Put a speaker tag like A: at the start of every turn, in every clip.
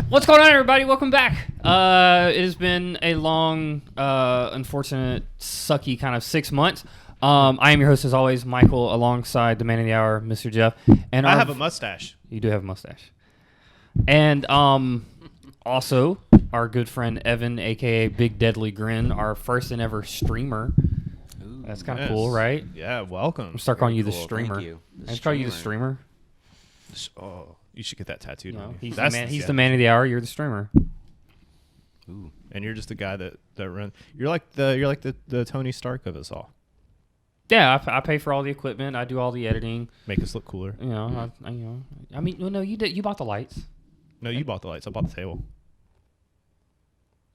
A: What's going on, everybody? Welcome back. It has been a long, unfortunate, sucky kind of 6 months. I am your host, as always, Michael, alongside the man of the hour, Mr. Jeff. And
B: I have a mustache.
A: You do have a mustache. And also, our good friend Evan, a.k.a. BigDeadlyGrin, our first and ever streamer. Ooh, that's kind of cool, right?
B: Yeah, welcome.
A: I'm start calling you the
C: cool.
A: streamer.
C: Thank you.
A: I just call you the streamer.
B: Oh, you should get that tattooed on you.
A: He's the man of the hour. You're the streamer.
B: Ooh, and you're just the guy that runs. You're like the Tony Stark of us all.
A: Yeah, I pay for all the equipment. I do all the editing.
B: Make us look cooler.
A: You know, I mean, no, you did. You bought the lights.
B: No, you bought the lights. I bought the table.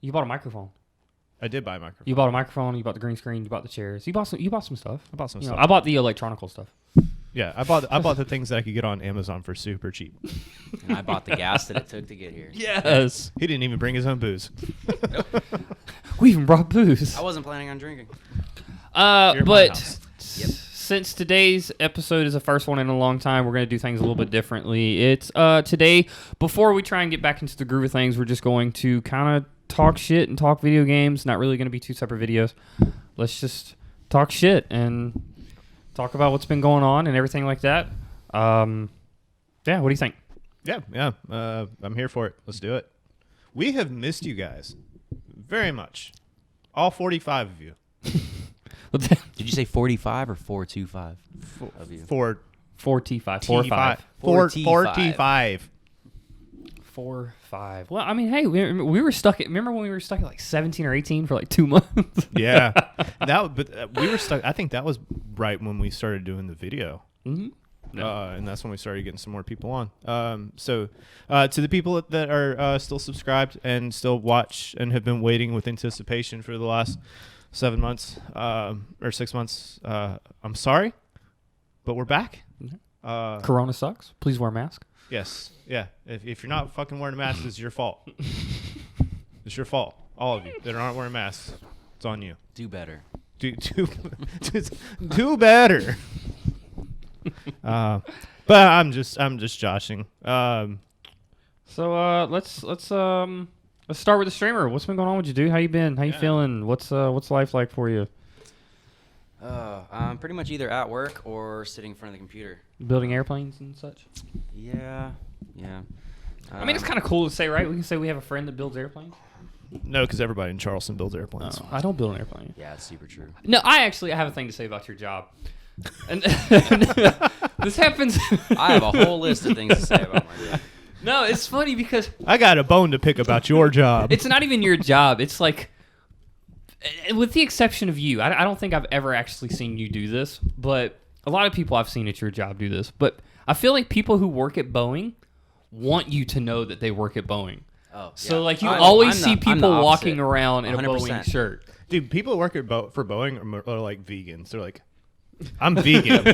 A: You bought a microphone.
B: I did buy a microphone.
A: You bought a microphone. You bought the green screen. You bought the chairs. You bought some stuff.
B: I bought some
A: You
B: stuff.
A: know, I bought the electronical stuff.
B: Yeah, I bought the things that I could get on Amazon for super cheap.
C: And I bought the gas that it took to get here.
A: Yes.
B: He didn't even bring his own booze.
A: We even brought booze.
C: I wasn't planning on drinking.
A: But
C: Yep.
A: since today's episode is the first one in a long time, we're going to do things a little bit differently. It's today, before we try and get back into the groove of things, we're just going to kind of talk shit and talk video games. Not really going to be two separate videos. Let's just talk shit and talk about what's been going on and everything like that. Yeah, what do you think?
B: Yeah. I'm here for it. Let's do it. We have missed you guys very much. All 45 of you.
C: Did you say 45 or 425 of you?
A: 4 T5.
B: 4 T5.
A: 4 5. Well, I mean, hey, we were stuck at. Remember when we were stuck at like 17 or 18 for like 2 months?
B: Yeah, we were stuck. I think that was right when we started doing the video.
A: Mm-hmm.
B: And that's when we started getting some more people on. So to the people that are still subscribed and still watch and have been waiting with anticipation for the last 7 months or 6 months, I'm sorry, but we're back.
A: Mm-hmm. Corona sucks. Please wear a mask.
B: Yes. Yeah. If you're not fucking wearing a mask, it's your fault. It's your fault. All of you that aren't wearing masks, it's on you.
C: Do better.
B: Do better. But I'm just joshing.
A: So let's start with the streamer. What's been going on with you, dude? How you been? How you feeling? What's life like for you?
C: I'm pretty much either at work or sitting in front of the computer.
A: Building airplanes and such?
C: Yeah.
A: I mean, it's kind of cool to say, right? We can say we have a friend that builds airplanes.
B: No, because everybody in Charleston builds airplanes.
A: I don't build an airplane.
C: Yeah, it's super true.
A: No, I have a thing to say about your job. And this happens.
C: I have a whole list of things to say about my job.
A: No, it's funny because
B: I got a bone to pick about your job.
A: it's not even your job. It's like, with the exception of you, I don't think I've ever actually seen you do this, but a lot of people I've seen at your job do this. But I feel like people who work at Boeing want you to know that they work at Boeing.
C: Oh,
A: So,
C: yeah.
A: like, you always see people walking
C: opposite.
A: around in a
C: 100%.
A: Boeing shirt.
B: Dude, people who work for Boeing are like vegans. They're like, I'm vegan.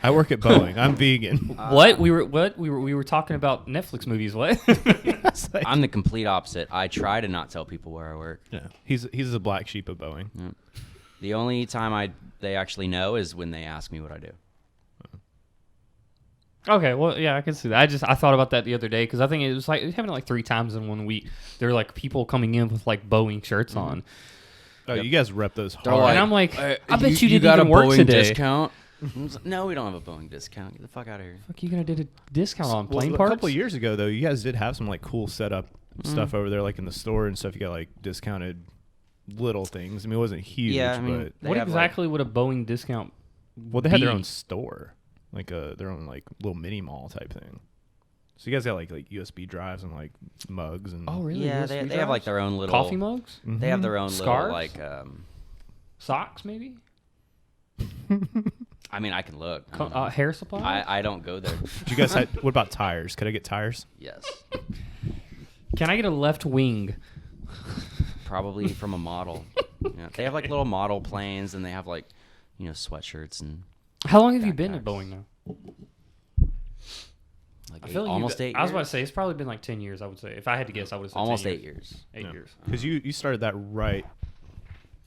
B: I work at Boeing. I'm vegan.
A: What? We were talking about Netflix movies. What?
B: Like,
C: I'm the complete opposite. I try to not tell people where I work.
B: yeah, he's the black sheep of Boeing.
C: Yep. The only time they actually know is when they ask me what I do.
A: Okay, well, yeah, I can see that. I thought about that the other day because I think it was happened like 3 times in 1 week. There were like people coming in with like Boeing shirts on.
B: Oh, you guys rep those hard.
A: And I'm like, I bet you didn't
C: got
A: even
C: a
A: work
C: Boeing
A: today.
C: discount. No, we don't have a Boeing discount. Get the fuck out of here.
A: Fuck, you gonna did a discount on plane
B: A
A: parts?
B: couple of years ago, though, you guys did have some like cool setup stuff over there, like in the store and stuff. You got like discounted little things. I mean, it wasn't huge,
C: Yeah, I mean,
B: but
C: they
A: What
C: have,
A: exactly would a Boeing discount?
B: well, they had their
A: be?
B: own store, like their own like little mini mall type thing. So you guys got like USB drives and like mugs and
A: Oh, really?
C: Yeah,
A: USB
C: they have like
A: drives?
C: their own little
A: coffee mugs,
C: They have their own
A: Scarves?
C: little like.
A: socks, maybe
C: I mean, I can look. I don't know.
A: hair supply.
C: I don't go there.
B: Do you guys what about tires? Could I get tires?
C: Yes,
A: Can I get a left wing?
C: probably from a model. Yeah, they have like little model planes, and they have like, sweatshirts and.
A: How long have you been at
C: backpacks.
A: Boeing now?
C: Like
A: I feel like
C: almost 8 years.
A: I was about to say it's probably been like 10 years. I would say if I had to guess, I would have said
C: almost
A: 10
C: 8 years.
A: 8
B: No.
A: years.
B: Because you started that right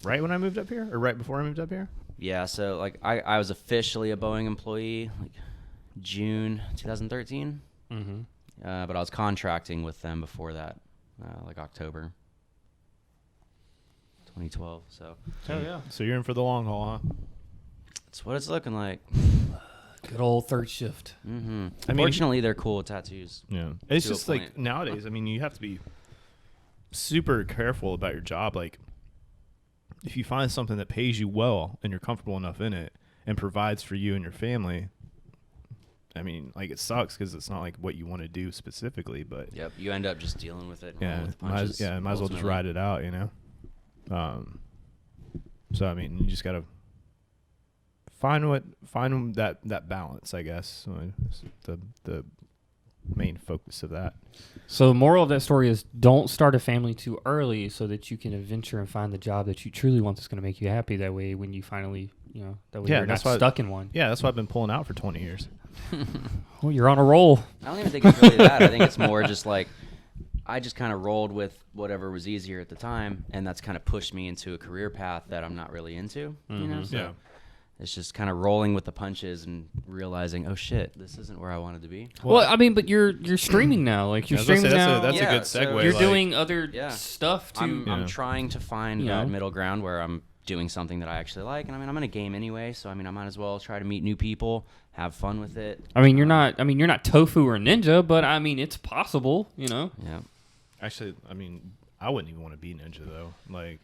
B: when I moved up here, or right before I moved up here.
C: Yeah, so like I was officially a Boeing employee like June 2013,
A: Mm-hmm.
C: but I was contracting with them before that, like October 2012. So
A: Oh yeah.
B: So you're in for the long haul, huh?
C: that's what it's looking like.
A: Good old third shift.
C: Mm-hmm.
B: I mean-
C: Fortunately, they're cool with tattoos.
B: Yeah. It's
C: To a
B: just like
C: point.
B: nowadays, I mean, you have to be super careful about your job. Like, if you find something that pays you well and you're comfortable enough in it and provides for you and your family, I mean, like, it sucks because it's not like what you want to do specifically, but
C: Yep, you end up just dealing with it.
B: yeah,
C: rolling with the
B: might
C: punches,
B: as well just
C: ultimately.
B: ride it out, So I mean, you just gotta find that balance, I guess. It's the main focus of that.
A: So, moral of that story is don't start a family too early so that you can adventure and find the job that you truly want that's going to make you happy. That way, when you finally, that way
B: Yeah,
A: you're not
B: that's why-
A: stuck in one.
B: Yeah, that's why I've been pulling out for 20 years.
A: Well, you're on a roll.
C: I don't even think it's really that. I think it's more just like I just kind of rolled with whatever was easier at the time, and that's kind of pushed me into a career path that I'm not really into. You know, so
B: Yeah.
C: it's just kind of rolling with the punches and realizing, oh shit, this isn't where I wanted to be.
A: Well, I mean, but you're streaming now. Like, you're
B: I was gonna say,
A: streaming now.
B: that's a
C: Yeah,
B: good
C: so
B: segue.
A: You're
B: like-
A: doing other
C: Yeah.
A: stuff too.
C: I'm trying to find
A: You
C: that
A: know?
C: middle ground where I'm doing something that I actually like, and I mean, I'm in a game anyway, so I mean, I might as well try to meet new people, have fun with it.
A: I mean, you're not Tofu or Ninja, but I mean, it's possible.
C: Yeah.
B: Actually, I mean, I wouldn't even want to be Ninja though. Like,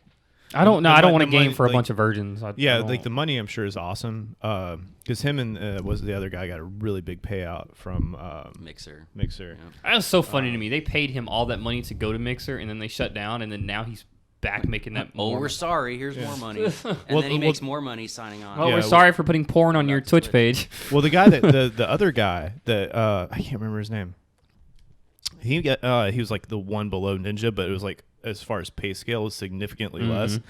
A: I don't know.
B: The
A: I don't
B: mon-
A: want to
B: the
A: game
B: money-
A: for a
B: like-
A: bunch of virgins. I
B: yeah,
A: don't.
B: like the money I'm sure is awesome. Because him and was the other guy got a really big payout from
C: Mixer.
B: Mixer.
C: Yeah.
A: That was so funny to me. They paid him all that money to go to Mixer, and then they shut down, and then now he's back making that.
C: Oh,
A: more
C: we're sorry. Here's more money, and
B: Well,
C: then he
B: well-
C: makes more money signing on.
A: Well,
B: Yeah,
A: we're
B: well-
A: sorry for putting porn on your
C: That's
A: Twitch
C: Twitch.
A: page.
B: Well, the guy that the other guy that I can't remember his name. He was like the one below Ninja, but it was like as far as pay scale was significantly less.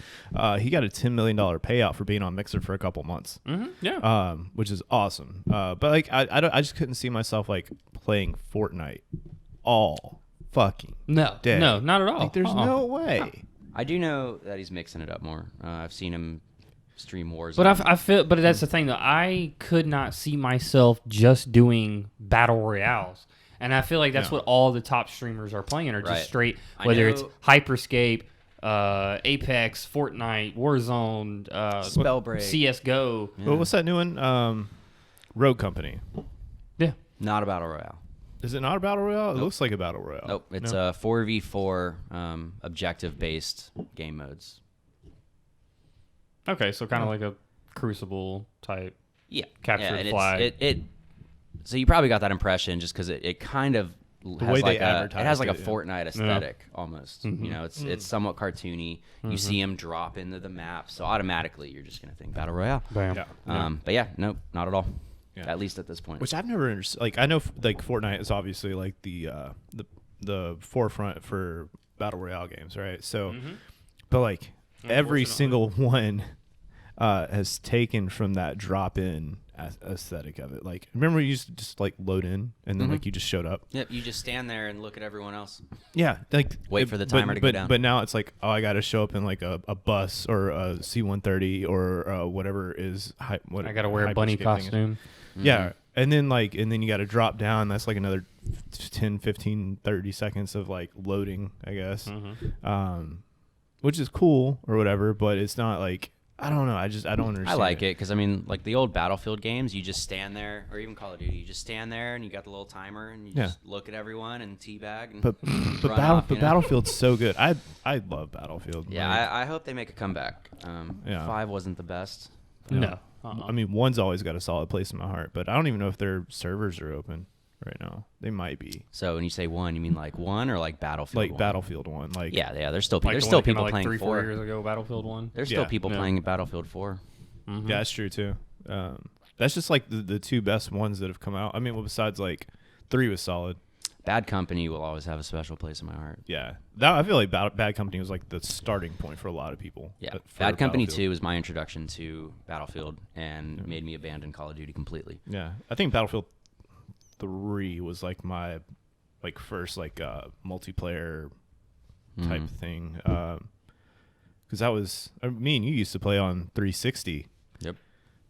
B: He got a $10 million payout for being on Mixer for a couple months.
A: Yeah.
B: Which is awesome. But like I just couldn't see myself like playing Fortnite all fucking
A: No,
B: day.
A: no, not at all.
B: Like there's no way.
C: I do know that he's mixing it up more. I've seen him stream Warzone.
A: But I feel, but that's the thing though. I could not see myself just doing battle royales, and I feel like that's
B: No.
A: what all the top streamers are playing, are just
C: Right.
A: straight.
C: I
A: Whether it's
C: know-
A: Hyperscape, Apex, Fortnite, Warzone,
C: Spellbreak.
A: CS:GO.
C: Yeah.
B: Well, what's that new one? Rogue Company.
A: Yeah.
C: Not a battle royale.
B: Is it not a battle royale? It
C: Nope.
B: looks like a battle royale.
C: Nope, it's
B: No?
C: 4v4 objective-based game modes.
A: Okay, so kind of like a Crucible type.
C: Yeah,
A: Capture
C: yeah,
A: the
C: and
A: flag.
C: So you probably got that impression just because it kind of
B: way
C: has
B: they
C: like a
B: advertised
C: a
B: it, yeah.
C: Fortnite aesthetic almost.
A: Mm-hmm.
C: You know, it's somewhat cartoony. You see him drop into the map, so automatically you're just gonna think battle royale.
A: Bam.
B: Yeah.
C: But yeah, nope, not at all.
B: Yeah.
C: At least at this point.
B: Which I've never understood. Like I know, like Fortnite is obviously like the forefront for battle royale games, right? So, but like every
A: Unfortunately.
B: single one has taken from that drop-in aesthetic of it. Like, remember you used to just like load in and then like you just showed up.
C: Yep, you just stand there and look at everyone else.
B: Yeah, like
C: Wait for the timer to go down.
B: But now it's like, oh, I got to show up in like a bus or a C-130 or whatever is. What
A: I gotta wear a bunny
B: Hyperscape thing is.
A: costume.
B: Yeah. And then you got to drop down. That's like another 10, 15, 30 seconds of like loading, I guess. Which is cool or whatever, but it's not like, I don't know. I don't understand.
C: I like it because I mean, like the old Battlefield games, you just stand there, or even Call of Duty, you just stand there and you got the little timer and you
B: Yeah.
C: just look at everyone and teabag. And
B: But
C: run off, you know?
B: Battlefield's so good. I love Battlefield.
C: Yeah,
B: Like,
C: I hope they make a comeback.
B: Yeah.
C: 5 wasn't the best.
A: No.
B: I mean, 1's always got a solid place in my heart, but I don't even know if their servers are open right now. They might be.
C: So when you say 1, you mean like 1 or like Battlefield?
B: Like
C: 1?
B: Battlefield 1. Like
C: Yeah, there's still
A: Like
C: there's
A: the
C: still
A: one that came
C: people
A: out like
C: playing
A: 3-4
C: 4.
A: years ago, Battlefield 1.
C: There's still
B: Yeah.
C: people
A: Yeah.
C: playing Battlefield 4.
B: Yeah, that's true too. That's just like the two best ones that have come out. I mean, well, besides like 3 was solid.
C: Bad Company will always have a special place in my heart.
B: Yeah, that I feel like Bad Company was like the starting point for a lot of people.
C: Yeah,
B: for
C: Bad Company
B: Battlefield.
C: 2 was my introduction to Battlefield and made me abandon Call of Duty completely.
B: Yeah, I think Battlefield 3 was like my first multiplayer type thing. Because that was me and you used to play on 360.
C: Yep.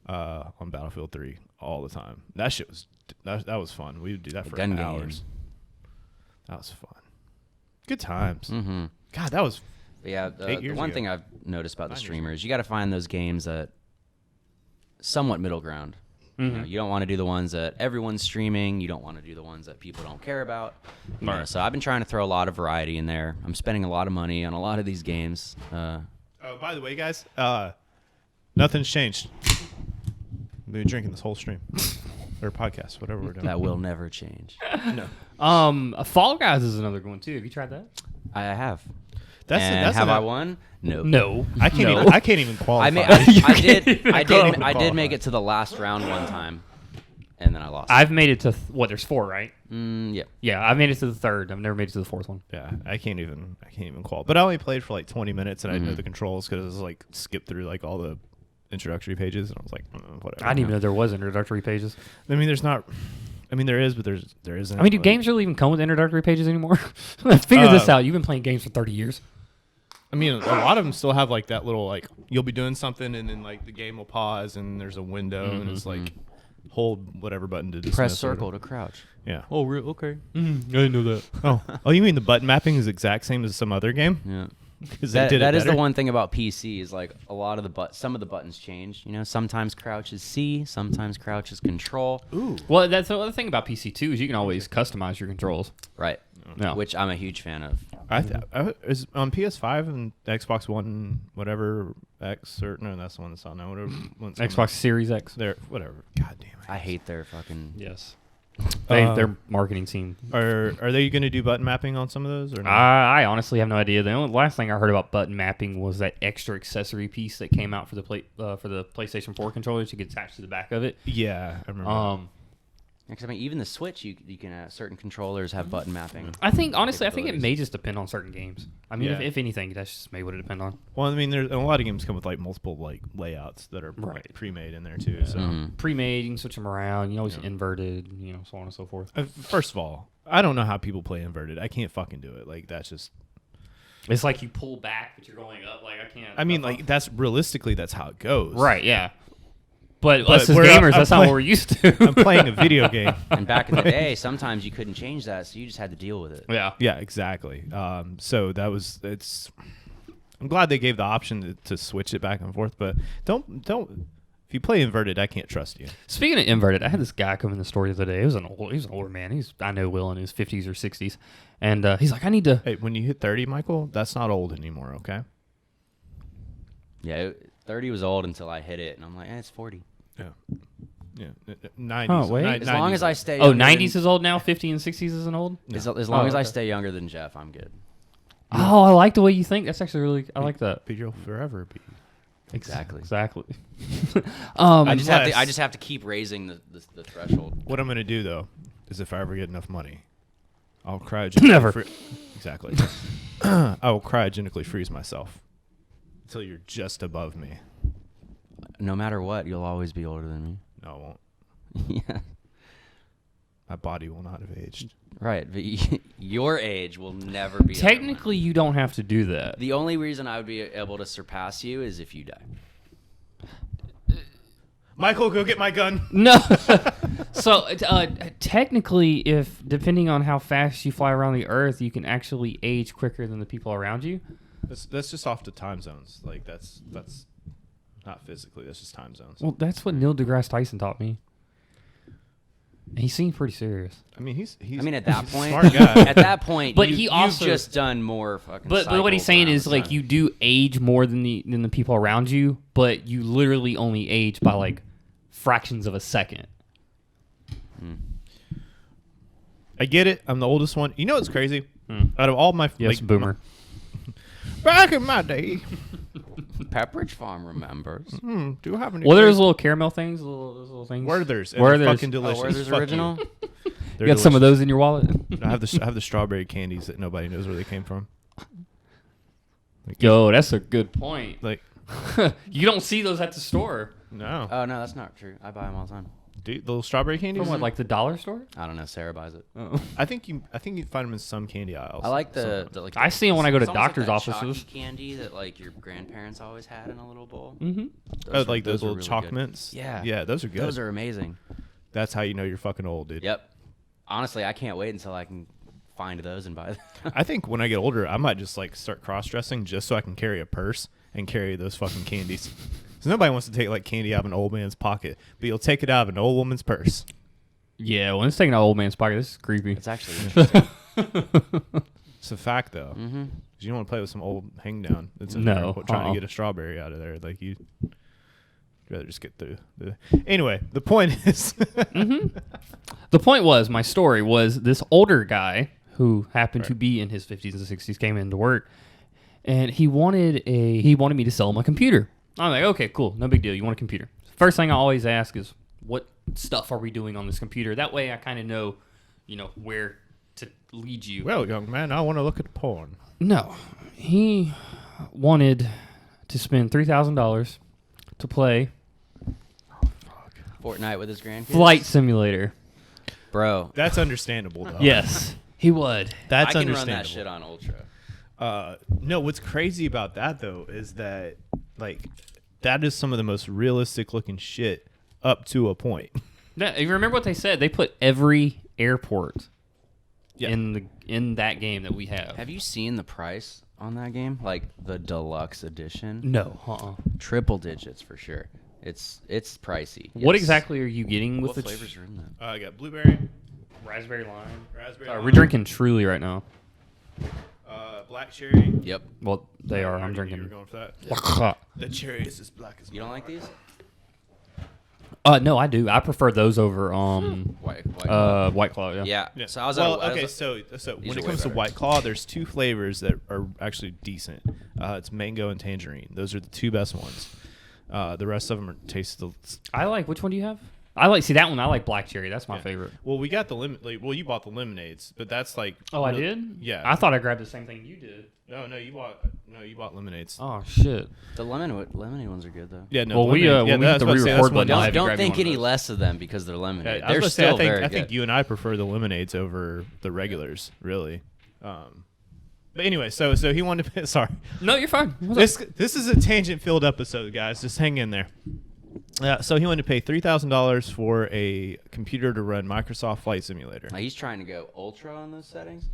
B: On Battlefield 3 all the time. That shit was that was fun. We would do that
C: The
B: for
C: gun
B: hours.
C: game.
B: That was fun. Good times.
C: Mm-hmm.
B: God, that was.
C: But yeah,
B: 8
C: the
B: years
C: one
B: ago.
C: thing I've noticed about the
B: 9 years
C: streamers, you got to find those games that somewhat middle ground.
A: Mhm.
C: You don't want to do the ones that everyone's streaming. You don't want to do the ones that people don't care about. You know,
A: Right.
C: so I've been trying to throw a lot of variety in there. I'm spending a lot of money on a lot of these games.
B: Oh, by the way, guys, nothing's changed. We've been drinking this whole stream or podcast, whatever we're doing.
C: That will never change.
B: No,
A: Fall Guys is another good one too. Have you tried that?
C: I have.
B: that's
C: And
B: that's
C: have I
B: enough.
C: won? No.
A: No,
B: I can't
A: no.
B: even. I can't even qualify.
C: I made.
A: You
C: I
A: can't
C: did.
A: even
C: I
B: qualify.
C: did make it to the last round one time, and then I lost.
A: I've made it to what? There's 4, right?
C: Yeah.
A: Yeah, I've made it to the 3rd. I've never made it to the 4th one.
B: Yeah, I can't even qualify. But I only played for like 20 minutes, and I
C: Mm-hmm.
B: know the controls because I was like skipped through like all the introductory pages, and I was like, whatever.
A: I didn't even know there was introductory pages.
B: I mean, there's not. I mean, there is, but there isn't.
A: I mean, do
B: but-
A: games really even come with introductory pages anymore? Figure this out. You've been playing games for 30 years.
B: I mean, a lot of them still have like that little like you'll be doing something, and then like the game will pause, and there's a window, and it's like hold whatever button to dismiss.
C: Press
B: or
C: circle
B: whatever.
C: to crouch.
B: Yeah.
C: Oh, real? Okay.
A: I didn't know that.
B: Oh, you mean the button mapping is the exact same as some other game?
C: Yeah.
B: 'Cause they
C: That,
B: did it
C: that is the
B: better?
C: one thing about PC is like a lot of the some of the buttons change. You know, sometimes crouch is C, sometimes crouch is control.
B: Ooh.
A: Well, that's the other thing about PC too is you can always customize your controls.
C: Right.
A: No.
C: Which I'm a huge fan of.
B: Is on PS5 and Xbox One, whatever X or no, that's the one that's on now. Whatever one's on
A: Xbox Series X.
B: there, whatever. God damn it.
C: I hate their fucking.
A: Yes.
B: Uh,
A: Their marketing team.
B: Are they going to do button mapping on some of those or not?
A: I honestly have no idea. The only last thing I heard about button mapping was that extra accessory piece that came out for the PlayStation 4 controllers. You could attach to the back of it.
B: Yeah, I remember.
C: Because I mean, even the Switch, you can certain controllers have button mapping.
A: I think honestly, I think it
C: capabilities.
A: may just depend on certain games. I mean,
B: Yeah.
A: if anything, that's just maybe what it depend on.
B: Well, I mean, there's a lot of games come with like multiple like layouts that are
A: Right.
B: pre-made in there too. So,
C: Mhm.
A: Pre-made, you can switch them around. You know, always
B: Yeah.
A: inverted. You know, so on and so forth.
B: First of all, I don't know how people play inverted. I can't fucking do it. Like that's just.
A: It's like you pull back, but you're going up. Like I can't.
B: I mean, like that's realistically that's how it goes.
A: right, yeah. But
B: But
A: us as
B: we're-
A: gamers,
B: I'm
A: that's not
B: play-
A: what we're used to.
B: I'm playing a video game.
C: And back in the day, sometimes you couldn't change that, so you just had to deal with it.
A: Yeah.
B: Yeah, exactly. So that was it's. I'm glad they gave the option to switch it back and forth, but don't. If you play inverted, I can't trust you.
A: Speaking of inverted, I had this guy come in the store the other day. He was an older man. I know Will in his 50s or 60s, and he's like, I need to.
B: Hey, when you hit 30, Michael, that's not old anymore. Okay.
C: Yeah, 30 was old until I hit it, and I'm like, it's 40.
B: Yeah. Yeah. 90s.
A: Oh, wait.
C: As long as I stay.
A: Oh,
C: younger
A: 90s
C: than-
A: is old now. 50 and 60s isn't old.
C: As long as I
A: okay.
C: stay younger than Jeff, I'm good.
A: Oh, I like the way you think. That's actually really. I like that.
B: But you'll forever be.
C: Exactly.
A: Exactly.
C: I just have to.
B: Unless-
C: I just have to keep raising the threshold.
B: What I'm gonna do though is if I ever get enough money, I'll cryogenically
A: Never.
B: Exactly. I will cryogenically freeze myself until you're just above me.
C: No matter what, you'll always be older than me.
B: No, I won't.
C: Yeah.
B: My body will not have aged.
C: Right. But your age will never be. over mine.
A: Technically, you don't have to do that.
C: The only reason I would be able to surpass you is if you die.
B: Michael, go get my gun.
A: No. So technically, if depending on how fast you fly around the Earth, you can actually age quicker than the people around you.
B: That's just off the time zones. Like that's not physically. That's just time zones.
A: Well, that's what Neil deGrasse Tyson taught me. He seemed pretty serious.
B: I mean, he's.
C: I mean, at that
B: he's a
C: point,
B: smart guy.
C: at that point,
A: But
C: you,
A: he also-
C: you've just done more fucking.
A: But what he's
C: cycles
A: saying
C: around
A: is
C: the
A: like
C: sun.
A: you do age more than the people around you, but you literally only age by like fractions of a second.
B: I get it. I'm the oldest one. You know what's crazy? Out of all my
A: Yes, boomer.
B: back in my day,
C: Pepperidge Farm remembers.
B: do you have any?
A: Well, there's little caramel things, those little things.
B: Werther's. And
A: Werther's.
B: they're fucking delicious.
C: Werther's
B: Fuck
C: original?
B: You.
A: You
B: They're
A: got some of
B: delicious.
A: those in your wallet?
B: I have the strawberry candies that nobody knows where they came from. Like,
A: Yo, that's a good point.
B: like
A: You don't see those at the store.
B: no,
C: Oh no, that's not true. I buy them all the time.
B: dude, the little strawberry candies.
A: From what, like the dollar store?
C: I don't know. Sarah buys it.
A: Oh.
B: I think you find them in some candy aisles.
C: I like
B: Somewhere.
C: the like.
A: I see 'em when I go to
C: it's almost
A: doctor's
C: like that
A: offices.
C: chalky candy that like your grandparents always had in a little bowl.
A: Mm-hmm.
B: Like those
C: are
B: little
C: really
B: chalk
C: good.
B: mints.
C: Yeah.
B: yeah, those are good.
C: Those are amazing.
B: That's how you know you're fucking old, dude.
C: Yep. Honestly, I can't wait until I can find those and buy them.
B: I think when I get older, I might just like start cross-dressing just so I can carry a purse and carry those fucking candies. So nobody wants to take like candy out of an old man's pocket, but you'll take it out of an old woman's purse.
A: Yeah, when it's taking out old man's pocket, this is creepy.
C: It's actually interesting.
B: It's a fact though.
C: Mm-hmm.
B: 'Cause you don't want to play with some old hang down that's in
A: No,
B: there trying to get a strawberry out of there. Like you'd rather just get through. Anyway, the point is.
A: The point was, my story was this older guy who happened to be in his 50s and 60s came into work, and he wanted me to sell him a computer. I'm like, okay, cool, no big deal. You want a computer? First thing I always ask is, what stuff are we doing on this computer? That way, I kind of know, where to lead you.
B: Well, young man, I want to look at porn.
A: No, he wanted to spend $3,000 to play
C: Fortnite with his grandkids.
A: Flight Simulator.
C: Bro,
B: That's understandable, though.
A: Yes, he would.
B: That's
C: I can run
B: understandable.
C: that shit on Ultra.
B: No, what's crazy about that though is that like that is some of the most realistic looking shit up to a point.
A: You remember what they said? They put every airport
B: Yeah.
A: in that game that we have.
C: Have you seen the price on that game? Like the deluxe edition?
A: No.
C: Triple digits for sure. It's pricey.
A: What
C: Yes.
A: exactly are you getting with
C: What
A: the
C: flavors are in that?
B: I got blueberry,
A: raspberry lime?
B: raspberry,
A: We're drinking Truly right now.
B: black cherry.
C: Yep.
A: Well, they are.
B: I
A: I'm
B: already knew you
A: drinking.
B: were going for that.
A: No,
B: The cherry is as black as
C: You don't like these?
A: I do. I prefer those over White Claw. Yeah.
C: Yeah.
B: Yeah.
C: So I was
B: well,
C: at a,
B: okay.
C: I was-
B: So
C: These
B: when
C: are
B: it
C: way
B: comes to
C: better.
B: White Claw, there's two flavors that are actually decent. It's mango and tangerine. Those are the two best ones. The rest of them are taste.
A: I like. Which one do you have? I like. See that one. I like black cherry. That's my
B: Yeah.
A: favorite.
B: Well, we got the lemon. Well, you bought the lemonades, but that's like.
A: Oh, I did.
B: Yeah.
A: I thought I grabbed the same thing you did.
B: No, you bought lemonades.
A: Oh shit.
C: the lemonade ones are good though.
B: Yeah, no.
A: Well, we,
B: lemonade-
A: when we hit
B: that's
A: the
B: what I was saying,
A: re-record
B: that's
A: button,
B: what-
A: I'll have you
C: Don't
A: grab me
C: think
A: one of
C: any
A: those.
C: less of them because they're lemonade.
B: I was
C: They're
B: gonna say,
C: still
B: I think,
C: very
B: I
C: good.
B: think you and I prefer the lemonades over the regulars, really. But anyway, so he wanted to. Sorry,
A: No, you're fine. What's up?
B: this is a tangent-filled episode, guys. Just hang in there. So he wanted to pay $3,000 for a computer to run Microsoft Flight Simulator.
C: He's trying to go ultra on those settings.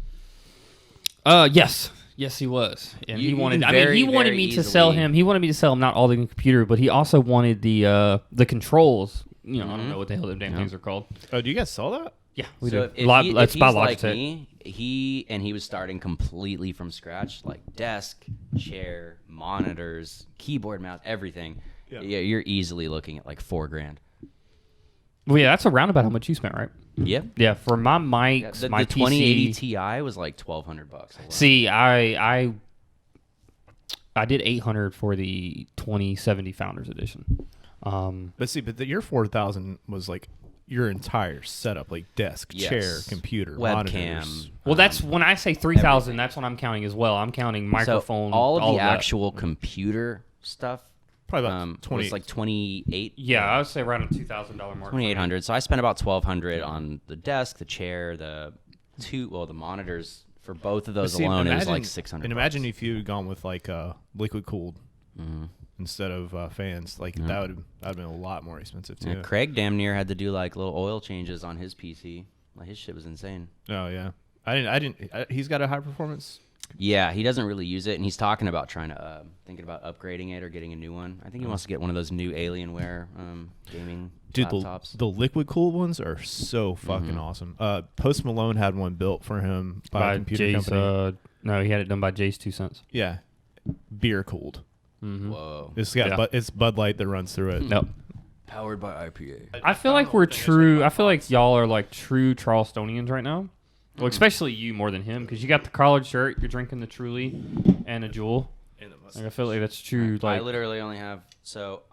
A: Yes, he was, and
C: You-
A: he
C: you
A: wanted.
C: can
A: I mean,
C: very,
A: he wanted
C: very
A: me to sell
C: easily-
A: him. He wanted me to sell him not all the computer, but he also wanted the controls. I don't
C: Mhm.
A: know what the hell them damn things are called.
B: Oh, do you guys sell that?
A: Yeah, we
C: So
A: do.
C: if,
A: That's
C: he's
A: by
C: like
A: Logitech.
C: me, he was starting completely from scratch, like desk, chair, monitors, keyboard, mouse, everything.
B: Yeah.
C: Yeah, you're easily looking at like $4,000.
A: Well, yeah, that's around about how much you spent, right?
C: Yep.
A: Yeah, for my
C: Yeah,
A: mics,
C: the
A: my
C: 2080
A: PC.
C: Ti was like $1,200 alone.
A: See, I did 800 for the 2070 Founders Edition.
B: But your 4,000 was like your entire setup, like desk,
C: Yes.
B: chair, computer,
C: Webcam.
B: monitors.
A: Well, that's when I say 3,000. That's what I'm counting as well. I'm counting microphone.
C: So all of the
A: that.
C: actual computer stuff
B: Probably about 20.
C: was like 28.
A: Yeah, I would say around a $2,000 mark.
C: 2,800. So I spent about 1,200 on the desk, the chair, the monitors for both of those
B: See,
C: alone. It was
B: imagine-
C: like 600.
B: And imagine if you had gone with like liquid cooled
C: Mhm.
B: instead of fans. Like that would have been a lot more expensive too.
C: Yeah, Craig damn near had to do like little oil changes on his PC. Like his shit was insane.
B: Oh yeah, he's got a high performance.
C: Yeah, he doesn't really use it, and he's talking about thinking about upgrading it or getting a new one. I think he wants to get one of those new Alienware gaming
B: Dude,
C: laptops.
B: the liquid cooled ones are so fucking
C: Mm-hmm.
B: awesome. Post Malone had one built for him by a
A: by
B: computer
A: Jay's.
B: company.
A: No, he had it done by Jay's 2 cents.
B: Yeah, beer cooled.
C: Whoa.
B: It's got
A: Yeah.
B: it's Bud Light that runs through it.
A: Nope.
C: Powered by IPA.
A: I feel like we're true. I feel like y'all are like true Charlestonians right now. Well, especially you more than him because you got the collared shirt. You're drinking the Truly and a Jewel. Like, I feel like that's true.
C: I
A: Like
C: literally only have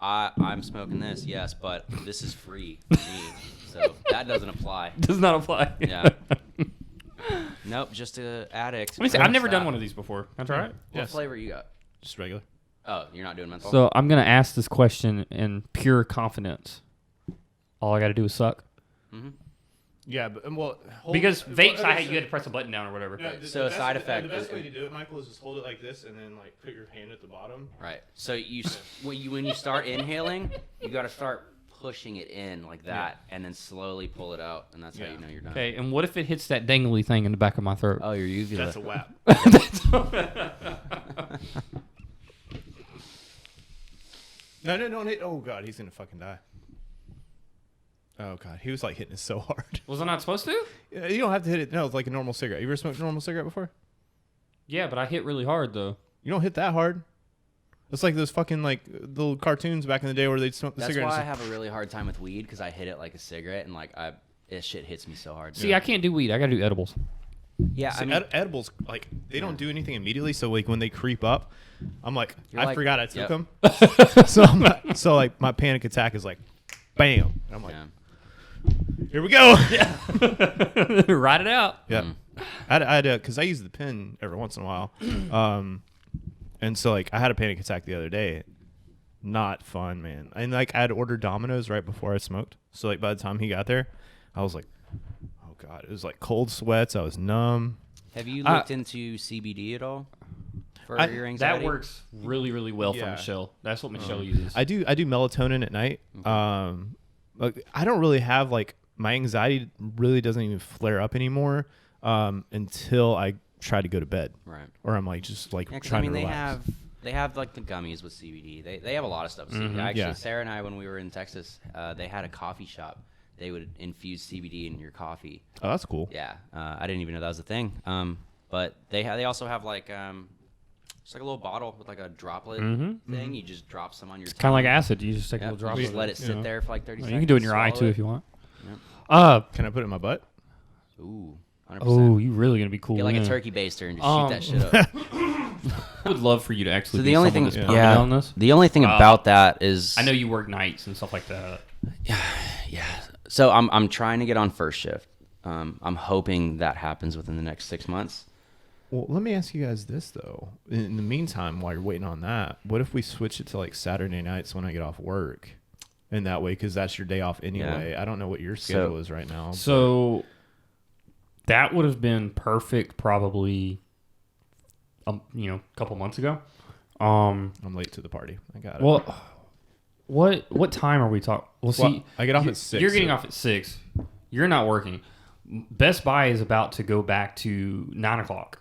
C: I'm smoking this, yes, but this is free for me, so that doesn't apply.
A: does not apply.
C: Yeah. Nope, just an addict.
A: Let me see. I've never done one of these before. Can I try it?
C: What
B: Yes.
C: flavor you got?
B: Just regular.
C: Oh, you're not doing menthol.
A: So I'm gonna ask this question in pure confidence. All I got to do is suck.
B: Yeah, but well,
A: Because vapes, you had to press a button down or whatever.
C: So a side effect
B: The best
C: is-
B: way to do it, Michael, is just hold it like this and then put your hand at the bottom.
C: Right. So when you start inhaling, you got to start pushing it in like that, and then slowly pull it out, and that's how you know you're done.
A: Okay, and what if it hits that dangly thing in the back of my throat?
C: Oh, your uvula.
B: That's a whap. No, don't hit. Oh god, he's gonna fucking die. Oh god, he was like hitting it so hard.
A: Was I not supposed to?
B: You don't have to hit it. No, it's like a normal cigarette. You ever smoked a normal cigarette before?
A: Yeah, but I hit really hard though.
B: You don't hit that hard. It's like those fucking like little cartoons back in the day where they'd smoke the
C: That's
B: cigarette.
C: why I have a really hard time with weed, because I hit it like a cigarette, and like this shit hits me so hard.
A: See, I can't do weed. I gotta do edibles.
C: Yeah,
B: See,
C: I mean,
B: edibles, like they don't do anything immediately. So like when they creep up, I'm like,
C: You're
B: I
C: like-
B: forgot I took
C: yep.
B: them. so like my panic attack is like, bam. And I'm like, here we go.
A: Ride it out.
B: Yeah. I had because I use the pen every once in a while. And so like I had a panic attack the other day. Not fun, man. And like I had ordered Domino's right before I smoked. So like by the time he got there, I was like, oh god, it was like cold sweats. I was numb.
C: have you looked into CBD at all for your anxiety?
A: That works really, really well for
B: Yeah.
A: Michelle. That's what Michelle uses.
B: I do melatonin at night. Like I don't really have like my anxiety really doesn't even flare up anymore until I try to go to bed.
C: Right.
B: Or I'm like just like
C: Yeah, 'cause,
B: trying
C: I mean,
B: to relax.
C: they have like the gummies with CBD. They have a lot of stuff with CBD. Actually,
B: Yeah.
C: Sarah and I, when we were in Texas, they had a coffee shop. They would infuse CBD in your coffee.
B: Oh, that's cool.
C: Yeah, I didn't even know that was a thing. But they also have like just like a little bottle with like a droplet thing. You just drop some on your.
A: Kind of like acid. You just take a
C: Yep,
A: little drop.
C: you
A: of
C: just
A: it.
C: let it sit there for like 30
A: You
C: seconds.
A: can do it in your eye
C: swallow
A: too
C: it.
A: if you want.
C: Yep.
B: Can I put it in my butt?
C: Ooh, 100%.
A: Oh, you really gonna be cool.
C: Get like
A: yeah.
C: a turkey baster and just shoot that shit up.
A: I would love for you to actually.
C: So
A: be
C: the only
A: someone
C: thing,
A: that's permanent on this.
C: the only thing about that is
A: I know you work nights and stuff like that.
C: Yeah. So I'm trying to get on first shift. I'm hoping that happens within the next 6 months.
B: Well, let me ask you guys this though. In the meantime, while you're waiting on that, what if we switch it to like Saturday nights when I get off work? And that way, because that's your day off anyway. I don't know what your schedule is right now.
A: So that would have been perfect, probably. A couple months ago.
B: I'm late to the party. I got it.
A: Well, what time are we talking? Well, see,
B: I get off at 6.
A: You're getting off at 6. You're not working. Best Buy is about to go back to 9 o'clock.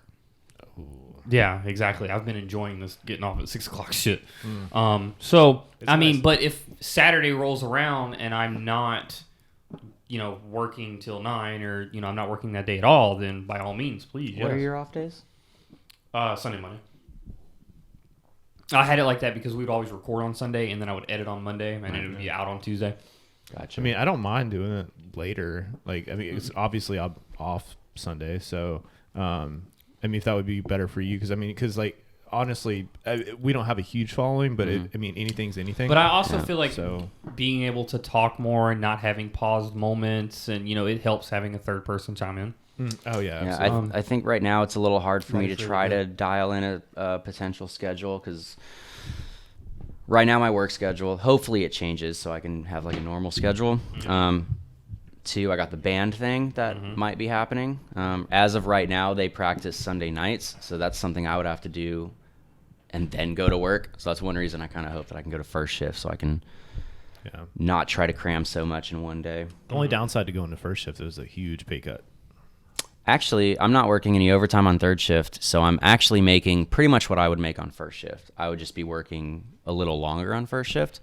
A: Yeah, exactly. I've been enjoying this getting off at 6 o'clock shit. So
B: It's
A: I mean,
B: nice.
A: but if Saturday rolls around and I'm not, working till 9, or I'm not working that day at all, then by all means, please.
C: What are
A: yes.
C: your off days?
A: Sunday, Monday. I had it like that because we'd always record on Sunday, and then I would edit on Monday, and then it would be out on Tuesday.
C: Gotcha.
B: I mean, I don't mind doing it later. Like, I mean, it's obviously I'm off Sunday, so I mean, if that would be better for you, because like honestly, we don't have a huge following, but I mean, anything's anything.
A: But I also feel like
B: so
A: being able to talk more and not having paused moments, and it helps having a third person chime in.
B: oh yeah,
C: yeah,
B: absolutely.
C: I think right now it's a little hard for me to
A: Nice,
C: try
A: really
C: to dial in a potential schedule, because right now my work schedule, hopefully it changes so I can have like a normal schedule. 2, I got the band thing that might be happening. As of right now, they practice Sunday nights, so that's something I would have to do and then go to work. So that's one reason I kind of hope that I can go to first shift so I can not try to cram so much in one day.
B: The only downside to going to first shift is a huge pay cut.
C: Actually, I'm not working any overtime on third shift, so I'm actually making pretty much what I would make on first shift. I would just be working a little longer on first shift.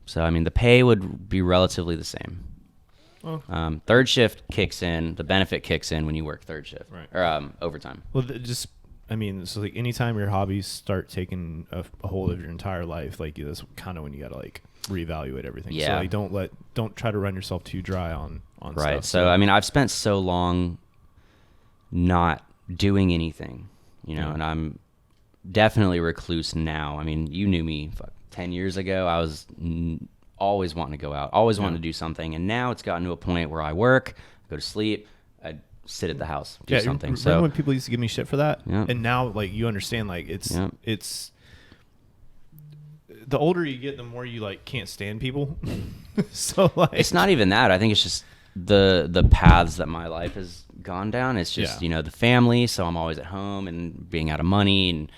C: So, I mean, the pay would be relatively the same.
B: Oh.
C: Third shift kicks in, the benefit kicks in when you work third shift,
B: Right.
C: or overtime.
B: Well, I mean, so like anytime your hobbies start taking a hold of your entire life, like that's kind of when you gotta like reevaluate everything.
C: Yeah.
B: So like don't try to run yourself too dry on
C: Right.
B: stuff.
C: So, I mean, I've spent so long not doing anything, and I'm definitely recluse now. I mean, you knew me 10 years ago. I was always wanting to go out, always wanting to do something. And now it's gotten to a point where I work, go to sleep, I sit at the house, do something.
B: Remember
C: So
B: when people used to give me shit for that?
C: Yeah.
B: And now like you understand, like it's the older you get, the more you like can't stand people. So like
C: it's not even that. I think it's just the paths that my life has gone down. It's just, the family. So I'm always at home and being out of money and,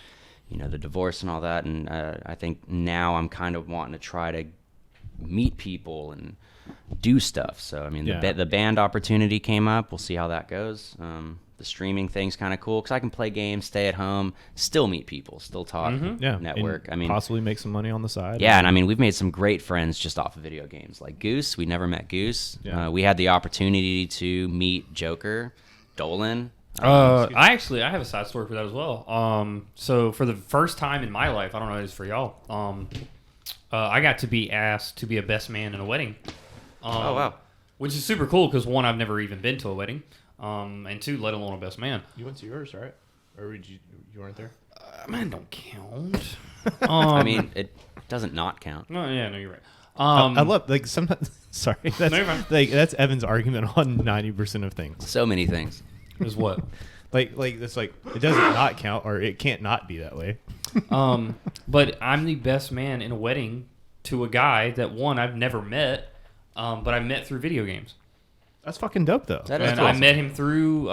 C: the divorce and all that. And I think now I'm kind of wanting to try to meet people and do stuff. So I mean,
B: Yeah.
C: the band opportunity came up. We'll see how that goes. The streaming thing's kind of cool because I can play games, stay at home, still meet people, still talk,
B: Yeah,
C: network.
B: and
C: I mean,
B: possibly make some money on the side.
C: yeah, and I mean, we've made some great friends just off of video games. Like Goose, we never met Goose.
B: Yeah.
C: We had the opportunity to meet Joker, Dolan.
A: I have a side story for that as well. So for the first time in my life, I don't know if it's for y'all. I got to be asked to be a best man in a wedding.
C: Oh wow!
A: Which is super cool because one, I've never even been to a wedding, and two, let alone a best man.
B: You went to yours, right? Or did you weren't there?
A: Man, don't count.
C: I mean, it doesn't not count.
A: No, yeah, no, you're right.
B: I love like sometimes. Sorry,
A: No, you're fine.
B: that's Evan's argument on 90% of things.
C: So many things.
A: Is what?
B: Like it's like it doesn't not count, or it can't not be that way.
A: But I'm the best man in a wedding to a guy that one I've never met, but I met through video games.
B: That's fucking dope, though.
C: That is
A: And
C: awesome.
A: I met him through.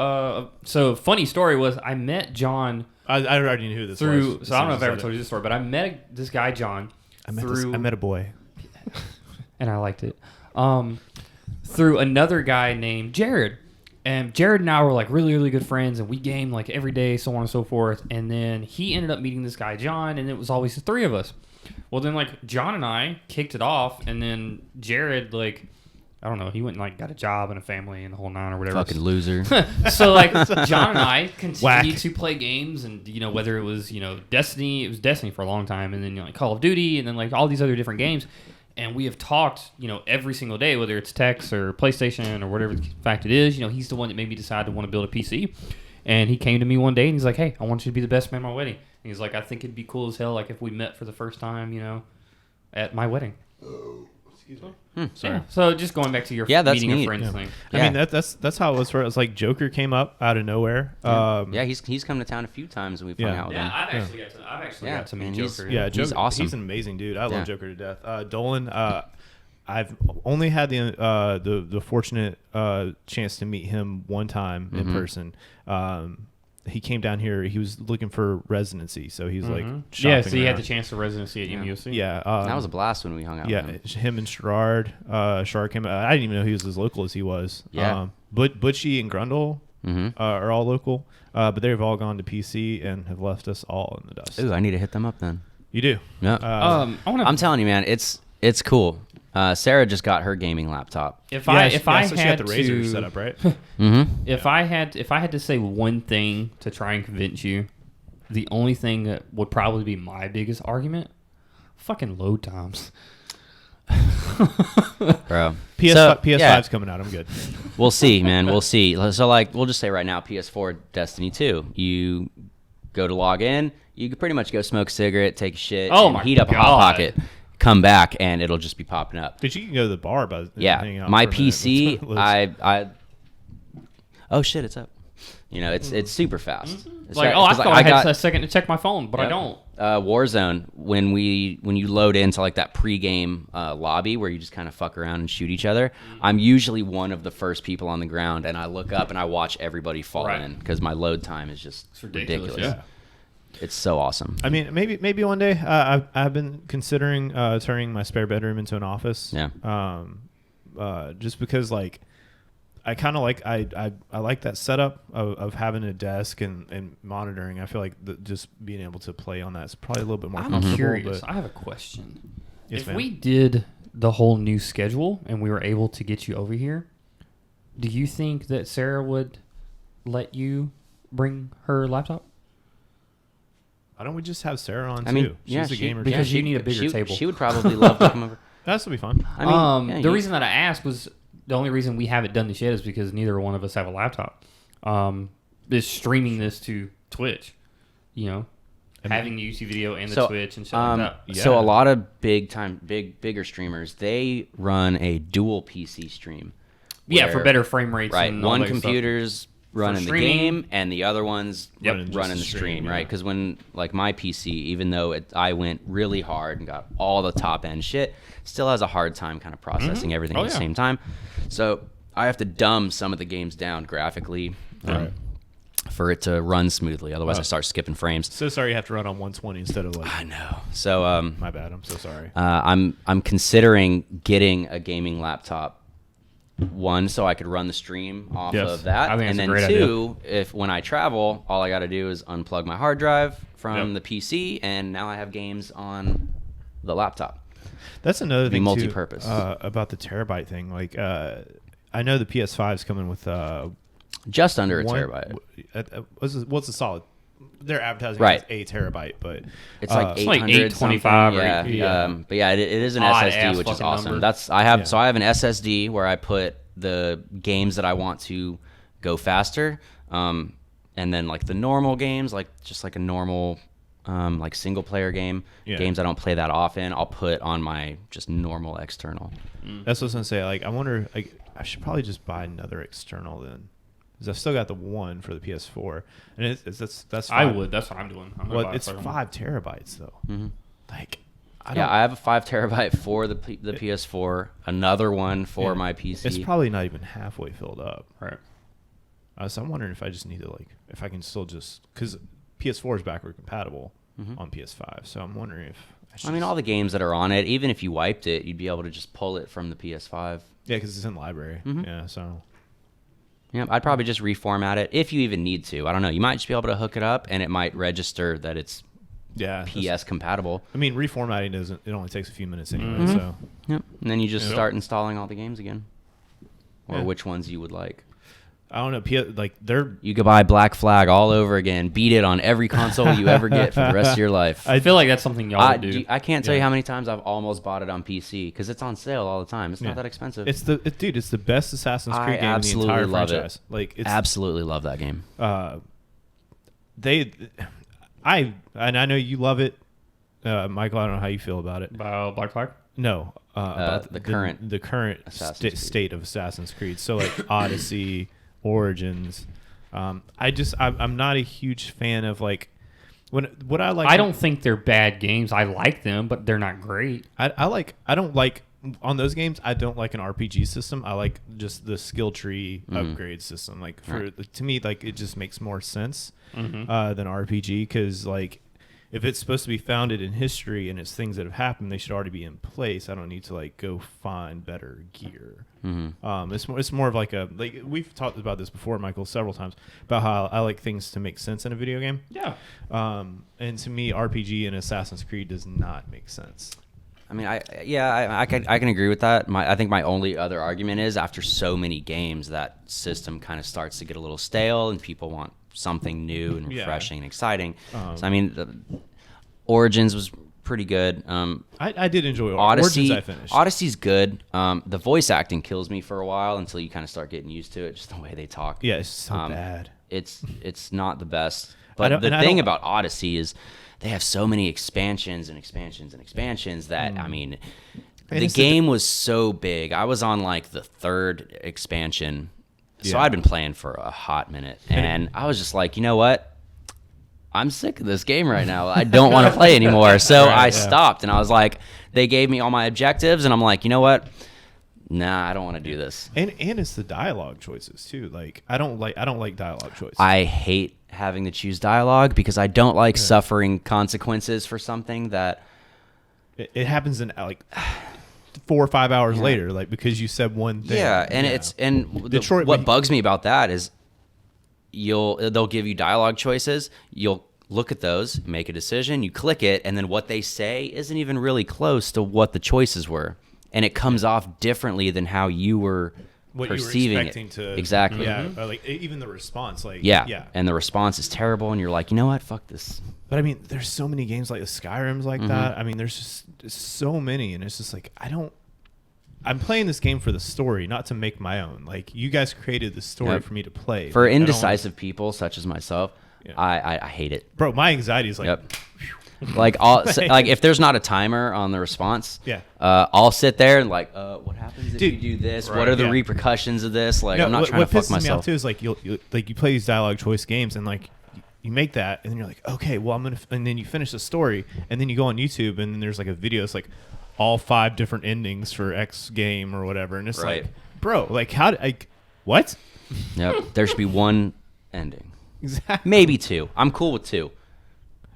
A: So funny story was I met John
B: I already knew who this
A: through.
B: was.
A: So I don't know if I ever told you this story, but I met this guy John.
B: I met a boy.
A: And I liked it. Through another guy named Jared. And Jared and I were like really, really good friends, and we gamed like every day, so on and so forth. And then he ended up meeting this guy John, and it was always the three of us. Well, then like John and I kicked it off, and then Jared like I don't know, he went and like got a job and a family and the whole nine or whatever.
C: Fucking loser.
A: So like John and I continued
B: Whack.
A: to play games, and whether it was Destiny, it was Destiny for a long time, and then like Call of Duty, and then like all these other different games. And we have talked, every single day, whether it's text or PlayStation or whatever the fact it is. He's the one that made me decide to want to build a PC. And he came to me one day and he's like, "Hey, I want you to be the best man at my wedding." And he's like, "I think it'd be cool as hell, like if we met for the first time, at my wedding."
B: Excuse me.
A: Sorry. Yeah. So just going back to your
C: Yeah, that's
A: meeting
C: neat.
A: your friends
B: Yeah.
A: thing.
B: I mean that's how it was for us. Like Joker came up out of nowhere.
C: Yeah, he's come to town a few times and we've hung
B: Yeah.
C: out with
A: Yeah,
C: him.
A: I've actually
C: Yeah,
A: got to meet
C: and he's-
A: Joker.
B: Yeah,
C: He's
B: Joker,
C: awesome.
B: He's an amazing dude. I
C: Yeah.
B: love Joker to death. Dolan, I've only had the fortunate chance to meet him one time in person. He came down here. He was looking for residency, so he's like shopping
A: Yeah, so you had
B: around.
A: the chance to residency at UMUSC.
B: Yeah,
C: That was a blast when we hung out
B: yeah.
C: with him.
B: Him and Sherrard. Sherrard came. I didn't even know he was as local as he was.
C: Yeah.
B: Butchie and Grundle
C: Mm-hmm.
B: are all local, but they've all gone to PC and have left us all in the dust.
C: Ooh, I need to hit them up then.
B: You do.
C: Yeah.
A: I want
C: I'm telling you, man, it's cool. Sarah just got her gaming laptop.
A: if I
B: so
A: had
B: she got the Razer
A: to
B: set up, right?
C: Mm-hmm.
A: If I had to say one thing to try and convince you, the only thing that would probably be my biggest argument, fucking load times.
C: Bro.
B: PS5's
C: yeah,
B: coming out. I'm good.
C: we'll see, man. We'll see. So, like, we'll just say right now, PS4, Destiny 2. You go to log in, you could pretty much go smoke a cigarette, take a shit,
A: Oh
C: and
A: my
C: heat up a
A: God.
C: Hot Pocket, come back, and it'll just be popping up.
B: But you can go to the bar, but
C: Yeah,
B: hang out
C: my
B: for a minute.
C: PC, I oh shit, it's up. It's super fast. It's
A: Like,
C: fa-
A: I
C: 'cause,
A: thought I had a second to check my phone, but I don't.
C: Warzone, when you load into like that pregame lobby where you just kind of fuck around and shoot each other, I'm usually one of the first people on the ground, and I look up and I watch everybody fall
A: Right.
C: in because my load time is just
A: It's ridiculous,
B: Yeah.
C: It's so awesome.
B: I mean, maybe one day. I've been considering turning my spare bedroom into an office.
C: Yeah.
B: Just because like I kind of like I like that setup of having a desk and monitoring. I feel like just being able to play on that is probably a little bit more
A: I'm
B: comfortable.
A: curious.
B: But
A: I have a question.
B: Yes,
A: If
B: ma'am.
A: we did the whole new schedule and we were able to get you over here, do you think that Sarah would let you bring her laptop?
B: why don't we just have Sarah on
C: I
B: too?
C: mean,
B: She's
C: yeah,
B: a gamer.
A: because
B: too.
A: you need a bigger table.
C: She would probably love to come over.
B: That's will be fun.
C: I mean, yeah,
A: The
C: you-
A: reason that I asked was the only reason we haven't done this yet is because neither one of us have a laptop. Is streaming this to Twitch, having the YouTube video and the Twitch and shit like that.
B: Yeah.
C: So a lot of bigger streamers, they run a dual PC stream.
A: Yeah, for
C: where-
A: better frame rates.
C: Right,
A: And all
C: one
A: that stuff.
C: computer's running the
A: streaming.
C: game, and the other one's
A: Yep.
C: running the stream, right? Because when, like, my PC, even though I went really hard and got all the top end shit, still has a hard time kind of processing everything
A: Oh,
C: at the
A: yeah.
C: same time. So I have to dumb some of the games down graphically.
B: Right.
C: for it to run smoothly. Otherwise, I start skipping frames.
B: So sorry you have to run on 120 instead of like.
C: I know. So
B: My bad. I'm so sorry.
C: I'm considering getting a gaming laptop. One, so I could run the stream off of that,
A: I think
C: and
A: that's
C: then
A: a great
C: two, if when I travel, all I got to do is unplug my hard drive from the PC, and now I have games on the laptop.
B: That's another thing
C: multi-purpose.
B: too, about the terabyte thing. Like, I know the PS5 is coming with
C: Just under a terabyte.
B: What's the solid? They're advertising
C: Right.
B: as a terabyte, but
C: It's like
A: It's like
C: 800
A: 825 or
C: something. Yeah. But yeah, it is an
A: Odd
C: SSD,
A: ass
C: which is
A: fucking
C: awesome.
A: number.
C: I have an SSD where I put the games that I want to go faster, and then like the normal games, like just like a normal like single player game, games I don't play that often, I'll put on my just normal external.
B: That's what I was gonna say. Like, I wonder, like, I should probably just buy another external then, because I've still got the one for the PS4, and that's
A: I
B: fine.
A: would. That's what I'm doing. I'm gonna
B: Well,
A: buy a
B: it's
A: second
B: 5 terabytes though. Like, I
C: Yeah,
B: don't.
C: I have a 5 terabyte for the PS4, another one for my PC.
B: It's probably not even halfway filled up.
A: one. Right.
B: So I'm wondering if I just need to, like, if I can still just, because PS4 is backward compatible on PS5. So I'm wondering if
C: I mean, all the games that are on it, even if you wiped it, you'd be able to just pull it from the PS5.
B: yeah, because it's in the library. Yeah, so
C: Yeah, I'd probably just reformat it if you even need to. I don't know. You might just be able to hook it up, and it might register that it's
B: yeah,
C: PS compatible.
B: I mean, reformatting doesn't. It only takes a few minutes anyway. So
C: Yep. And then you just start installing all the games again, or which ones you would like.
B: I don't know. Like, they're.
C: You could buy Black Flag all over again, beat it on every console you ever get for the rest of your life.
A: I feel like that's something y'all would do.
C: I can't tell you how many times I've almost bought it on PC because it's on sale all the time. It's not that expensive.
B: It's dude. It's the best Assassin's
C: I
B: Creed game in the
C: absolutely
B: entire
C: love
B: franchise.
C: it.
B: Like, it's
C: Absolutely love that game.
B: I know you love it, Michael. I don't know how you feel about it.
A: About Black Flag?
B: No, about
C: the current Assassin's Creed.
B: state of Assassin's Creed. So like Odyssey, Origins. I'm not a huge fan of like what I like.
A: I don't think they're bad games. I like them, but they're not great.
B: I don't like on those games. I don't like an RPG system. I like just the skill tree upgrade system. Like to me, like it just makes more sense than RPG because like. If it's supposed to be founded in history and it's things that have happened, they should already be in place. I don't need to like go find better gear. It's more of like we've talked about this before, Michael, several times about how I like things to make sense in a video game.
A: Yeah.
B: And to me, RPG and Assassin's Creed does not make sense.
C: I mean, I can agree with that. I think my only other argument is after so many games, that system kind of starts to get a little stale, and people want something new and refreshing and exciting. So I mean, Origins was pretty good.
B: I did enjoy
C: Odyssey.
B: Origins. I finished.
C: Odyssey's good. The voice acting kills me for a while until you kind of start getting used to it, just the way they talk.
B: Yeah, it's so bad.
C: It's not the best. But the thing about Odyssey is they have so many expansions and expansions and expansions that I mean, the game was so big. I was on like the 3rd expansion. So I'd been playing for a hot minute, and I was just like, you know what? I'm sick of this game right now. I don't want to play anymore. So I stopped, and I was like, they gave me all my objectives, and I'm like, you know what? Nah, I don't want to do this.
B: And it's the dialogue choices too. Like I don't like dialogue choices.
C: I hate having to choose dialogue because I don't like suffering consequences for something that
B: it happens in like 4 or 5 hours later, like because you said one thing.
C: Yeah, and Detroit. What bugs me about that is they'll give you dialogue choices. You'll look at those, make a decision, you click it, and then what they say isn't even really close to what the choices were, and it comes off differently than how you were perceiving
B: you were expecting
C: it.
B: To,
C: exactly.
B: Yeah, like even the response, like
C: yeah, and the response is terrible, and you're like, you know what, fuck this.
B: But I mean, there's so many games like the Skyrim's like that. I mean, there's just so many, and it's just like I'm playing this game for the story, not to make my own. Like you guys created the story for me to play.
C: For
B: like,
C: indecisive people such as myself, I hate it.
B: Bro, my anxiety is like,
C: like if there's not a timer on the response, I'll sit there and like, what happens if you do this? Right, what are the repercussions of this? Like, I'm not trying to fuck myself. What pisses me off
B: too is like you play these dialogue choice games and like you make that and then you're like, okay, well and then you finish the story and then you go on YouTube and then there's like a video. It's like all 5 different endings for X game or whatever, and it's like, bro, like what?
C: Yep, there should be one ending.
B: Exactly.
C: Maybe 2. I'm cool with 2.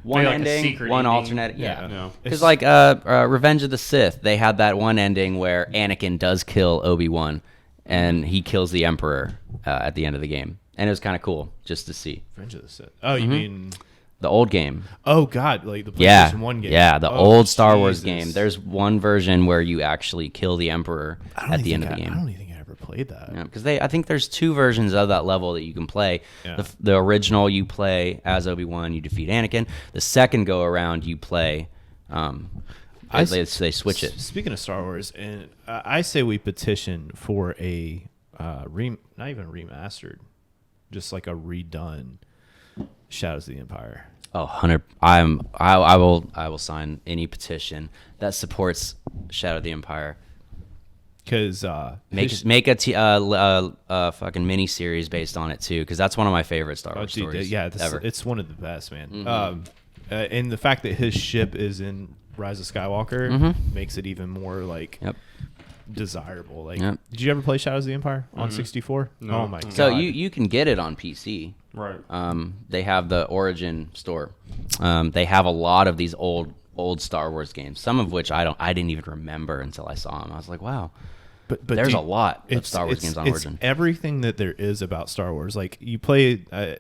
C: One
A: Maybe like a
C: ending,
A: secret
C: one
A: ending.
C: alternate. Yeah.
A: Yeah.
C: Because like Revenge of the Sith, they had that one ending where Anakin does kill Obi-Wan, and he kills the Emperor at the end of the game, and it was kind of cool just to see.
B: Revenge of the Sith. Oh, you mean
C: The old game.
B: Oh God, like the PlayStation
C: Yeah,
B: 1 game.
C: yeah, the
B: Oh,
C: old Star Wars
B: Jesus.
C: game. There's one version where you actually kill the Emperor at the end of the game.
B: I don't even think I ever played that.
C: Yeah, because I think there's 2 versions of that level that you can play.
B: Yeah.
C: The original, you play as Obi-Wan, you defeat Anakin. The second go around, you play. They switch it.
B: Speaking of Star Wars, and I say we petition for a not even remastered, just like a redone Shadows of the Empire.
C: Oh, 100. I will sign any petition that supports Shadow of the Empire.
B: Because
C: Make a fucking mini series based on it too, because that's one of my favorite Star Wars stories. Ever.
B: It's one of the best, man. And the fact that his ship is in Rise of Skywalker makes it even more like desirable. Like, did you ever play Shadows of the Empire on 64?
A: No.
B: Oh my god!
C: So you can get it on PC.
A: Right.
C: They have the Origin store. They have a lot of these old Star Wars games, some of which I didn't even remember until I saw them. I was like, wow.
B: But
C: there's
B: dude,
C: a lot of Star Wars games on
B: it's
C: Origin.
B: Everything that there is about Star Wars. Like you play, I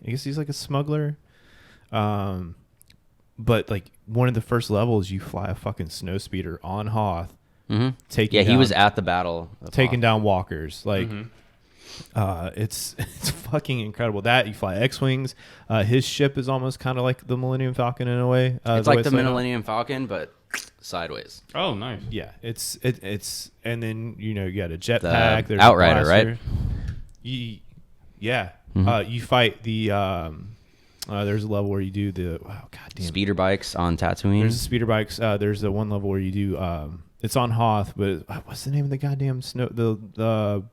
B: guess he's like a smuggler. But like one of the first levels, you fly a fucking snow speeder on Hoth.
C: He was at the battle of
B: taking
C: Hoth.
B: down walkers. Like it's fucking incredible. That you fly X-wings. His ship is almost kind of like the Millennium Falcon in a way.
C: It's like the Millennium Falcon, but sideways.
A: Oh, nice.
B: Yeah, it's and then you got a jetpack. There's
C: Outrider,
B: a
C: right?
B: You fight the. There's a level where you do the goddamn
C: Speeder bikes on Tatooine.
B: There's the speeder bikes. There's the one level where you do. It's on Hoth, but what's the name of the goddamn snow? The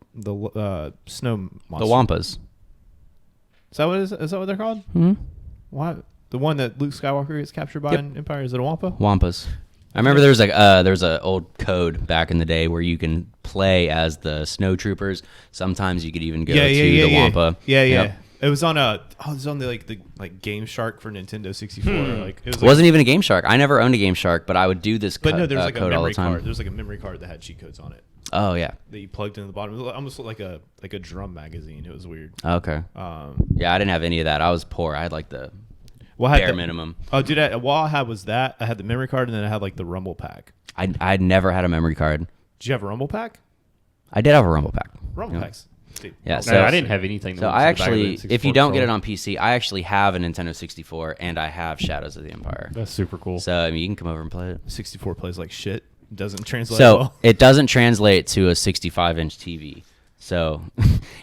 B: snow monster.
C: The Wampas.
B: Is that what is that what they're called?
C: Mm-hmm.
B: What? The one that Luke Skywalker gets captured by in Empire? Is it a Wampa?
C: Wampas. I remember there's a old code back in the day where you can play as the snow troopers. Sometimes you could even go to the Wampa.
B: Yeah.
C: Yep.
B: It was on the Game Shark for Nintendo 64. Like it
C: wasn't even a Game Shark. I never owned a Game Shark, but I would do this
B: But no, there was like a
C: code all the
B: memory
C: time.
B: card. There was like a memory card that had cheat codes on it
C: Oh yeah.
B: that you plugged into the bottom. It almost looked like a drum magazine. It was weird.
C: Okay. Yeah, I didn't have any of that. I was poor. I had like the bare minimum.
B: Oh, dude, what I had was that. I had the memory card, and then I had like the Rumble Pack.
C: I'd never had a memory card.
B: Did you have a Rumble Pack?
C: I did have a Rumble Pack.
B: Rumble Packs. Dude.
C: Yeah,
A: No,
C: so
A: I didn't have anything.
C: So I actually, if you don't get it on PC, I actually have a Nintendo 64 and I have Shadows of the Empire.
A: That's super cool.
C: So I mean, you can come over and play it.
B: 64 plays like shit. Doesn't translate
C: So
B: well.
C: it doesn't translate to a 65-inch TV. So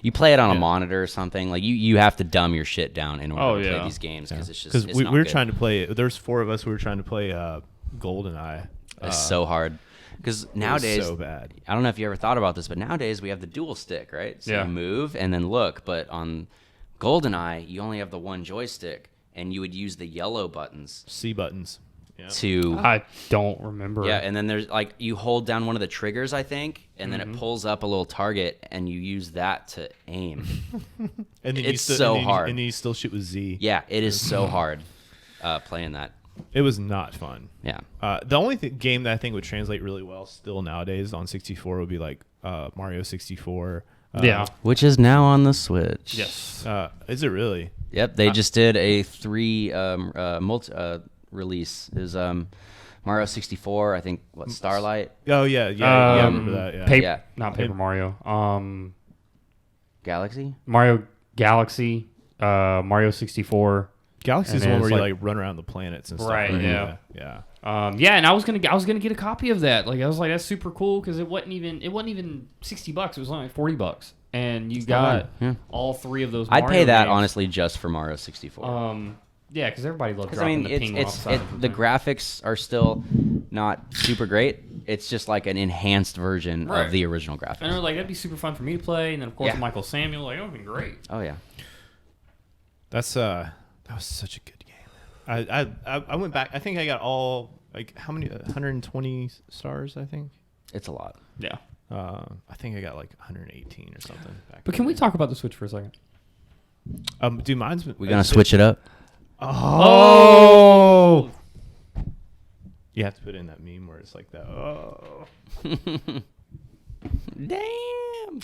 C: you play it on a monitor or something. Like you have to dumb your shit down in order to play these games because it's just
B: because we
C: not
B: were
C: good.
B: trying to play. There's 4 of us. We were trying to play GoldenEye.
C: It's so hard. Because nowadays,
B: so bad.
C: I don't know if you ever thought about this, but nowadays we have the dual stick, right? So you move and then look. But on GoldenEye, you only have the one joystick, and you would use the yellow buttons
B: C buttons. Yeah.
C: to.
A: I don't remember.
C: Yeah, and then there's like you hold down one of the triggers, I think, and then it pulls up a little target, and you use that to aim.
B: And then
C: It's so hard.
B: And you still shoot with Z.
C: Yeah, it is so hard playing that.
B: It was not fun.
C: Yeah.
B: The only game that I think would translate really well still nowadays on 64 would be like Mario 64.
C: Which is now on the Switch.
A: Yes.
B: Is it really?
C: Yep, they just did a 3 release. Is Mario 64, I think, Starlight?
B: Oh, yeah. I remember that. Yeah.
A: Paper, not Paper Mario.
C: Galaxy?
A: Mario Galaxy, Mario 64.
B: Galaxy's the
A: And
B: one
A: it's
B: where
A: like-
B: you like run around the planets and stuff.
A: Right, yeah.
B: Yeah.
A: And I was gonna get a copy of that. Like I was like, that's super cool because it wasn't even $60. It was only like $40, and you got all 3 of those.
C: I'd
A: Mario
C: pay that
A: games.
C: honestly just for Mario 64.
A: Yeah, because everybody loves
C: Because I
A: dropping
C: mean,
A: the ping off the
C: the graphics are still not super great. It's just like an enhanced version of the original graphics.
A: And they're like, that'd be super fun for me to play. And then of course
C: Yeah.
A: Michael Samuel, like, that would be great.
C: Oh yeah.
B: That was such a good game. I went back. I think I got all like how many 120 stars. I think.
C: It's a lot.
A: Yeah.
B: I think I got like 118 or something.
A: But can we talk about the Switch for a second?
B: Dude, mine's.
C: We gonna switch it up?
B: Oh. You have to put in that meme where it's like that. Oh.
C: Damn.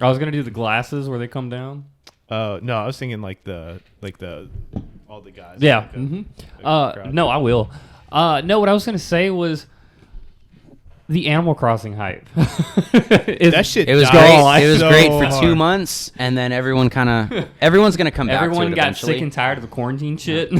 A: I was gonna do the glasses where they come down.
B: No, I was thinking like the all the guys.
A: Yeah.
B: Like
A: No, I will. No, what I was gonna say was the Animal Crossing hype.
B: that shit.
C: It was
B: died
C: great. It was
B: so
C: great for
B: hard.
C: 2 months, and then everyone's gonna come back.
A: Everyone
C: to it
A: got
C: eventually.
A: sick and tired of the quarantine shit.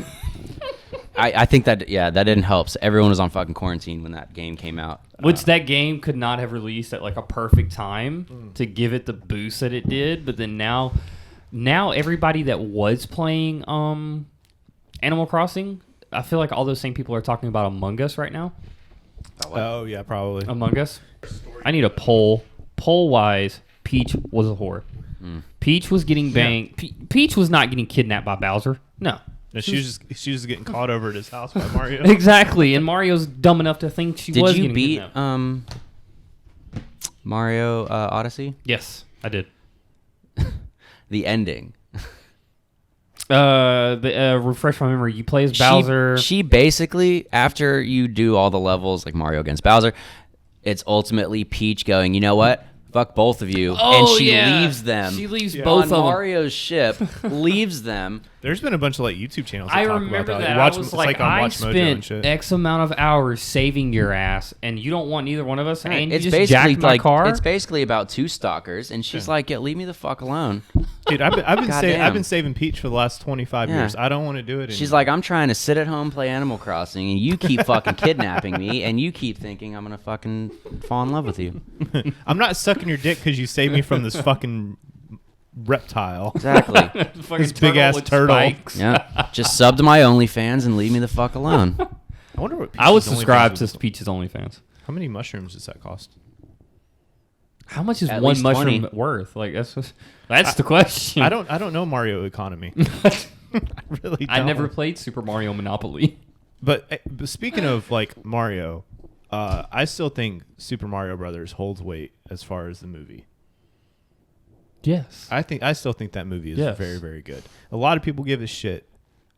C: I think that that didn't help. So everyone was on fucking quarantine when that game came out.
A: Which that game could not have released at like a perfect time to give it the boost that it did. But then now everybody that was playing Animal Crossing, I feel like all those same people are talking about Among Us right now.
B: Oh yeah, probably.
A: Among Us. I need a poll. Poll wise, Peach was a whore. Peach was getting banged. Peach was not getting kidnapped by Bowser. No.
B: No, she was just getting caught over at his house by Mario.
A: Exactly, and Mario's dumb enough to think she was.
C: Did you
A: getting
C: beat
A: kidnapped.
C: Mario Odyssey?
A: Yes, I did.
C: The ending.
A: Refresh my memory. You play as Bowser.
C: She basically, after you do all the levels like Mario against Bowser, it's ultimately Peach going, you know what? Fuck both of you. And she leaves them.
A: She leaves
B: Yeah.
A: both
C: on
A: of them.
C: Mario's ship, leaves them.
B: There's been a bunch of like YouTube channels. That
A: I
B: talk
A: remember
B: about
A: that.
B: You watch,
A: I was
B: it's
A: like,
B: on
A: I
B: Watch Mojo and
A: spent
B: shit.
A: X amount of hours saving your ass, and you don't want neither one of us, and you
C: It's
A: just
C: basically
A: jacked my
C: like
A: car.
C: it's basically about two stalkers, and she's like, "Yeah, leave me the fuck alone."
B: Dude, I've
C: Goddamn.
B: been saving Peach for the last 25
C: Yeah.
B: years. I don't want to do it anymore.
C: She's like, "I'm trying to sit at home play Animal Crossing, and you keep fucking kidnapping me, and you keep thinking I'm gonna fucking fall in love with you."
B: I'm not sucking your dick because you saved me from this fucking reptile.
C: Exactly.
A: Fucking
B: this big-ass
A: with
B: turtle.
A: spikes.
C: Yeah. Just sub to my OnlyFans and leave me the fuck alone.
B: I wonder what.
A: I would
B: Peach's
A: subscribe
B: OnlyFans
A: to
B: is.
A: Peach's OnlyFans.
B: How many mushrooms does that cost?
A: How much is
C: At
A: one
C: least
A: mushroom
C: 20.
A: worth? Like that's the question.
B: I don't know Mario economy. I really don't.
A: I never played Super Mario Monopoly.
B: But speaking of like Mario, I still think Super Mario Brothers holds weight as far as the movie.
A: Yes.
B: I still think that movie is
A: Yes.
B: very, very good. A lot of people give a shit.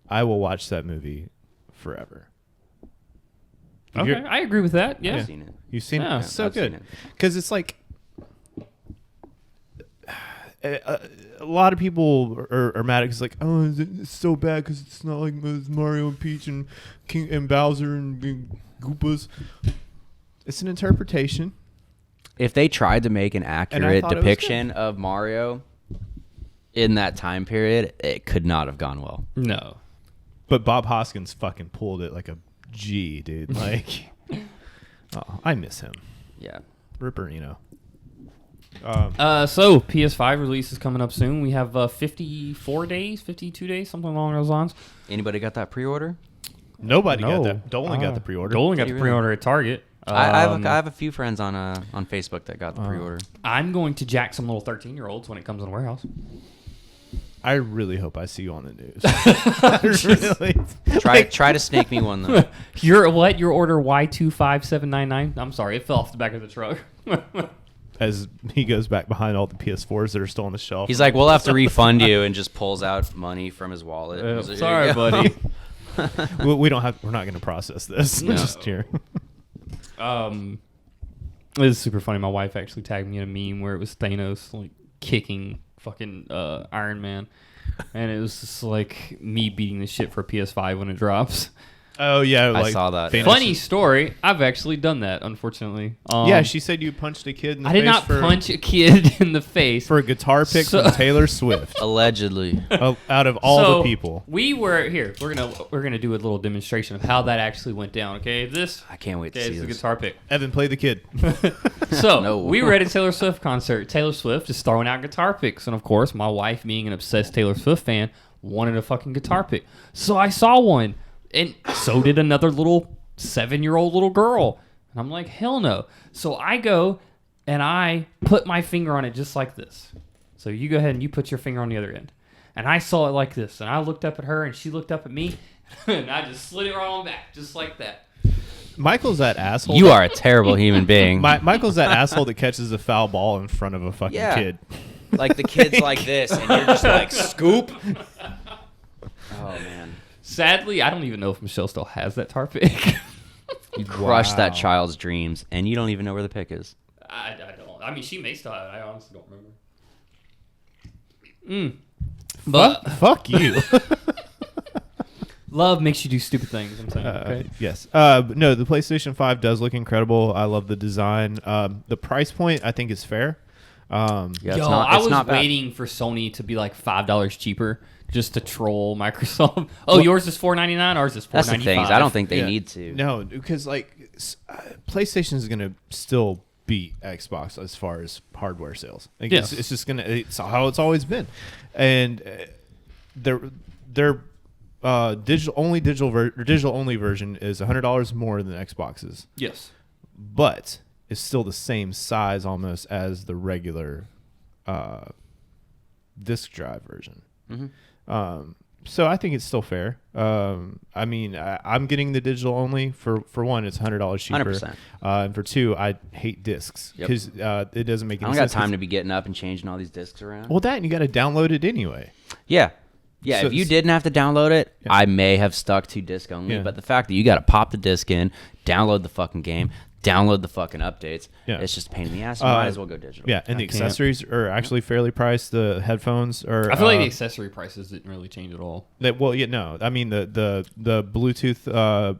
B: I will watch that movie forever. If
A: Okay,
B: you're-
A: I agree with that. Yeah.
C: I've seen it.
B: You've seen
A: Yeah.
B: it? It's so
C: I've seen
B: good.
C: it.
B: Because it's like a lot of people are mad at it. It's like, oh, it's so bad because it's not like Mario and Peach and King and Bowser and Goopas. It's an interpretation.
C: If they tried to make an accurate
B: thought it was
C: depiction of Mario in that time period, it could not have gone well.
A: No.
B: But Bob Hoskins fucking pulled it like a G, dude. Like, oh, I miss him.
C: Yeah.
B: Ripperino.
A: So PS5 release is coming up soon. We have 54 days, 52 days, something along those lines.
C: Anybody got that pre-order?
B: Nobody
A: No.
B: got that. Dolan got the pre-order.
A: Dolan got
C: Did
A: the
C: he
A: pre-order at Target.
C: I have a few friends on Facebook that got the pre-order.
A: I'm going to jack some little 13-year-olds when it comes in the warehouse.
B: I really hope I see you on the news. Really?
C: Try to snake me one though.
A: Your what? Your order Y25799? I'm sorry, it fell off the back of the truck.
B: As he goes back behind all the PS4s that are still on the shelf.
C: He's like, "We'll have to refund you," and just pulls out money from his wallet. He's like,
A: sorry,
C: "Here you go."
A: buddy.
B: we don't have. We're not going to process this.
C: No.
B: Just here.
A: It was super funny. My wife actually tagged me in a meme where it was Thanos like kicking fucking Iron Man, and it was just like me beating the shit for a PS5 when it drops.
B: Oh yeah,
C: I
B: like
C: saw that.
B: Thanos-
A: Funny story. I've actually done that, unfortunately.
B: Yeah, she said you punched a kid in the
A: I
B: face.
A: did not
B: for,
A: punch a kid in the face.
B: for a guitar pick
A: So-
B: from Taylor Swift.
C: Allegedly.
B: Out of all
A: So,
B: the people.
A: we were here. We're gonna do a little demonstration of how that actually went down. Okay, this.
C: I can't wait to
A: Okay,
C: see
A: it's the
C: this.
A: guitar pick.
B: Evan, play the kid.
A: So
C: No.
A: we were at a Taylor Swift concert. Taylor Swift is throwing out guitar picks, and of course, my wife, being an obsessed Taylor Swift fan, wanted a fucking guitar pick. So I saw one, and so did another little 7-year-old little girl. And I'm like, hell no. So I go and I put my finger on it just like this. So you go ahead and you put your finger on the other end. And I saw it like this, and I looked up at her, and she looked up at me, and I just slid it right on back, just like that.
B: Michael's that asshole.
C: You are a terrible human being.
B: Michael's that asshole that catches a foul ball in front of a fucking
C: Yeah.
B: kid.
C: like the kid's like this, and you're just like scoop. Oh man.
A: Sadly, I don't even know if Michelle still has that tar pick.
C: You crushed that
B: Wow.
C: child's dreams, and you don't even know where the pick is.
A: I don't. I mean, she may still have it. I honestly don't remember. But
B: Fuck you.
A: love makes you do stupid things. I'm saying. Okay.
B: Yes. But no, the PlayStation 5 does look incredible. I love the design. The price point I think is fair.
C: Yeah,
A: Yo, I was waiting for Sony to be like $5 cheaper just to troll Microsoft. Oh, yours is $4.99. Ours is $4.95.
C: That's the thing. Is I don't think they
B: Yeah.
C: need to.
B: No, because like PlayStation is gonna still beat Xbox as far as hardware sales. Like,
A: Yes.
B: it's just gonna. It's how it's always been, and their digital only version is $100 more than Xbox's,
A: Yes.
B: but it's still the same size almost as the regular disc drive version. So I think it's still fair. I mean, I'm getting the digital only for one. It's $100 cheaper.
C: 100%.
B: And for two, I hate discs
C: Yep.
B: because it doesn't make
C: I
B: any
C: don't got
B: sense.
C: time to be getting up and changing all these discs around.
B: Well, that and you got to download it anyway.
C: Yeah. Yeah,
B: So
C: if you
B: it's-
C: didn't have to download it,
B: Yeah.
C: I may have stuck to disc only.
B: Yeah.
C: But the fact that you got to pop the disc in, download the fucking game, download the fucking updates,
B: Yeah.
C: it's just a pain in the ass. You might as well go digital.
B: Yeah, and the
A: I can't.
B: accessories are actually fairly priced. The headphones are.
A: I feel like the accessory prices didn't really change at all.
B: Well, yeah, no. I mean the Bluetooth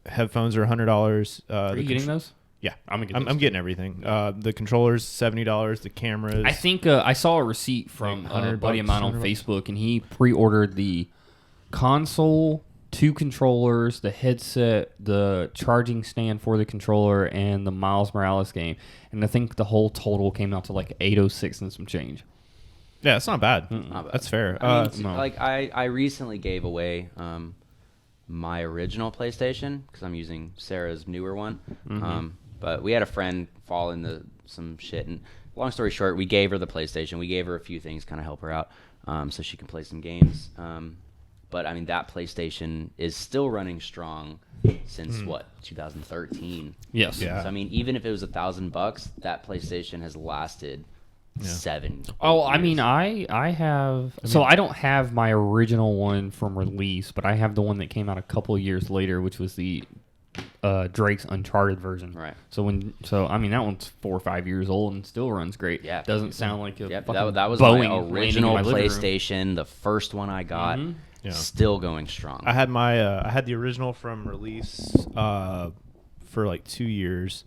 B: headphones are $100.
A: Are you getting those?
B: Yeah,
A: I'm gonna get
B: I'm
A: those
B: getting everything. The controllers $70. The cameras.
A: I think I saw a receipt from
B: Like
A: a
B: 100
A: buddy of mine on
B: bucks, 100
A: Facebook, and he pre-ordered the console, 2 controllers, the headset, the charging stand for the controller, and the Miles Morales game. And I think the whole total came out to like $806 and some change.
B: Yeah, it's not bad.
C: Not bad.
B: That's fair.
C: I mean,
A: no.
C: like I recently gave away my original PlayStation because I'm using Sarah's newer one. But we had a friend fall into some shit, and long story short, we gave her the PlayStation. We gave her a few things, kind of help her out, so she can play some games. But I mean, that PlayStation is still running strong since what 2013.
A: Yes.
B: Yeah.
C: So I mean, even if it was $1,000, that PlayStation has lasted 7.
A: Oh, I
C: years.
A: mean, I have. So I don't have my original one from release, but I have the one that came out a couple of years later, which was the Drake's Uncharted version.
C: Right.
A: So I mean, that one's 4 or 5 years old and still runs great.
C: Yeah.
A: Doesn't sound like a
C: Yep,
A: fucking
C: that was
A: Boeing
C: my
A: landing
C: original
A: in my living room.
C: PlayStation, the first one I got.
B: Yeah.
C: Still going strong.
B: I had my I had the original from release for like 2 years.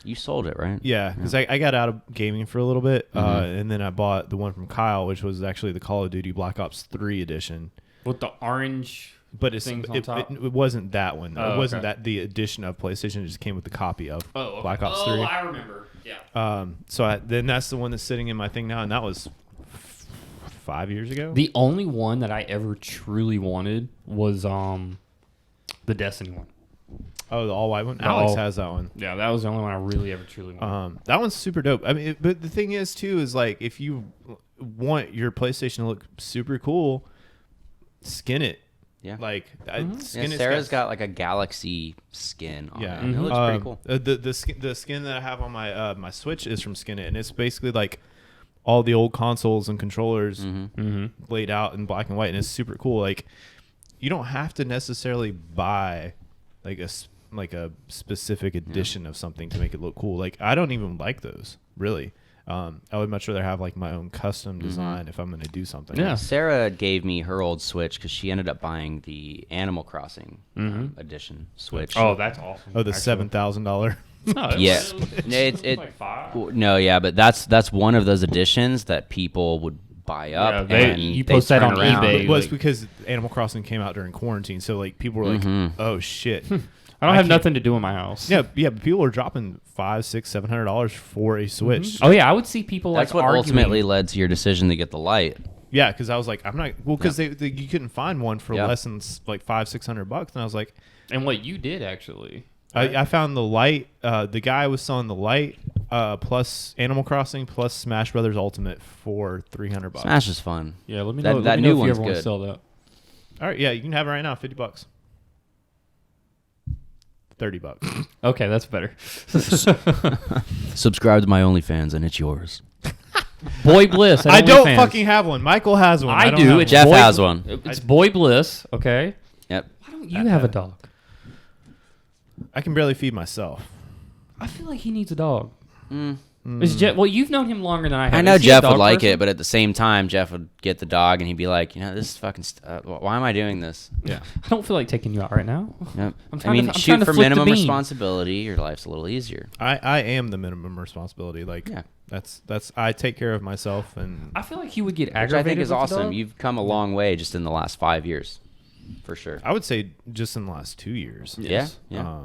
C: You sold it, right?
B: Yeah, because I got out of gaming for a little bit, and then I bought the one from Kyle, which was actually the Call of Duty Black Ops 3 edition.
A: With the orange
B: But
A: things on
B: it
A: top.
B: it wasn't that one.
A: Oh,
B: It wasn't
A: okay.
B: that the edition of PlayStation. It just came with the copy of
A: okay.
B: Black Ops 3.
A: Oh, I remember. Yeah.
B: So then that's the one that's sitting in my thing now, and that was 5 years ago.
A: The only one that I ever truly wanted was the Destiny one.
B: Oh, the all white one.
A: The
B: Alex
A: all-
B: has that one.
A: Yeah, that was the only one I really ever truly wanted.
B: That one's super dope. I mean, but the thing is too is like if you want your PlayStation to look super cool, skin it.
C: Yeah.
B: Like
C: Yeah,
B: skin it.
C: Sarah's got like a Galaxy skin on
B: Yeah,
C: it. It looks pretty cool.
B: The skin that I have on my my Switch is from Skin It, and it's basically like all the old consoles and controllers laid out in black and white, and it's super cool. Like you don't have to necessarily buy like a specific edition of something to make it look cool. Like I don't even like those really. I would much rather have like my own custom design if I'm going to do something.
A: Yeah.
C: Sarah gave me her old Switch because she ended up buying the Animal Crossing edition Switch.
A: Oh, that's awesome.
B: Oh, the
A: actually.
B: $7,000.
A: No, it
C: Yeah.
A: was-
C: It-
A: like $5.
C: Well, no, yeah, but that's one of those editions that people would buy up.
A: Yeah,
C: and
A: you
C: they
A: post that
C: turn
A: on
C: around.
A: eBay.
B: It was
A: like-
B: because Animal Crossing came out during quarantine, so like people were like, "Oh shit."
A: I don't have
B: can't-
A: nothing to do in my house.
B: Yeah, but people are dropping $500, $600, $700 for a Switch.
A: Oh yeah, I would see people
C: That's
A: like
C: what
A: arguing.
C: ultimately led to your decision to get the light.
B: Yeah, because I was like, I'm not because you couldn't find one for
C: Yeah.
B: less than like $500-$600, and I was like,
A: And what you did actually.
B: I found the light. The guy was selling the light plus Animal Crossing plus Smash Brothers Ultimate for $300.
C: Smash is fun.
A: Yeah, let me
C: That-
A: know.
C: that
A: let me know
C: new
A: if you
C: one's
A: ever want to
C: good.
A: sell that.
B: All right, yeah, you can have it right now, $50. $30.
A: Okay, that's better.
C: Subscribe to my OnlyFans and it's yours.
A: Boy Bliss.
B: I don't
A: OnlyFans.
B: fucking have one. Michael has one.
A: I
B: don't
A: do.
B: have
A: It's
B: one.
C: Jeff
A: Boy-
C: has one.
A: It's Boy Bliss. Okay.
C: Yep.
A: Why don't you have a dog?
B: I can barely feed myself.
A: I feel like he needs a dog.
C: Mm.
A: Is Jeff, well, you've known him longer than I have.
C: I know
A: Is he a
C: Jeff
A: dog
C: would like
A: person?
C: it, but at the same time, Jeff would get the dog and he'd be like, this is fucking. Why am I doing this?
B: Yeah.
A: I don't feel like taking you out right now.
C: Yep.
A: I'm
C: I
A: trying
C: mean,
A: to- I'm trying
C: shoot
A: to
C: for
A: flip the
C: minimum
A: bean.
C: responsibility. Your life's a little easier.
B: I am the minimum responsibility. Like,
C: Yeah.
B: that's I take care of myself, and
A: I feel like he would get
C: Which
A: aggravated.
C: I think is
A: with the
C: awesome.
A: dog.
C: You've come a long way just in the last 5 years, for sure.
B: I would say just in the last 2 years.
A: Yes.
C: Yeah. Yeah.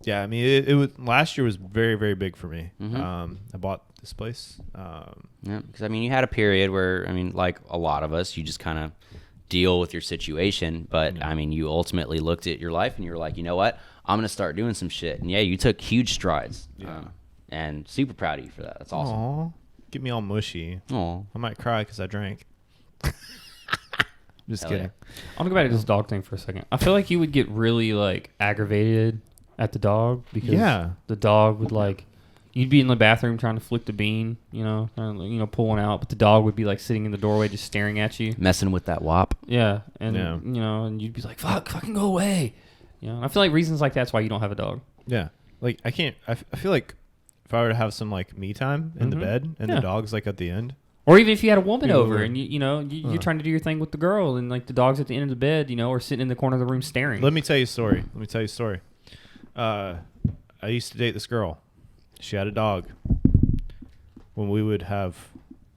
B: Yeah, I mean, it was last year was very, very big for me.
C: Mhm.
B: I bought this place.
C: Yeah, because I mean, you had a period where, I mean, like a lot of us, you just kind of deal with your situation. But I mean, you ultimately looked at your life and you were like, you know what? I'm gonna start doing some shit. And yeah, you took huge strides.
B: Yeah.
C: And super proud of you for that. That's awesome.
B: Aw, get me all mushy.
C: Aw.
B: I might cry because I drank. Just
C: Hell
B: kidding.
A: I want to go back to this dog thing for a second. I feel like you would get really like aggravated at the dog because
B: Yeah.
A: the dog would like you'd be in the bathroom trying to flick the bean, pull one out, but the dog would be like sitting in the doorway just staring at you.
C: Messing with that wop.
A: Yeah, and
B: Yeah.
A: and you'd be like, fucking go away. And I feel like reasons like that's why you don't have a dog.
B: Yeah. Like I can't. I feel like if I were to have some like me time in the
A: Mhm.
B: bed and
A: Yeah.
B: the dog's like at the end.
A: Or even if you had a woman
B: Yeah,
A: over
B: right.
A: and you're trying to do your thing with the girl and like the dog's at the end of the bed, or sitting in the corner of the room staring.
B: Let me tell you a story. I used to date this girl. She had a dog. When we would have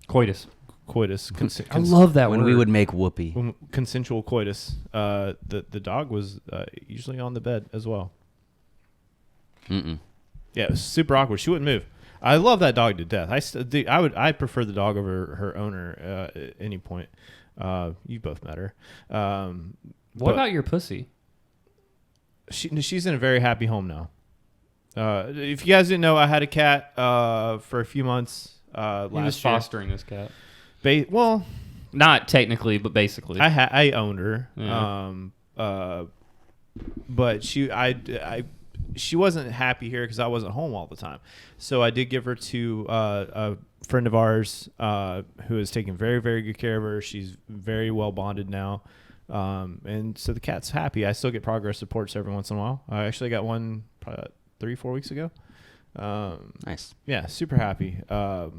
A: Coitus.
B: coitus,
A: I love that
C: When
A: word.
C: we would make whoopee.
B: consensual coitus, the dog was usually on the bed as well.
C: Mm-mm.
B: Yeah, it was super awkward. She wouldn't move. I love that dog to death. I prefer the dog over her owner at any point. You both met her.
A: What about your pussy?
B: She's in a very happy home now. If you guys didn't know, I had a cat for a few months last
A: He was
B: year.
A: fostering this cat.
B: Well,
A: Not technically, but basically.
B: I owned her.
A: Yeah.
B: But she wasn't happy here because I wasn't home all the time. So I did give her to a friend of ours who is taking very, very good care of her. She's very well bonded now. And so the cat's happy. I still get progress reports every once in a while. I actually got one probably 3-4 weeks ago.
C: Nice.
B: Yeah, super happy.
A: No,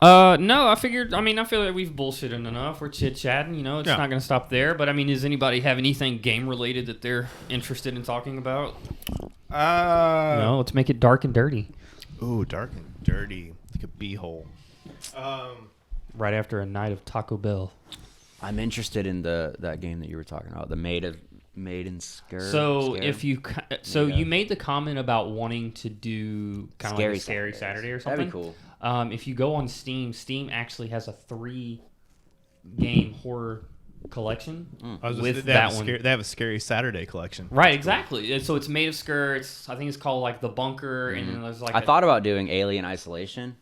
A: I feel like we've bullshitted enough. We're chit-chatting, it's
B: Yeah.
A: not going to stop there. But, does anybody have anything game-related that they're interested in talking about? Let's make it dark and dirty.
B: Ooh, dark and dirty. Like a beehole.
A: Right after a night of Taco Bell.
C: I'm interested in that game that you were talking about, the Maiden Scare.
A: So
C: Scare?
A: if you you made the comment about wanting to do kind of like a Scary Saturday or something.
C: That'd be cool.
A: If you go on Steam actually has a 3-game horror collection with that one.
B: They have a Scary Saturday collection.
A: Right, exactly. And so it's made of skirts. I think it's called like The Bunker, and then there's like
C: I thought about doing Alien Isolation.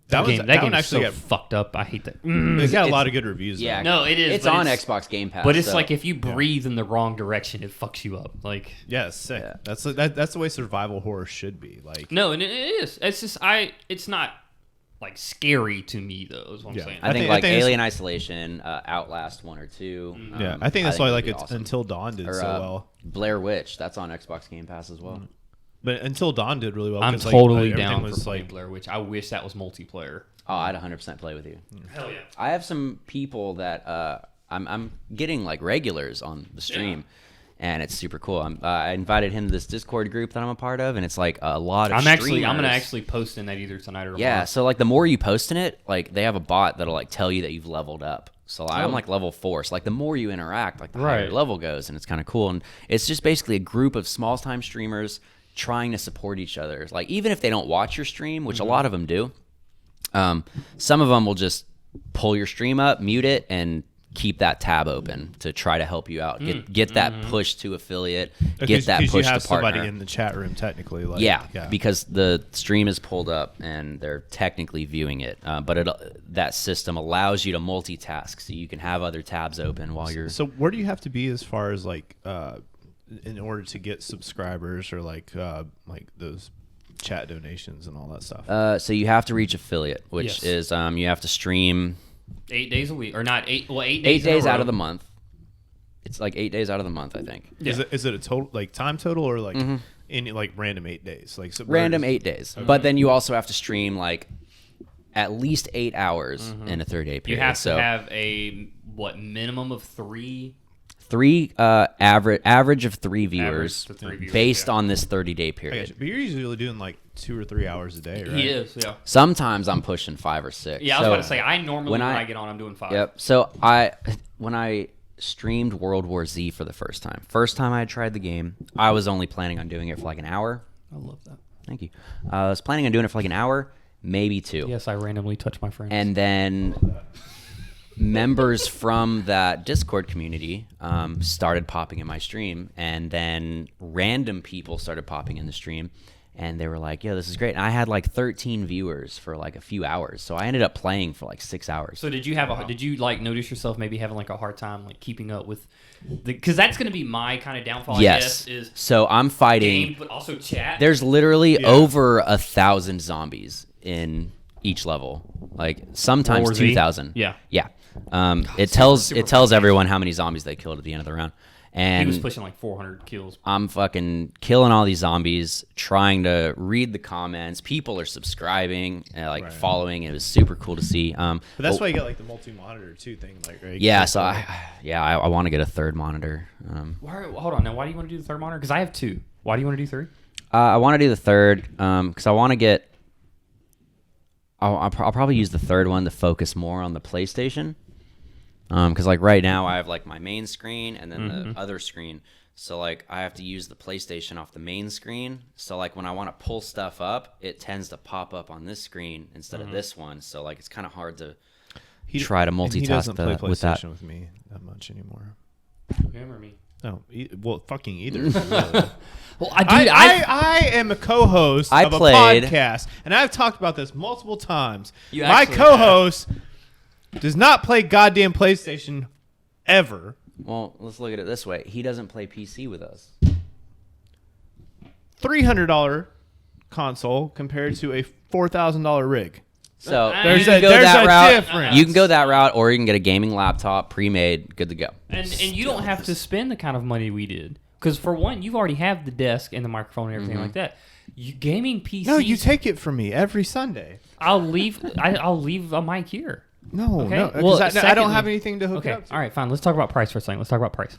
B: That
A: game
B: one
A: is
B: actually
A: so
B: got
A: fucked up. I hate that.
B: It's got a lot of good reviews.
C: Yeah,
A: No, it is,
C: It's
A: but
C: on
A: it's-
C: Xbox Game Pass.
A: But it's
C: so-
A: like if you breathe in the wrong direction, it fucks you up. Like
B: Yeah, it's sick.
C: Yeah.
B: That's the way survival horror should be. Like,
A: no, and it is. It's just it's not like scary to me though. Is what I'm
B: Yeah.
A: saying.
C: I think
B: I
C: like
B: think it's-
C: Alien Isolation, Outlast 1 or 2.
B: yeah, I think that's why like
C: it'd be
B: it's
C: awesome.
B: Until Dawn did
C: Or,
B: so well.
C: Blair Witch, that's on Xbox Game Pass as well.
B: But Until Dawn did really well.
A: I'm
B: 'cause, like,
A: totally
B: everything
A: down
B: was
A: for playing
B: like,
A: Blair Witch. I wish that was multiplayer.
C: Oh, I'd 100% play with you.
A: Hell yeah.
C: I have some people that I'm getting like regulars on the stream, and it's super cool. I invited him to this Discord group that I'm a part of, and it's like a lot of.
A: I'm gonna
C: streamers.
A: actually post in that either tonight or tomorrow.
C: Yeah, so like the more you post in it, like they have a bot that'll like tell you that you've leveled up. So I'm like level 4. So like the more you interact, like the higher
A: Right.
C: level goes, and it's kind of cool. And it's just basically a group of small time streamers trying to support each other. Like even if they don't watch your stream, which a lot of them do, some of them will just pull your stream up, mute it, and keep that tab open to try to help you out. Get that push to affiliate. Get that push
B: you have
C: to partner.
B: somebody in the chat room technically. Like,
C: Yeah, because the stream is pulled up and they're technically viewing it. But that system allows you to multitask, so you can have other tabs open while you're.
B: So where do you have to be as far as like in order to get subscribers or like those chat donations and all that stuff?
C: So you have to reach affiliate, which is you have to stream
A: 8 days a week, or not 8? Well, 8
C: 8
A: days.
C: days out of the month. It's like 8 days out of the month, I think.
A: Yeah.
B: Is it a total like time total or like any like random 8 days? Like
C: Random 8 days, but then you also have to stream like at least 8 hours in a 30-day period.
A: You have to have a minimum of 3.
C: Average of 3 viewers,
A: to 3 viewers,
C: based on this 30-day period.
B: But you're usually doing like 2 or 3 hours a day, right?
A: He is, yeah.
C: Sometimes I'm pushing 5 or 6.
A: Yeah, I was about to say, I normally when I get on, I'm doing 5.
C: Yep. So when I streamed World War Z for the first time I had tried the game, I was only planning on doing it for like an hour.
A: I love that.
C: Thank you. I was planning on doing it for like an hour, maybe 2.
A: Yes, I randomly touch my friends.
C: And then members from that Discord community started popping in my stream, and then random people started popping in the stream, and they were like, yo, this is great. And I had like 13 viewers for like a few hours, so I ended up playing for like 6 hours.
A: So did you like notice yourself maybe having like a hard time like keeping up with because that's going to be my kind of downfall,
C: yes.
A: I guess, is
C: so I'm fighting
A: game, but also chat.
C: There's literally over 1,000 zombies in each level, like sometimes 2,000.
A: Yeah.
C: It tells everyone how many zombies they killed at the end of the round. And
A: he was pushing like 400 kills.
C: I'm fucking killing all these zombies, trying to read the comments. People are subscribing, following. It was super cool to see.
B: But that's why you got like the multi-monitor too thing, like right.
C: Yeah, so I want to get a third monitor.
A: Hold on, now why do you want to do the third monitor? Because I have 2. Why do you want to do 3?
C: I want to do the third because I want to get. I'll probably use the third one to focus more on the PlayStation. Because like right now I have like my main screen and then the other screen. So like I have to use the PlayStation off the main screen. So like when I want to pull stuff up, it tends to pop up on this screen instead of this one. So like it's kind of hard to try to multitask
B: he doesn't play PlayStation
C: with that.
B: with me that much anymore.
A: Him or me?
B: No, well, fucking either.
A: Well,
B: I am a co-host of a podcast, and I've talked about this multiple times. My co-host does not play goddamn PlayStation ever.
C: Well, let's look at it this way. He doesn't play PC with us.
B: $300 console compared to a $4,000 rig.
C: So
B: there's a difference.
C: You can go that route, or you can get a gaming laptop, pre-made, good to go.
A: And you don't have to spend the kind of money we did. Because for one, you already have the desk and the microphone and everything like that. Gaming PC.
B: No, you take it from me every Sunday.
A: I'll leave a mic here.
B: No,
A: okay?
B: no. Well, I don't have anything to hook up to.
A: All right, fine. Let's talk about price for a second. Let's talk about price.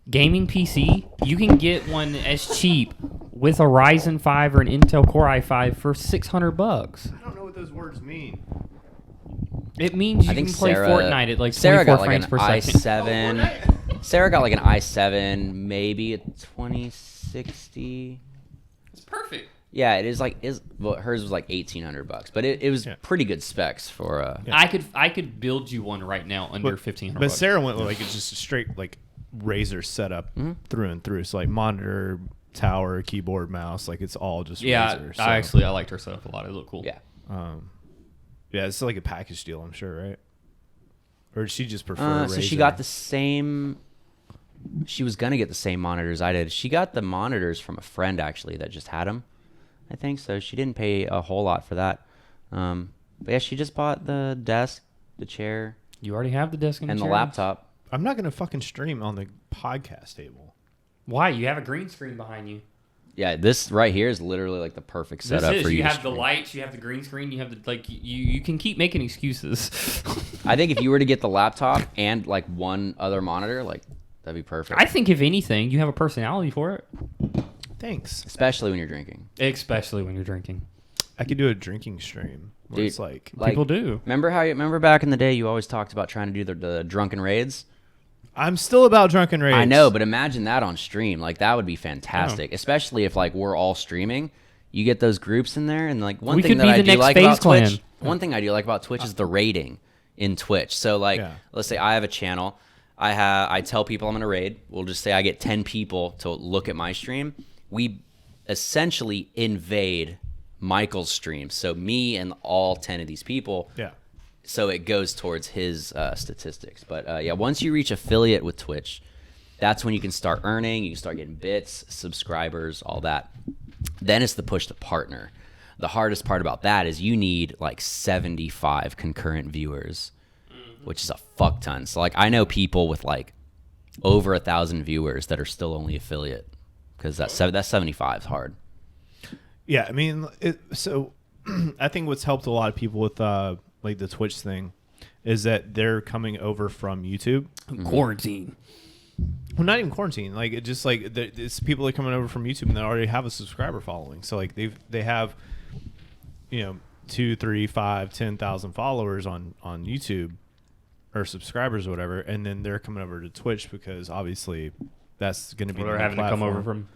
A: Gaming PC, you can get one as cheap with a Ryzen 5 or an Intel Core i5 for $600.
B: I don't know what those words mean.
A: It means you can play Fortnite at like 24 frames per second.
C: Sarah got like an i7, maybe a 2060.
A: It's perfect.
C: Yeah, it is like hers was like $1,800, but it was pretty good specs for.
A: I could build you one right now under $1,500.
B: But Sarah went with like it's just a straight like Razer setup through and through. So like monitor, tower, keyboard, mouse, like it's all just Razer. So.
A: I liked her setup a lot. It looked cool.
C: Yeah.
B: Yeah, it's like a package deal, I'm sure, right? Or did she just prefer Razer?
C: So she got the same. She was gonna get the same monitors I did. She got the monitors from a friend actually that just had them, I think. So she didn't pay a whole lot for that. But yeah, she just bought the desk, the chair.
A: You already have the desk and
C: the
A: chair?
C: laptop.
B: I'm not gonna fucking stream on the podcast table.
A: Why? You have a green screen behind you.
C: Yeah, this right here is literally like the perfect setup for you.
A: You have the lights, you have the green screen, you have the you can keep making excuses.
C: I think if you were to get the laptop and like one other monitor, like that'd be perfect.
A: I think if anything, you have a personality for it.
B: Thanks.
C: Especially when you're drinking.
B: I could do a drinking stream where
C: Dude,
B: it's like
A: people do.
C: Remember back in the day you always talked about trying to do the drunken raids?
B: I'm still about drunken raids.
C: I know, but imagine that on stream. Like that would be fantastic, especially if like we're all streaming. You get those groups in there, and like one thing that I do like about Twitch. One thing I do like about Twitch is the raiding in Twitch. So like, let's say I have a channel. I tell people I'm gonna raid. We'll just say I get 10 people to look at my stream. We essentially invade Michael's stream. So me and all 10 of these people.
B: Yeah.
C: So it goes towards his statistics. But yeah, once you reach affiliate with Twitch, that's when you can start earning. You can start getting bits, subscribers, all that. Then it's the push to partner. The hardest part about that is you need like 75 concurrent viewers, which is a fuck ton. So like I know people with like over 1,000 viewers that are still only affiliate because that 75 is hard.
B: Yeah, I mean, so I think what's helped a lot of people with like the Twitch thing is that they're coming over from YouTube.
A: Quarantine.
B: Well, not even quarantine. Like it just like it's people that are coming over from YouTube and they already have a subscriber following. So like they have, 2, 3, 5, 10,000 followers on YouTube or subscribers or whatever, and then they're coming over to Twitch because obviously that's going to be
A: They're
B: the
A: having
B: platform.
A: to come over from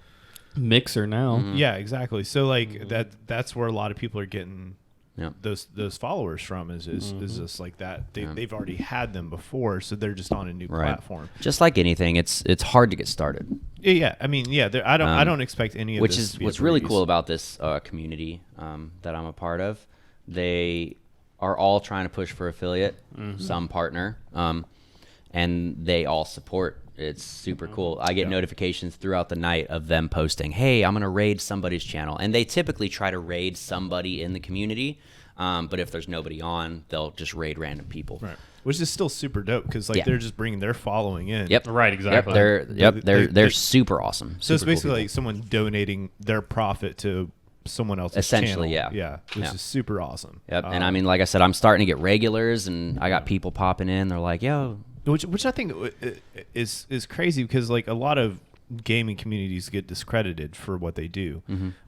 A: Mixer now.
B: Yeah, exactly. So like that's where a lot of people are getting
C: Yep.
B: those followers from is just like that. They've already had them before, so they're just on a new platform.
C: Just like anything, it's hard to get started.
B: Yeah, I mean, I don't expect any of
C: which
B: this
C: is
B: to be
C: what's
B: a
C: really
B: breeze.
C: cool about this community that I'm a part of. They are all trying to push for affiliate, some partner, and they all support. It's super cool. I get notifications throughout the night of them posting, hey, I'm going to raid somebody's channel. And they typically try to raid somebody in the community. But if there's nobody on, they'll just raid random people.
B: Right. Which is still super dope because like
C: Yeah.
B: they're just bringing their following in.
C: Yep.
A: Right, exactly.
C: They're super awesome.
B: So it's
C: Super cool
B: basically
C: people.
B: like someone donating their profit to someone else's
C: Essentially,
B: channel.
C: yeah.
B: Which is super awesome.
C: Yep. And I mean, like I said, I'm starting to get regulars, and I got people popping in. They're like, yo.
B: Which I think is crazy because like a lot of gaming communities get discredited for what they do,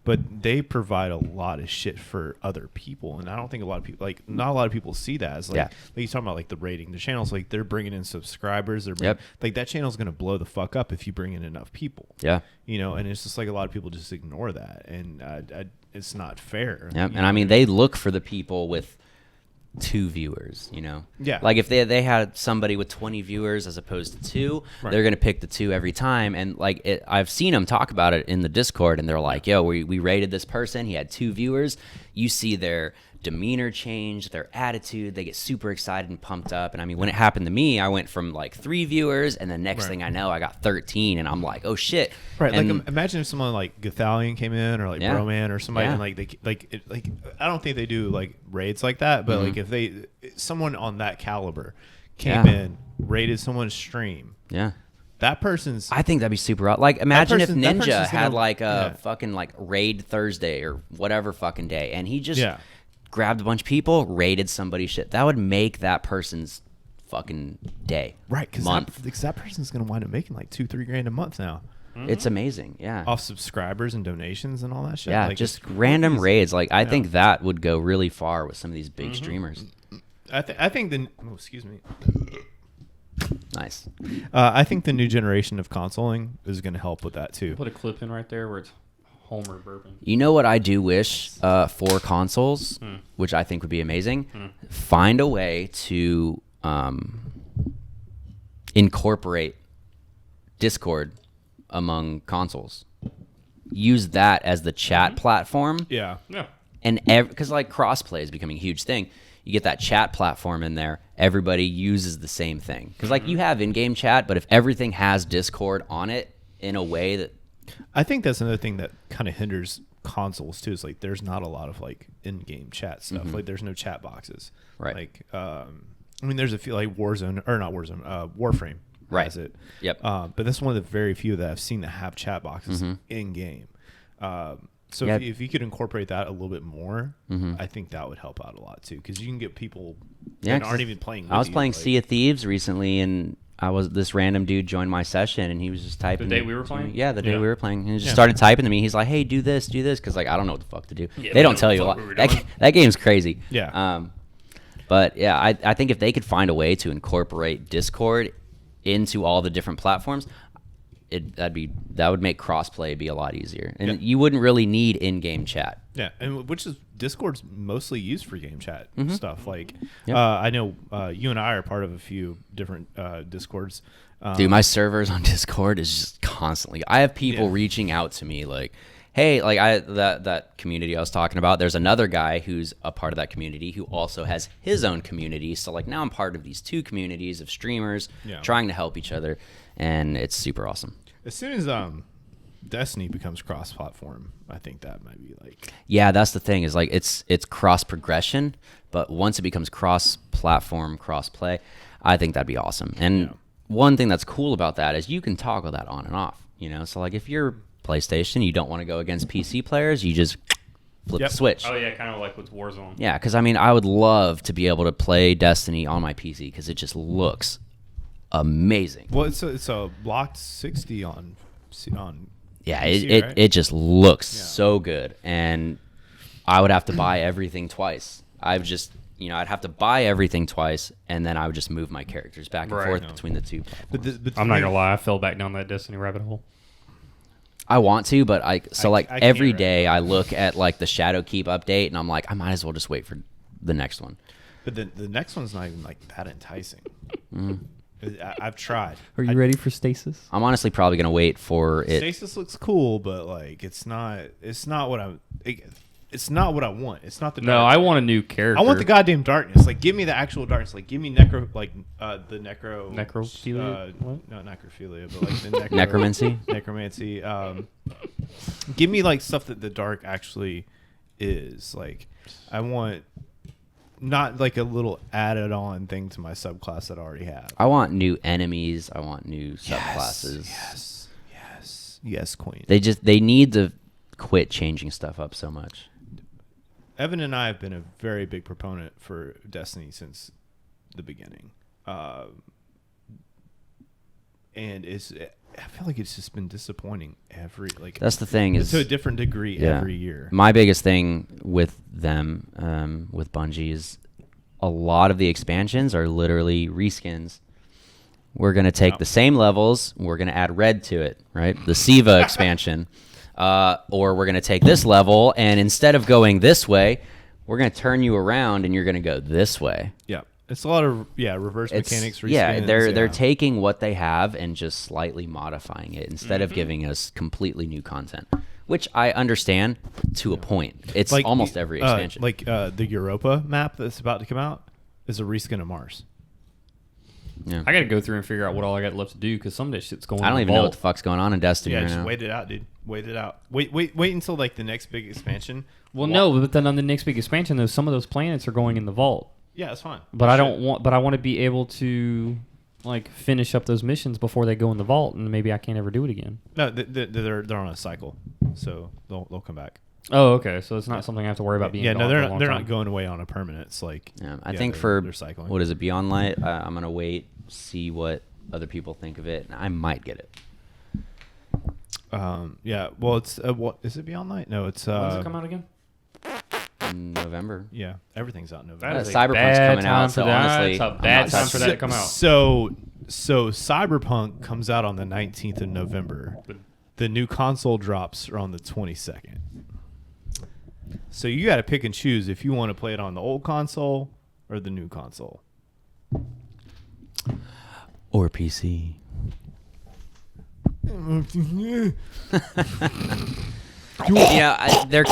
B: but they provide a lot of shit for other people, and I don't think a lot of people not a lot of people see that as like you talking about like the rating. The channels like they're bringing in subscribers. They're bringing, like that channel's gonna blow the fuck up if you bring in enough people.
C: Yeah.
B: And it's just like a lot of people just ignore that, and it's not fair.
C: Yep. And I mean, they look for the people with 2 viewers,
B: Yeah.
C: like if they had somebody with 20 viewers as opposed to 2, they're gonna pick the 2 every time. And like I've seen them talk about it in the Discord, and they're like, yo, we rated this person, he had 2 viewers. You see their demeanor change, their attitude, they get super excited and pumped up. And I mean, when it happened to me, I went from like 3 viewers, and the next thing I know, I got 13, and I'm like, oh shit.
B: Right,
C: and,
B: like imagine if someone like Gothalion came in or like Broman or somebody, and like I don't think they do like raids like that, but like if someone on that caliber came in, raided someone's stream, that person's.
C: I think that'd be super. Like, imagine if
B: that
C: Ninja
B: person's
C: had
B: gonna-
C: like a fucking like raid Thursday or whatever fucking day, and he just grabbed a bunch of people, raided somebody's shit. That would make that person's fucking day,
B: Right, because
C: month.
B: that person's gonna wind up making like $2-3 grand a month now
C: It's amazing, yeah.
B: off subscribers and donations and all that shit.
C: Yeah,
B: like,
C: just
B: it's
C: random
B: crazy.
C: raids. Like, I think that would go really far with some of these big streamers.
B: I think the excuse me.
C: Nice.
B: I think the new generation of consoling is going to help with that too.
A: Put a clip in right there where it's Homer burping.
C: You know what I do wish for consoles, which I think would be amazing? Find a way to incorporate Discord among consoles. Use that as the chat platform.
B: Yeah.
A: Yeah.
C: And because like crossplay is becoming a huge thing, you get that chat platform in there. Everybody uses the same thing because like you have in-game chat, but if everything has Discord on it in a way that
B: I think that's another thing that kind of hinders consoles too. Is like there's not a lot of like in-game chat stuff. Like there's no chat boxes.
C: Right.
B: Like I mean, there's a few like Warzone or not Warzone, Warframe has it.
C: Yep.
B: But that's one of the very few that I've seen that have chat boxes in game. So if you could incorporate that a little bit more, I think that would help out a lot too, because you can get people that aren't even playing. With
C: I was
B: you,
C: playing
B: like,
C: Sea of Thieves recently, and this random dude joined my session, and he was just typing.
A: The day we were playing?
C: Yeah, the day
A: Yeah.
C: we were playing, and he just started typing to me. He's like, "Hey, do this," because like I don't know what the fuck to do.
A: Yeah,
C: they
A: we
C: don't
A: know
C: tell
A: what
C: you
A: the
C: a
A: fuck
C: lot.
A: we were doing.
C: That game's crazy.
B: Yeah.
C: But yeah, I think if they could find a way to incorporate Discord into all the different platforms, that would make crossplay be a lot easier, and you wouldn't really need in-game chat.
B: Yeah, and which is Discord's mostly used for game chat stuff. Like,
C: Yep.
B: I know you and I are part of a few different Discords.
C: Dude, my servers on Discord is just constantly. I have people reaching out to me like, "Hey, like that community I was talking about. There's another guy who's a part of that community who also has his own community. So like now I'm part of these 2 communities of streamers trying to help each other, and it's super awesome."
B: As soon as Destiny becomes cross-platform, I think that might be like.
C: Yeah, that's the thing is like it's cross progression, but once it becomes cross-platform, cross-play, I think that'd be awesome. And one thing that's cool about that is you can toggle that on and off. You know, so like if you're PlayStation, you don't want to go against PC players, you just flip the switch.
A: Oh yeah, kind of like with Warzone.
C: Yeah, because I mean, I would love to be able to play Destiny on my PC because it just looks amazing.
B: Well, it's a blocked 60 on.
C: Yeah,
B: PC, right?
C: it just looks so good, and I would have to buy everything twice. I'd have to buy everything twice, and then I would just move my characters back and forth between the two platforms.
B: But
A: I'm not gonna lie, I fell back down that Destiny rabbit hole.
C: I want to, but I every
B: can't
C: day I look at like the Shadowkeep update, and I'm like, I might as well just wait for the next one.
B: But the next one's not even like that enticing. I've tried.
A: Are you ready for Stasis?
C: I'm honestly probably gonna wait for it.
B: Stasis looks cool, but like it's not what I want. It's not the
A: No,
B: dark.
A: I want a new character.
B: I want the goddamn darkness. Like, give me the actual darkness. Like, give me the necrophilia.
A: What?
B: No, necrophilia, but like the
C: Necromancy?
B: Necromancy. Give me like stuff that the dark actually is. Like, I want not like a little added on thing to my subclass that I already have.
C: I want new enemies. I want new subclasses.
B: Yes, queen.
C: They need to quit changing stuff up so much.
B: Evan and I have been a very big proponent for Destiny since the beginning. And I feel like it's just been disappointing
C: That's the thing is
B: to a different degree every year.
C: My biggest thing with them, with Bungie, is a lot of the expansions are literally reskins. We're going to take the same levels, we're going to add red to it, right? The Siva expansion. Or we're going to take this level, and instead of going this way, we're going to turn you around, and you're going to go this way.
B: Yeah. It's a lot of reverse mechanics.
C: Yeah,
B: reskins,
C: they're taking what they have and just slightly modifying it instead of giving us completely new content, which I understand to a point. It's like, almost every expansion.
B: The Europa map that's about to come out is a reskin of Mars.
C: Yeah.
A: I got to go through and figure out what all I got left to do because some of that shit's going on.
C: I don't even know what the fuck's going on in Destiny right
B: just
C: now.
B: wait it out, dude. Wait it out. Wait until like the next big expansion.
A: Well, no, but then on the next big expansion, though, some of those planets are going in the vault.
B: Yeah, that's fine.
A: But I want to be able to like finish up those missions before they go in the vault, and maybe I can't ever do it again.
B: No, they're on a cycle, so they'll come back.
A: Oh, okay. So it's not something I have to worry about being.
B: Yeah,
A: gone
B: no,
A: for a long
B: they're
A: time.
B: not going away on a permanent. It's like
C: I think for
B: they're cycling.
C: what is it, Beyond Light? I'm gonna wait, see what other people think of it, and I might get it.
B: Yeah. Well, it's what is it? Beyond Light? No, it's.
A: When does it come out again?
C: In November.
B: Yeah, everything's out in November.
A: That is a
C: Cyberpunk's
A: bad
C: coming out,
A: time
C: so
A: for that.
C: honestly,
A: It's a
C: I'm
A: bad
C: not
A: time
C: touching
A: for that to
C: it.
A: come out.
B: So Cyberpunk comes out on the 19th of November. The new console drops are on the 22nd. So you got to pick and choose if you want to play it on the old console or the new console.
C: Or PC. Yeah, they're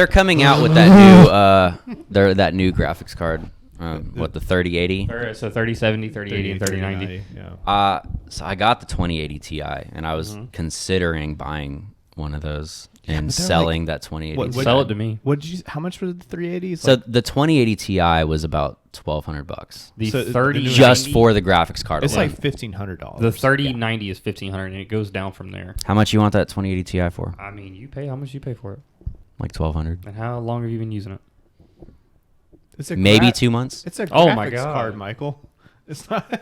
C: coming out with that new that new graphics card. The 3080?
A: So 3070, 3080, and 3090.
B: Yeah.
C: So I got the 2080 Ti, and I was considering buying one of those and selling that 2080.
A: Sell it to me.
B: How much was the 380?
C: So the 2080 Ti was about $1,200.
A: The
B: So
A: 30
C: just for the graphics card
B: It's
C: alone.
B: like $1,500.
A: The 3090 is $1,500, and it goes down from there.
C: How much you want that 2080 Ti for?
A: I mean, you pay how much you pay for it,
C: Like $1,200.
A: and how long have you been using it?
B: It's a
C: Maybe 2 months.
B: It's a
A: Oh
B: graphics
A: my God.
B: card, Michael. It's not.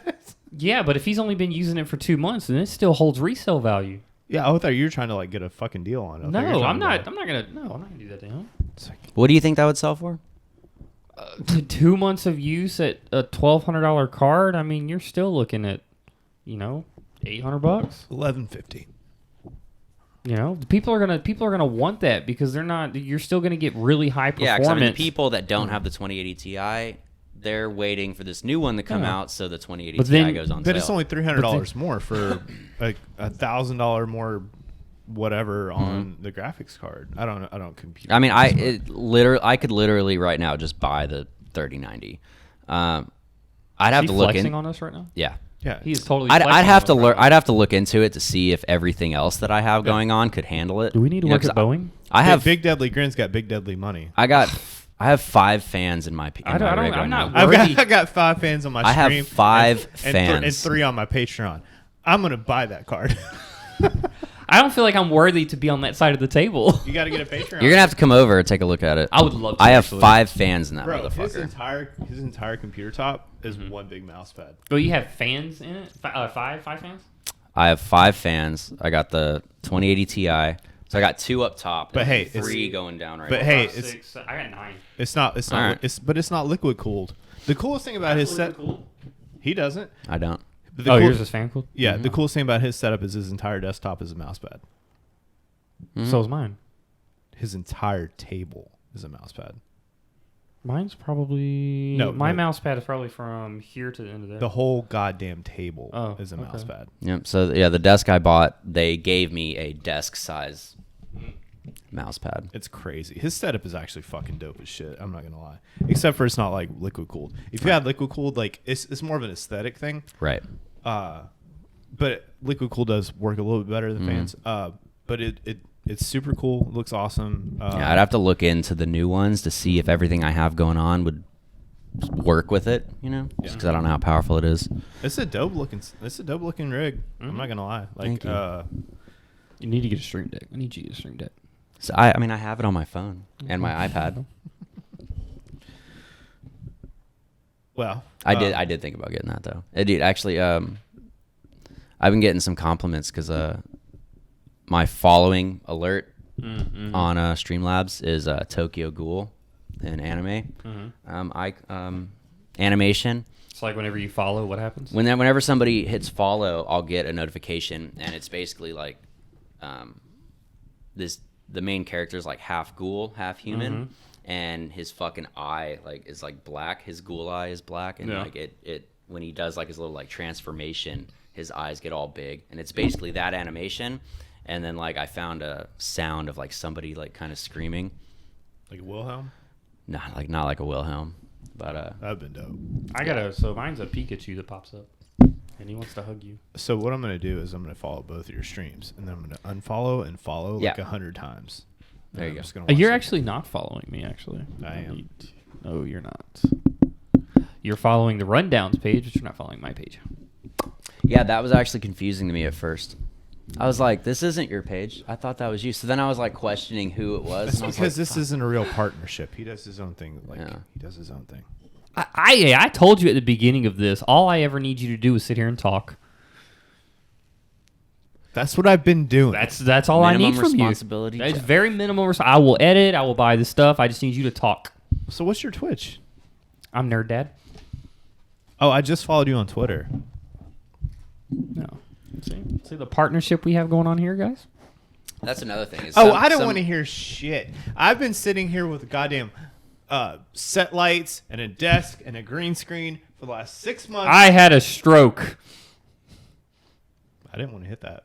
A: Yeah, but if he's only been using it for 2 months, then it still holds resale value.
B: Yeah, I thought you were trying to like get a fucking deal on it.
A: No, I'm not gonna do that to him.
C: What do you think that would sell for?
A: 2 months of use at a $1,200 card. I mean, you're still looking at, $800.
B: $1,150.
A: People are gonna want that because they're not. You're still gonna get really high performance.
C: Yeah, because I mean, the people that don't have the 2080 Ti, they're waiting for this new one to come out, so the 2080
A: But
C: Ti
A: then-
C: goes on
B: But
C: sale.
B: it's only $300 more for like $1,000 more, whatever on the graphics card. I don't compute.
C: I mean, I could literally right now just buy the 3090. I'd have
A: Is
C: to
A: he
C: look
A: flexing
C: in.
A: on us right now.
C: Yeah,
B: Yeah.
A: He is totally.
C: I'd have to
A: flexing
C: learn.
A: on
C: I'd have to look into it to see if everything else that I have going on could handle it.
A: Do we need to
C: You know,
A: work at
C: 'cause
A: Boeing?
C: I have
B: Big Deadly Grin's got Big Deadly money.
C: I have 5 fans in my.
A: I don't-
C: rig
A: I'm
C: right
A: not
C: now.
A: worried.
B: I got 5 fans on my
C: I
B: stream.
C: have 5
B: and
C: fans.
B: 3 on my Patreon. I'm gonna buy that card.
A: I don't feel like I'm worthy to be on that side of the table.
B: You got to get a Patreon.
C: You're gonna have to come over and take a look at it.
A: I would love to.
C: I have
A: actually.
C: 5 fans in that
B: Bro, his
C: motherfucker.
B: entire computer top is
A: Mm-hmm.
B: one big mouse pad.
A: Oh, you have fans in it? Five fans?
C: I have 5 fans. I got the 2080 Ti. So I got 2 up top.
B: But
C: and
B: hey, it's-
C: 3 going down right
B: but
C: now.
B: hey,
A: 5,
B: it's-
A: 6, I got 9.
B: It's not.
C: All right.
B: But it's not liquid cooled. The coolest thing about his set,
A: Cool.
B: he doesn't.
C: I don't.
B: But the
A: Oh,
B: cool-
A: yours is fan cooled?
B: Yeah, the coolest thing about his setup is his entire desktop is a mouse pad.
A: So is mine.
B: His entire table is a mouse pad.
A: Mine's probably
B: No,
A: My
B: no.
A: mouse pad is probably from here to the end of there.
B: The whole goddamn table
A: Oh,
B: is a mouse
A: okay.
B: pad.
C: Yep. So yeah, the desk I bought, they gave me a desk size mouse pad.
B: It's crazy. His setup is actually fucking dope as shit. I'm not gonna lie. Except for it's not like liquid cooled. If you had liquid cooled, like it's more of an aesthetic thing.
C: Right.
B: But liquid cool does work a little bit better than fans. But it's super cool. It looks awesome.
C: Yeah, I'd have to look into the new ones to see if everything I have going on would work with it. You know, just because I don't know how powerful it is.
B: It's a dope looking rig. I'm not gonna lie. Like
C: Thank you.
A: You need to get a Stream Deck. I need you to get a Stream Deck.
C: So I mean, I have it on my phone and my iPad.
B: well,
C: I did think about getting that though. Dude, actually, I've been getting some compliments because my following alert on Streamlabs is Tokyo Ghoul in anime. Animation.
A: It's like whenever you follow, what happens?
C: Whenever somebody hits follow, I'll get a notification, and it's basically like the main character is like half ghoul, half human, and his fucking eye is like black. His ghoul eye is black, and
A: Yeah.
C: like it when he does like his little like transformation, his eyes get all big, and it's basically that animation. And then like I found a sound of like somebody like kind of screaming,
B: like Wilhelm.
C: not like a Wilhelm, but
B: That'd been dope.
A: So mine's a Pikachu that pops up, and he wants to hug you.
B: So what I'm gonna do is I'm gonna follow both of your streams, and then I'm gonna unfollow and follow like
C: Yeah.
B: 100 times.
C: There
B: And
C: you
B: I'm
C: go.
B: just gonna watch
A: You're
B: it.
A: actually not following me, actually.
B: I am.
A: No, you're not. You're following the Rundowns page, but you're not following my page.
C: yeah, that was actually confusing to me at first. I was like, this isn't your page. I thought that was you. So then I was like questioning who it was.
B: That's
C: and I was
B: because
C: like,
B: this
C: "Fuck."
B: isn't a real partnership. He does his own thing. Like
C: Yeah.
B: he does his own thing.
A: I told you at the beginning of this, all I ever need you to do is sit here and talk.
B: That's what I've been doing.
A: That's all I need
C: Minimum
A: from you.
C: responsibility.
A: It's very minimal. I will edit. I will buy the stuff. I just need you to talk.
B: So what's your Twitch?
A: I'm Nerd Dad.
B: Oh, I just followed you on Twitter.
A: No. See the partnership we have going on here, guys?
C: That's another thing. is
B: Oh,
C: some-
B: I don't
C: some-
B: want to hear shit. I've been sitting here with goddamn set lights and a desk and a green screen for the last 6 months.
A: I had a stroke.
B: I didn't want to hit that.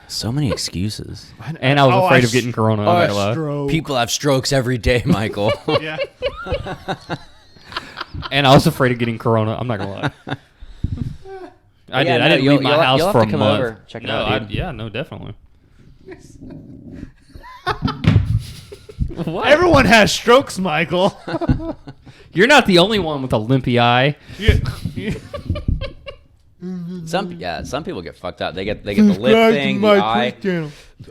C: So many excuses.
A: And I was afraid of getting corona. I'm not gonna lie.
B: stroke.
C: People have strokes every day, Michael.
B: Yeah.
A: And I was afraid of getting corona. I'm not gonna lie. I
C: Yeah,
A: did.
C: no,
A: I didn't
C: you'll-
A: leave my
C: you'll-
A: house
C: you'll have
A: for
C: to
A: a
C: come
A: month.
C: over, check it
A: no,
C: out, dude.
A: yeah, no, definitely. What?
B: Everyone has strokes, Michael.
A: You're not the only one with a limpy eye.
C: Some people get fucked up. They get the lip thing, the eye.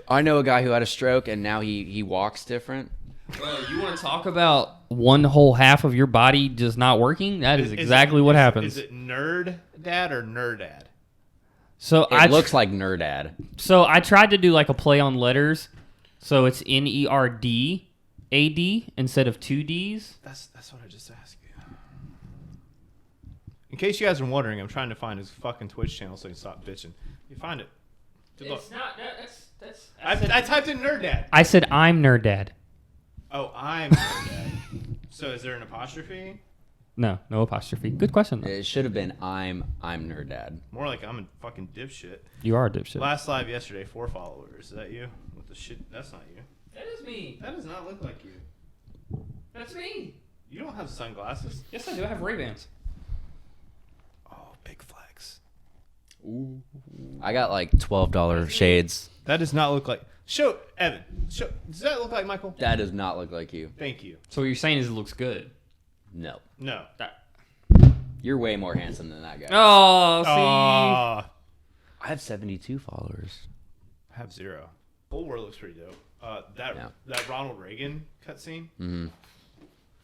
C: I know a guy who had a stroke and now he walks different.
A: Bro, you want to talk about one whole half of your body just not working? That is exactly what happens.
B: Is it Nerd Dad or Nerdad?
A: So
C: It looks like Nerdad.
A: So I tried to do like a play on letters. So it's NERDAD instead of 2 Ds.
B: That's what I just asked you. In case you guys are wondering, I'm trying to find his fucking Twitch channel so he can stop bitching. You find it. Good luck.
A: It's not. That's.
B: I typed in Nerd Dad.
A: I said I'm Nerd Dad.
B: Oh, I'm Nerd Dad. So is there an apostrophe?
A: No apostrophe. Good question. Though.
C: It should have been I'm Nerdad.
B: More like I'm a fucking dipshit.
A: You are a dipshit.
B: Last live yesterday, 4 followers. Is that you? With the shit? That's not you.
A: That is me.
B: That does not look like you.
A: That's me.
B: You don't have sunglasses.
A: Yes, I do. I have Ray-Bans.
B: Oh, big flex.
C: I got like $12 shades.
B: That does not look like. Show Evan. Show. Does that look like Michael?
C: That does not look like you.
B: Thank you.
A: So what you're saying is it looks good.
C: No.
B: No.
C: You're way more handsome than that guy.
A: Oh, see.
B: I
C: I have 72 followers.
B: have 0. Old War looks pretty dope.
C: Yeah.
B: That Ronald Reagan cutscene.
C: Mm-hmm.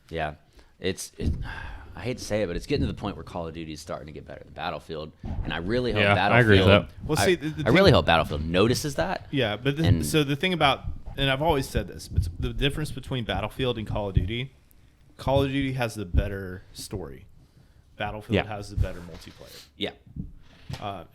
C: Yeah. I hate to say it, but it's getting to the point where Call of Duty is starting to get better than Battlefield, and I really hope Battlefield.
A: I agree with that.
B: Well, see, the
C: I really hope Battlefield notices that.
B: Yeah, but so the thing about, and I've always said this, but the difference between Battlefield and Call of Duty has the better story. Battlefield has the better multiplayer.
C: Yeah.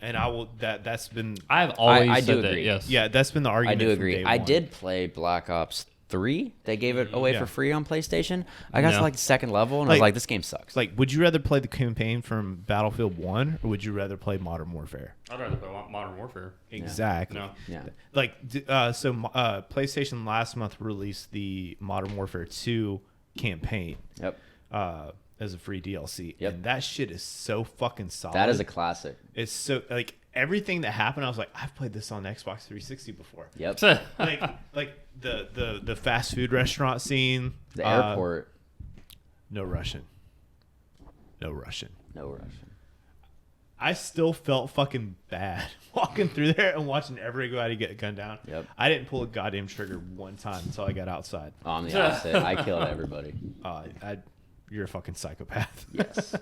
B: And I will that's been
A: I've always
C: I
A: said
C: do
A: that.
C: agree.
A: Yes.
B: yeah, that's been the
C: I
B: argument.
C: do
B: from
C: agree.
B: day
C: I
B: one.
C: did play Black Ops 3. They gave it away
B: Yeah.
C: for free on PlayStation. I got
A: No.
C: to like the second level, and I was
B: Like-
C: like, this game sucks.
B: Like, would you rather play the campaign from Battlefield 1 or would you rather play Modern Warfare?
A: I'd rather play Modern Warfare.
B: Exactly.
A: No.
C: Yeah.
B: Like, PlayStation last month released the Modern Warfare 2 campaign
C: Yep.
B: as a free DLC.
C: Yep.
B: And that shit is so fucking solid.
C: That is a classic.
B: It's so, like, everything that happened, I was like, I've played this on Xbox 360 before.
C: Yep.
B: like the fast food restaurant scene.
C: The airport.
B: No Russian. No Russian.
C: No Russian.
B: I still felt fucking bad walking through there and watching everybody get gunned down.
C: Yep.
B: I didn't pull a goddamn trigger one time until I got outside.
C: Oh, I'm the opposite. I killed everybody.
B: You're a fucking psychopath.
C: Yes.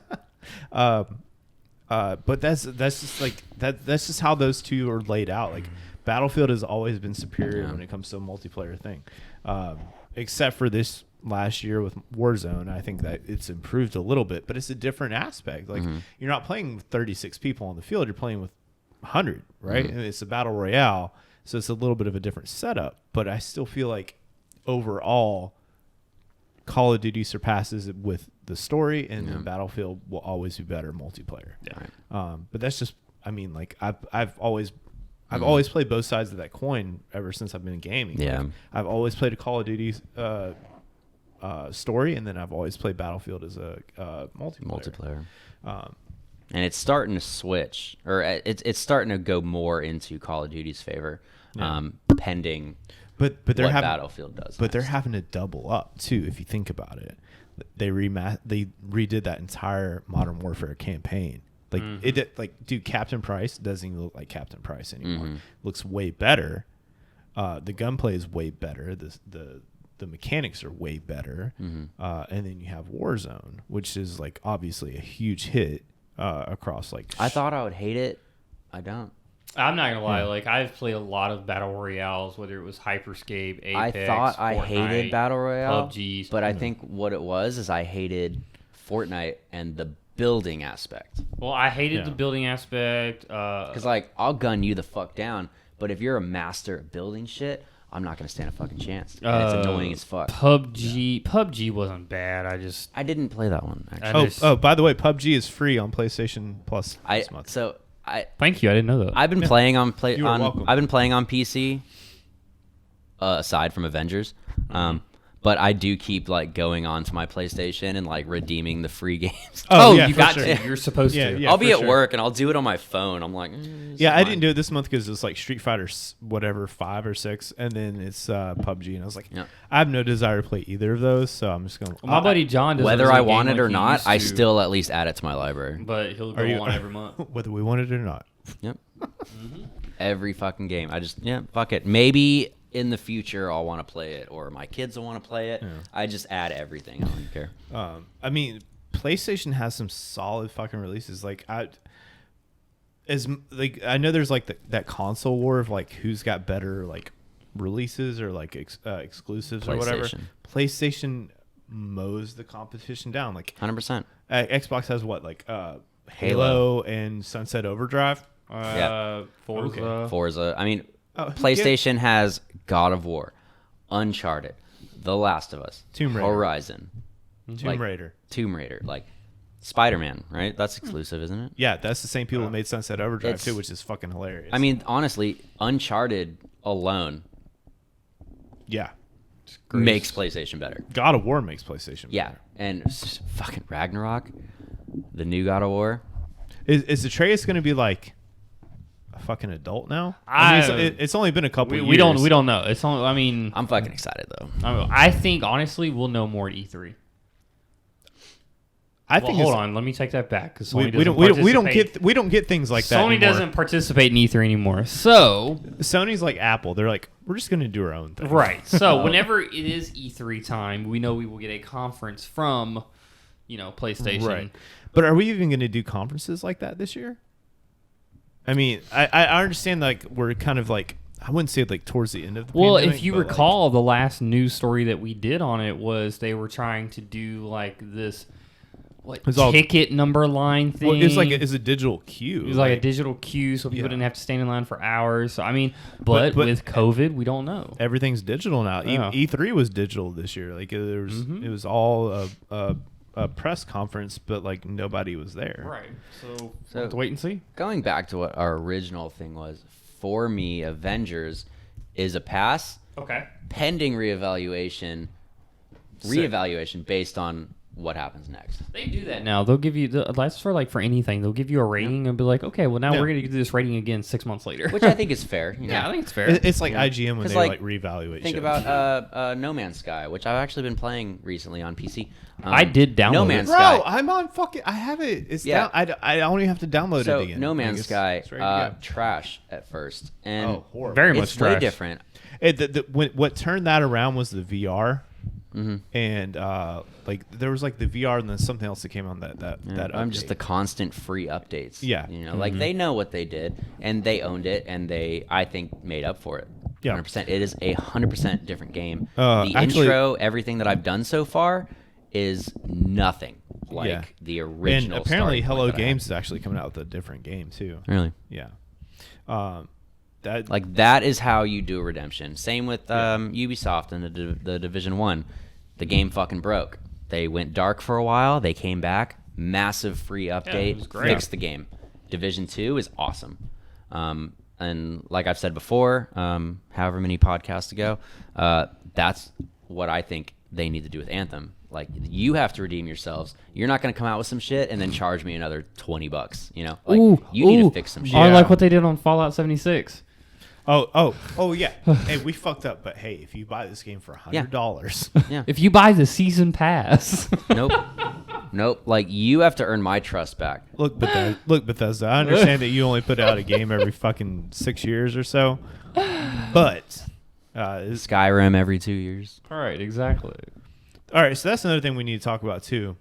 B: But that's just like that's just how those two are laid out. Like Battlefield has always been superior when it comes to a multiplayer thing, except for this last year with Warzone. I think that it's improved a little bit, but it's a different aspect. Like you're not playing with 36 people on the field; you're playing with 100, right? And it's a battle royale, so it's a little bit of a different setup. But I still feel like overall, Call of Duty surpasses it with the story, and then Battlefield will always be better multiplayer.
C: Yeah. Right.
B: But that's just, I mean, like I've always played both sides of that coin ever since I've been in gaming.
C: Yeah.
B: Like, I've always played a Call of Duty story, and then I've always played Battlefield as a multiplayer.
C: And it's starting to switch, or it's starting to go more into Call of Duty's favor, pending
B: But they're
C: what
B: having
C: Battlefield does.
B: But they're
C: next.
B: having to double up too, if you think about it. They redid that entire Modern Warfare campaign. Like dude, Captain Price doesn't even look like Captain Price anymore. Looks way better. The gunplay is way better. The mechanics are way better. And then you have Warzone, which is like obviously a huge hit across like.
C: I thought I would hate it. I don't.
A: I'm not gonna lie. Like I've played a lot of battle royales, whether it was Hyperscape, Apex.
C: I thought I hated
A: Fortnite,
C: Battle Royale,
A: PUBG,
C: but I think what it was is I hated Fortnite and the building aspect.
A: Well, I hated the building aspect.
C: Because like I'll gun you the fuck down, but if you're a master at building shit, I'm not gonna stand a fucking chance. And it's annoying as fuck.
A: PUBG wasn't bad.
C: I didn't play that one actually.
B: Oh, by the way, PUBG is free on PlayStation Plus this month.
A: Thank you. I didn't know that.
C: I've been playing on
B: You are welcome.
C: I've been playing on PC. Aside from Avengers, but I do keep like going on to my PlayStation and like redeeming the free games.
B: Yeah,
A: you
B: for
A: got
B: sure.
A: to. You're supposed to.
B: Yeah,
C: I'll be
B: for
C: at
B: sure.
C: work and I'll do it on my phone. I'm like,
B: Yeah, I didn't do it this month because it's like Street Fighter, whatever, 5 or 6, and then it's PUBG, and I was like, I have no desire to play either of those, so I'm just gonna.
A: My buddy John doesn't
C: Whether
A: really
C: I
A: game
C: want it
A: like
C: or
A: he
C: not,
A: used
C: I
A: to,
C: still at least add it to my library.
A: But he'll go on every month.
B: Whether we want it or not.
C: Yep. Every fucking game. I just fuck it. Maybe in the future I'll want to play it, or my kids will want to play it.
B: Yeah.
C: I just add everything. I don't care.
B: I mean, PlayStation has some solid fucking releases. Like I know there's like that console war of like who's got better like releases or like exclusives or whatever. PlayStation mows the competition down. Like
C: 100%.
B: Xbox has what, like Halo and Sunset Overdrive.
A: Forza.
C: Forza. I mean,
B: Oh,
C: PlayStation has God of War, Uncharted, The Last of Us,
B: Tomb Raider.
C: Horizon,
B: Tomb Raider.
C: like Spider-Man, right? That's exclusive, isn't it?
B: Yeah, that's the same people that made Sunset Overdrive too, which is fucking hilarious.
C: I mean, honestly, Uncharted alone makes PlayStation better.
B: God of War makes PlayStation better.
C: Yeah, and fucking Ragnarok, the new God of War.
B: Is Atreus going to be like a fucking adult now? I mean, it's only been a couple years.
A: We don't know. It's only. I mean,
C: I'm fucking excited though.
A: I think honestly we'll know more at E3. Hold on. Let me take that back because
B: we don't get things like that.
A: Sony doesn't participate in E3 anymore. So
B: Sony's like Apple. They're like, we're just gonna do our own thing.
A: Right. So whenever it is E3 time, we know we will get a conference from, PlayStation.
B: Right. But are we even gonna do conferences like that this year? I mean, I understand like we're kind of like, I wouldn't say like towards the end of the pandemic,
A: if you recall, the last news story that we did on it was they were trying to do like this. Ticket number line thing.
B: Well, it's a digital queue.
A: It was like a digital queue, so people didn't have to stand in line for hours. So I mean, but with COVID, we don't know.
B: Everything's digital now.
A: Yeah.
B: E3 was digital this year. Like it was all a press conference, but like nobody was there.
A: Right. So we'll have to wait and see.
C: Going back to what our original thing was, for me, Avengers is a pass.
A: Okay.
C: Pending reevaluation based on what happens next.
A: They do that now. They'll give you that's for anything. They'll give you a rating and be like, okay, well now we're gonna do this rating again 6 months later,
C: which I think is fair.
A: Yeah, I think it's fair.
B: It's like IGN when they reevaluate.
C: Think
B: shows.
C: about No Man's Sky, which I've actually been playing recently on PC.
A: I did download
C: No Man's
B: Sky.
C: Bro,
B: I'm on fucking. I have it. It's down. I don't even have to download it again.
C: No Man's Sky, trash at first, and
B: horrible.
A: Very much
C: it's
A: trash.
C: way different.
B: What turned that around was the VR.
C: Mm-hmm.
B: And there was like the VR and then something else that came on that
C: I'm just the constant free updates.
B: Yeah.
C: Like they know what they did and they owned it and they, I think, made up for it.
B: Yeah.
C: 100%. It is 100% different game.
B: Actually,
C: intro, everything that I've done so far is nothing like the original.
B: And apparently Hello Games is actually coming out with a different game too.
C: Really?
B: Yeah.
C: That is how you do a redemption. Same with Ubisoft and the Division 1. The game fucking broke. They went dark for a while. They came back. Massive free update. Fixed the game. Division 2 is awesome. And like I've said before, however many podcasts ago, that's what I think they need to do with Anthem. Like, you have to redeem yourselves. You're not going to come out with some shit and then charge me another $20. You need to fix some shit.
A: I like what they did on Fallout 76.
B: Oh yeah. Hey, we fucked up, but hey, if you buy this game for $100,
C: Yeah.
A: If you buy the season pass,
C: Nope. Like, you have to earn my trust back.
B: Look, Bethesda. I understand that you only put out a game every fucking 6 years or so, but
C: Skyrim every 2 years.
A: all right, exactly.
B: All right, so that's another thing we need to talk about too.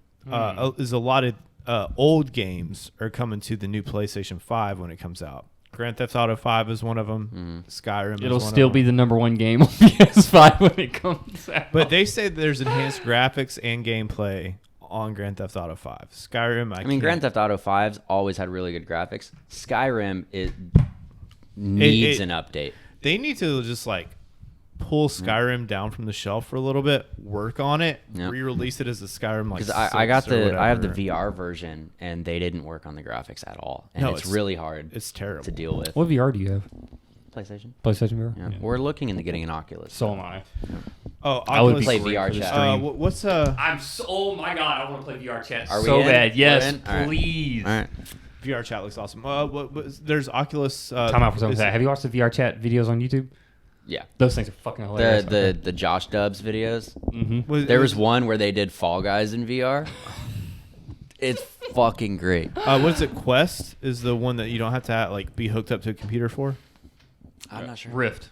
B: Is a lot of old games are coming to the new PlayStation 5 when it comes out. Grand Theft Auto 5 is one of them. Skyrim.
A: It'll
B: is one
A: still
B: of
A: be
B: them.
A: the number one game on PS5 when it comes out.
B: But they say there's enhanced graphics and gameplay on Grand Theft Auto 5. Skyrim. I mean,
C: Grand Theft Auto 5's always had really good graphics. Skyrim needs an update.
B: They need to just pull Skyrim down from the shelf for a little bit, work on it, re-release it as a Skyrim
C: because I have the VR version and they didn't work on the graphics at all, and it's really hard.
B: It's terrible
C: to deal with.
A: What VR do you have?
C: PlayStation
A: VR.
C: Yeah. We're looking into getting an Oculus.
A: So am I.
B: Oh,
A: I would
C: play VR chat.
A: Oh my god, I want to play VR chat
C: Are we
A: so
C: in?
A: bad. Yes,
C: All
A: please.
C: All right.
B: VR chat looks awesome. There's Oculus.
A: Time out for something. Have you watched the VR chat videos on YouTube?
C: Yeah,
A: those things are fucking hilarious.
C: The Josh Dubs videos.
A: Mm-hmm.
C: There was one where they did Fall Guys in VR. It's fucking great.
B: What is it? Quest is the one that you don't have to be hooked up to a computer for.
C: I'm not sure.
A: Rift.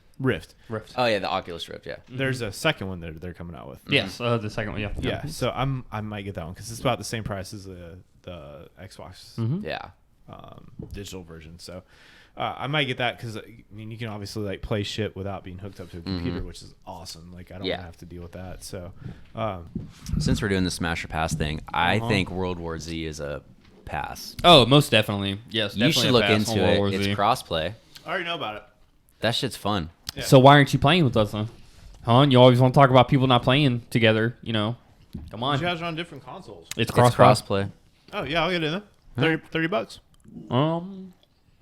C: Oh yeah, the Oculus Rift. Yeah.
B: There's a second one that they're coming out with.
A: Yes, the second one. Yeah.
B: Yeah. So I might get that one because it's about the same price as the Xbox.
A: Mm-hmm.
C: Yeah.
B: Digital version. So I might get that because you can obviously play shit without being hooked up to a computer, which is awesome. I don't have to deal with that. So
C: since we're doing the Smash or Pass thing, I think World War Z is a pass.
A: Oh, most definitely. Yes, definitely.
C: You should look into it. It's crossplay.
B: I already know about it.
C: That shit's fun.
B: Yeah.
A: So why aren't you playing with us then? Huh? You always want to talk about people not playing together. Come on.
B: You guys are on different consoles.
A: It's
C: crossplay.
B: Oh yeah, I'll get in there. $30.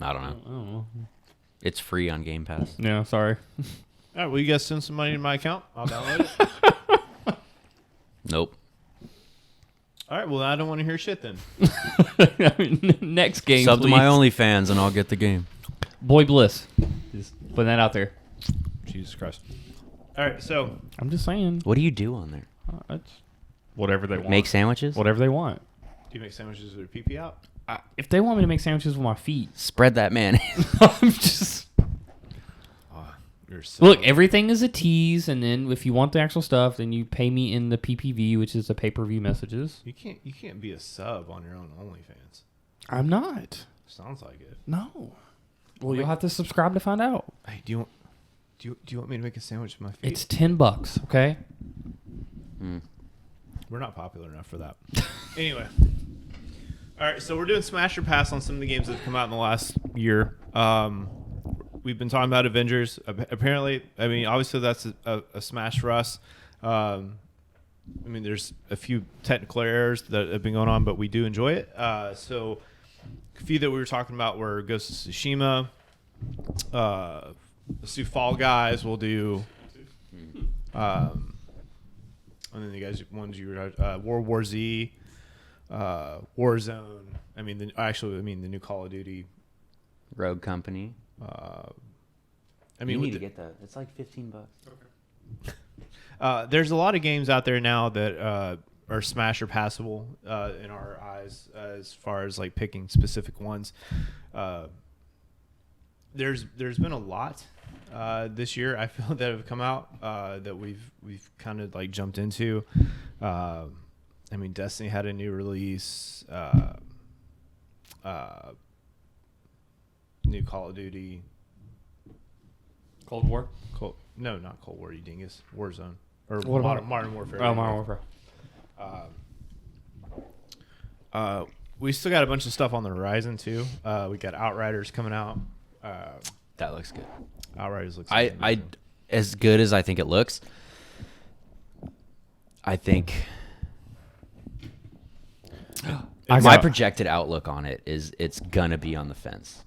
C: I don't know. It's free on Game Pass.
A: Yeah, sorry.
B: All right, will you guys send some money to my account? I'll download it.
C: Nope.
B: All right, well, I don't want to hear shit then.
A: Next game,
C: Sub
A: please.
C: to my OnlyFans and I'll get the game.
A: Boy Bliss. Just putting that out there.
B: Jesus Christ. All right, so
A: I'm just saying.
C: What do you do on there?
A: It's whatever they want.
C: Make sandwiches?
A: Whatever they want.
B: do you make sandwiches with your pee-pee out?
A: If they want me to make sandwiches with my feet,
C: Spread that man.
A: I'm just...
B: You're so
A: Look, everything is a tease, and then if you want the actual stuff, then you pay me in the PPV, which is the pay-per-view messages.
B: You can't be a sub on your own OnlyFans.
A: I'm not.
B: Sounds like it.
A: No. Well, you'll have to subscribe to find out.
B: Hey, do you want me to make a sandwich with my feet?
A: It's $10, okay?
B: We're not popular enough for that. Anyway. All right, so we're doing Smash or Pass on some of the games that have come out in the last year. We've been talking about Avengers. Apparently, I mean, obviously that's a smash for us. I mean, there's a few technical errors that have been going on, but we do enjoy it. So a few that we were talking about were Ghost of Tsushima. Let's do Fall Guys. We'll do... and then the guys ones you were World War Z, Warzone. I mean, the new Call of Duty.
C: Rogue Company.
B: I mean,
C: you need to get that. It's like $15.
B: Okay. There's a lot of games out there now that are smash or passable in our eyes, as far as like picking specific ones. There's been a lot this year, I feel, that have come out that we've kind of like jumped into. I mean, Destiny had a new release. New Call of Duty.
A: Cold War?
B: No, not Cold War, you dingus. Warzone. Or
A: What about
B: Modern Warfare.
A: Oh, Modern Warfare.
B: We still got a bunch of stuff on the horizon, too. We got Outriders coming out.
C: That looks good.
B: Outriders looks
C: I as good as I think it looks, I think my projected outlook on it is it's gonna be on the fence.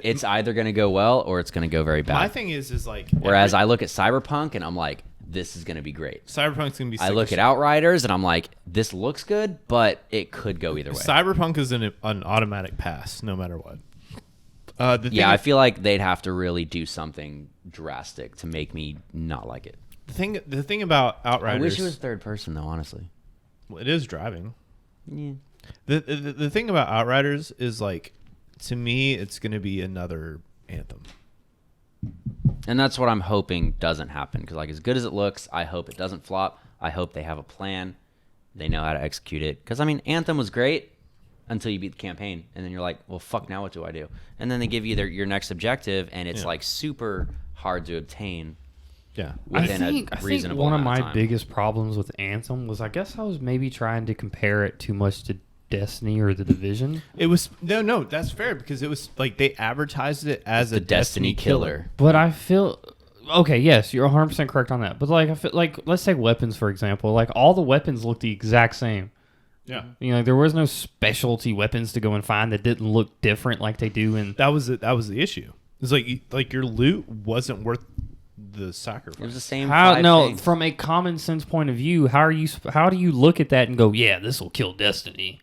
C: It's either gonna go well or it's gonna go very bad.
B: My thing is like...
C: Whereas I look at Cyberpunk and I'm like, this is gonna be great.
B: Cyberpunk's going to be sick
C: I look at Outriders and I'm like, this looks good, but it could go either way.
B: Cyberpunk is an automatic pass, no matter what.
C: I feel like they'd have to really do something drastic to make me not like it.
B: The thing about Outriders...
C: I wish it was third person, though, honestly.
B: Well, it is driving.
C: Yeah.
B: The thing about Outriders is, like, to me, it's going to be another Anthem.
C: And that's what I'm hoping doesn't happen. Because, like, as good as it looks, I hope it doesn't flop. I hope they have a plan. They know how to execute it. Because, I mean, Anthem was great until you beat the campaign. And then you're like, well, fuck, now what do I do? And then they give you your next objective, and it's, like, super hard to obtain.
B: Yeah.
C: Within
A: I
C: a
A: think
C: reasonable
A: one of
C: amount
A: my
C: time.
A: biggest problems with Anthem was I guess I was maybe trying to compare it too much to Destiny or The Division.
B: It was... No, that's fair, because it was, like, they advertised it as
C: The Destiny killer.
A: But I feel... Okay, yes, you're 100% correct on that. But, like, I feel like, let's take weapons, for example. Like, all the weapons look the exact same.
B: Yeah.
A: You know, there was no specialty weapons to go and find that didn't look different like they do in...
B: That was the issue. It's like your loot wasn't worth the sacrifice.
C: It was the same things.
A: From a common sense point of view, how do you look at that and go, yeah, this will kill Destiny?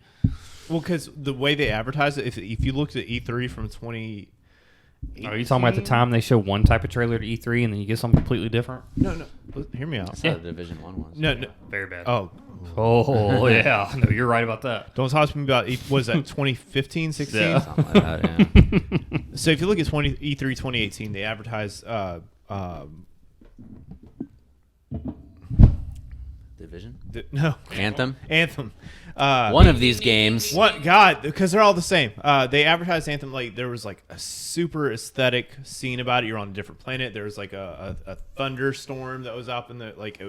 B: Well, because the way they advertise it, if you looked at E3 from 20...
A: Are you talking about the time they show one type of trailer to E3 and then you get something completely different?
B: No. Hear me out.
C: That's how the Division 1 was.
B: No.
A: Very bad.
B: Oh,
A: yeah. No, you're right about that.
B: don't talk to me about... Was that 2015, 16?
A: Yeah.
C: Something like that, yeah.
B: So if you look at E3 2018, they advertised...
C: Division?
B: Anthem.
C: One of these games.
B: What? God, because they're all the same. They advertised Anthem like there was like a super aesthetic scene about it. You're on a different planet. There was like a thunderstorm that was up in the like.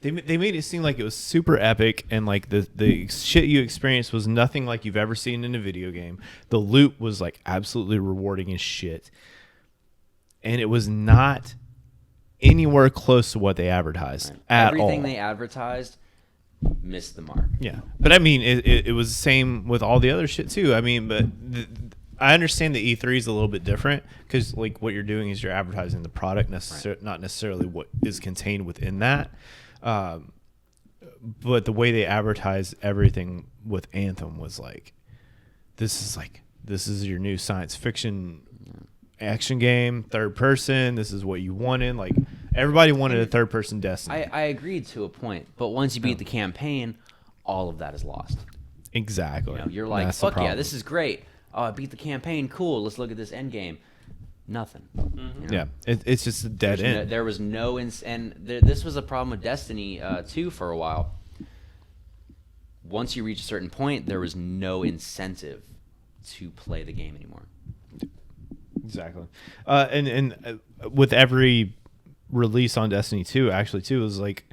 B: They made it seem like it was super epic, and like the shit you experienced was nothing like you've ever seen in a video game. The loot was like absolutely rewarding as shit, and it was not anywhere close to what they advertised at all.
C: Everything they advertised missed the mark.
B: Yeah, but I mean, it was the same with all the other shit too. I mean, but I understand the E3 is a little bit different because like what you're doing is you're advertising the product, not necessarily what is contained within that. But the way they advertised everything with Anthem was like, this is your new science fiction action game, third person. This is what you wanted. Like everybody wanted a third person Destiny.
C: I agreed to a point, but once you beat the campaign, all of that is lost.
B: Exactly.
C: You're like,
B: That's the
C: fuck yeah,
B: problem.
C: this is great. Oh, I beat the campaign. Cool. Let's look at this end game. Nothing.
B: Yeah, it's just a dead end.
C: There was no this was a problem with Destiny 2 for a while. Once you reach a certain point, there was no incentive to play the game anymore.
B: Exactly. And with every release on Destiny 2, actually, too, it was like,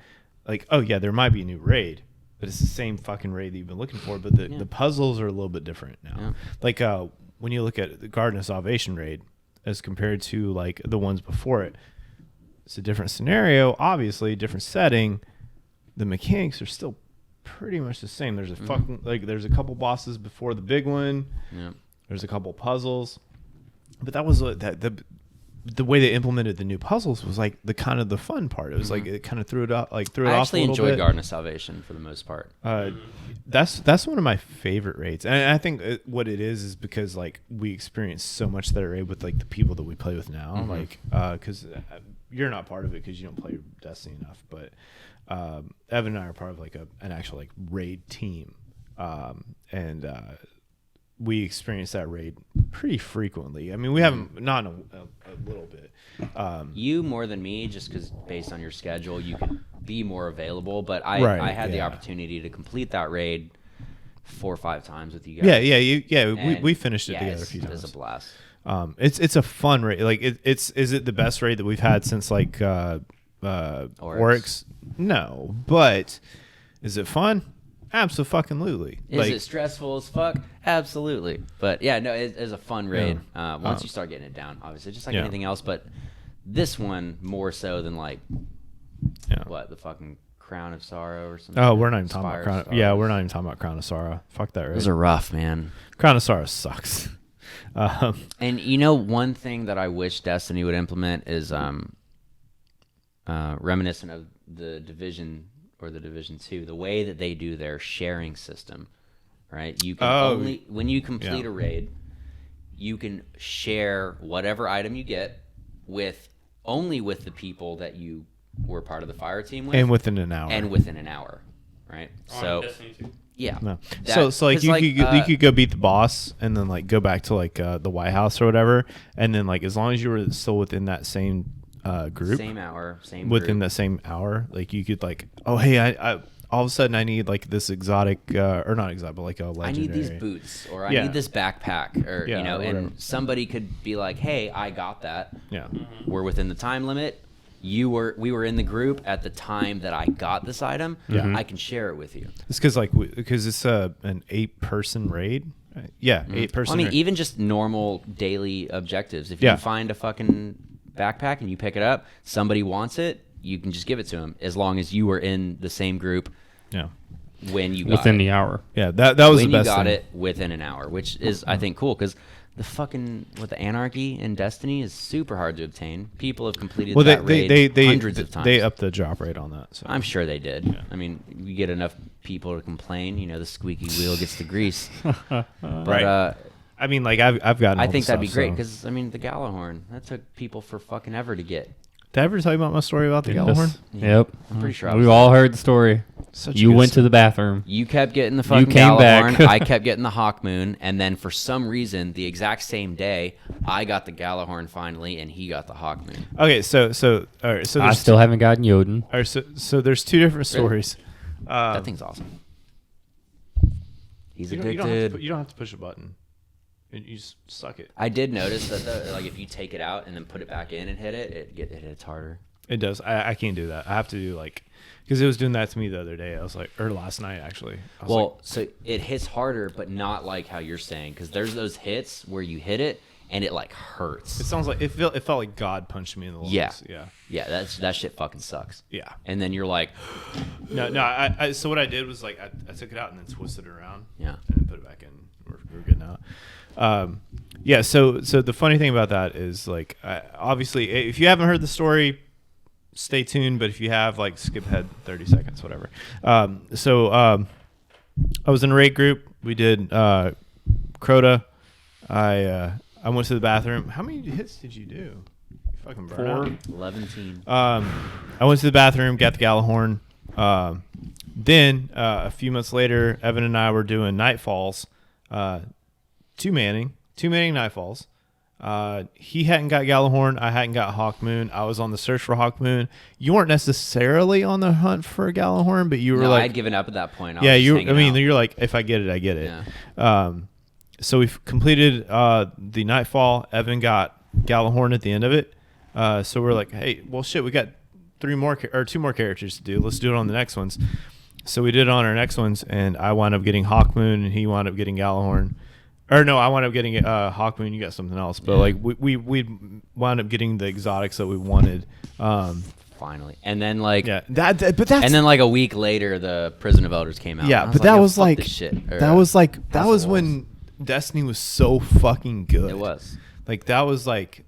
B: oh yeah, there might be a new raid, but it's the same fucking raid that you've been looking for. But the puzzles are a little bit different now.
C: Yeah.
B: Like when you look at the Garden of Salvation raid as compared to like the ones before it, it's a different scenario, obviously, different setting. The mechanics are still pretty much the same. There's a fucking there's a couple bosses before the big one.
C: Yeah.
B: There's a couple puzzles, but that was the way they implemented the new puzzles was like the kind of the fun part. It was like it kind of threw it off
C: I
B: a little
C: actually enjoyed
B: bit.
C: Garden of Salvation for the most part.
B: That's one of my favorite raids, and I think what it is because like we experience so much that raid with like the people that we play with now, like because you're not part of it because you don't play Destiny enough, but Evan and I are part of like an actual like raid team, and we experience that raid pretty frequently. I mean, we haven't not in a little bit.
C: You more than me, just because based on your schedule, you can be more available. But I had the opportunity to complete that raid 4 or 5 times with you guys.
B: We finished it together a few times.
C: It was a blast.
B: It's a fun raid. Like is it the best raid that we've had since like Oryx? No, but is it fun? Absolutely.
C: Is it stressful as fuck? Absolutely. But yeah, no, it's a fun raid. Once you start getting it down, obviously, just like anything else. But this one more so than like what, the fucking Crown of Sorrow or something.
B: Oh, we're not even talking about Crown. Yeah, we're not even talking about Crown of Sorrow. Fuck that raid.
C: Those are rough, man.
B: Crown of Sorrow sucks.
C: And one thing that I wish Destiny would implement is reminiscent of the Division or the Division 2, the way that they do their sharing system, right? You can when you complete a raid, you can share whatever item you get only with the people that you were part of the fire team with.
B: And within an hour.
C: Right? So yeah.
B: No. So like you could go beat the boss and then like go back to like the White House or whatever, and then like as long as you were still within that same group,
C: same hour, same
B: within
C: group.
B: that same hour, like you could like, oh hey, I all of a sudden I need like this exotic or not exotic, but like a legendary.
C: I need these boots, or I need this backpack, or and somebody could be like, hey, I got that.
B: Yeah.
C: We're within the time limit. We were in the group at the time that I got this item.
B: Yeah.
C: I can share it with you.
B: It's because it's an 8-person raid. Yeah, 8-person.
C: Well, I mean,
B: raid.
C: even just normal daily objectives. If you find a fucking backpack and you pick it up, somebody wants it, you can just give it to them as long as you were in the same group.
B: Yeah.
C: When you got
A: within the hour.
B: Yeah, that was
C: when
B: the best
C: you got
B: thing.
C: it within an hour, which is I think cool because the fucking the anarchy in Destiny is super hard to obtain. People have completed that raid hundreds of times.
B: They upped the drop rate on that. So.
C: I'm sure they did. Yeah. I mean, you get enough people to complain, the squeaky wheel gets the grease. But,
B: right. I mean, like I've gotten.
C: I think that'd be great because I mean the Galahorn that took people for fucking ever to get.
B: Did I ever tell you about my story about the Galahorn?
A: Yep.
C: I'm pretty sure.
A: We've all heard the story. You went to the bathroom.
C: You kept getting the fucking Galahorn. I kept getting the Hawkmoon, and then for some reason, the exact same day, I got the Galahorn finally, and he got the Hawkmoon.
B: Okay, so all right, so
A: I still haven't gotten Jotun.
B: All right, so there's 2 different stories.
C: That thing's awesome. He's addicted.
B: You don't have to push a button. You just suck it.
C: I did notice that like if you take it out and then put it back in and hit it, it hits harder.
B: It does. I can't do that. I have to do like because it was doing that to me the other day. I was like, or last night actually.
C: So it hits harder, but not like how you're saying, because there's those hits where you hit it and it like hurts.
B: It sounds like it felt like God punched me in the lungs.
C: Yeah. That shit fucking sucks.
B: Yeah.
C: And then you're like,
B: no. I so what I did was like I took it out and then twisted it around.
C: Yeah.
B: And then put it back in. We're good now. Yeah. So the funny thing about that is like obviously if you haven't heard the story, stay tuned. But if you have, like, skip ahead 30 seconds, whatever. I was in a raid group. We did Crota. I I went to the bathroom. How many hits did you do? You fucking burn out.
C: 11.
B: I went to the bathroom, got the Gallahorn. Then a few months later, Evan and I were doing Nightfalls, two-manning Nightfalls. He hadn't got Gallahorn. I hadn't got Hawkmoon. I was on the search for Hawkmoon. You weren't necessarily on the hunt for Gallahorn, but you were like,
C: I had given up at that point.
B: You're like, if I get it, I get it.
C: Yeah.
B: So we've completed the Nightfall. Evan got Gallahorn at the end of it. So we're like, hey, well, shit, we got two more characters to do. Let's do it on the next ones. So we did it on our next ones, and I wound up getting Hawkmoon, and he wound up getting Gallahorn. Or no, I wound up getting Hawkmoon. You got something else, but like we wound up getting the exotics that we wanted.
C: Finally, and then like
B: and then
C: like a week later, the Prison of Elders came out.
B: Yeah, but that was like
C: shit.
B: That was when Destiny was so fucking good.
C: It was
B: like that was like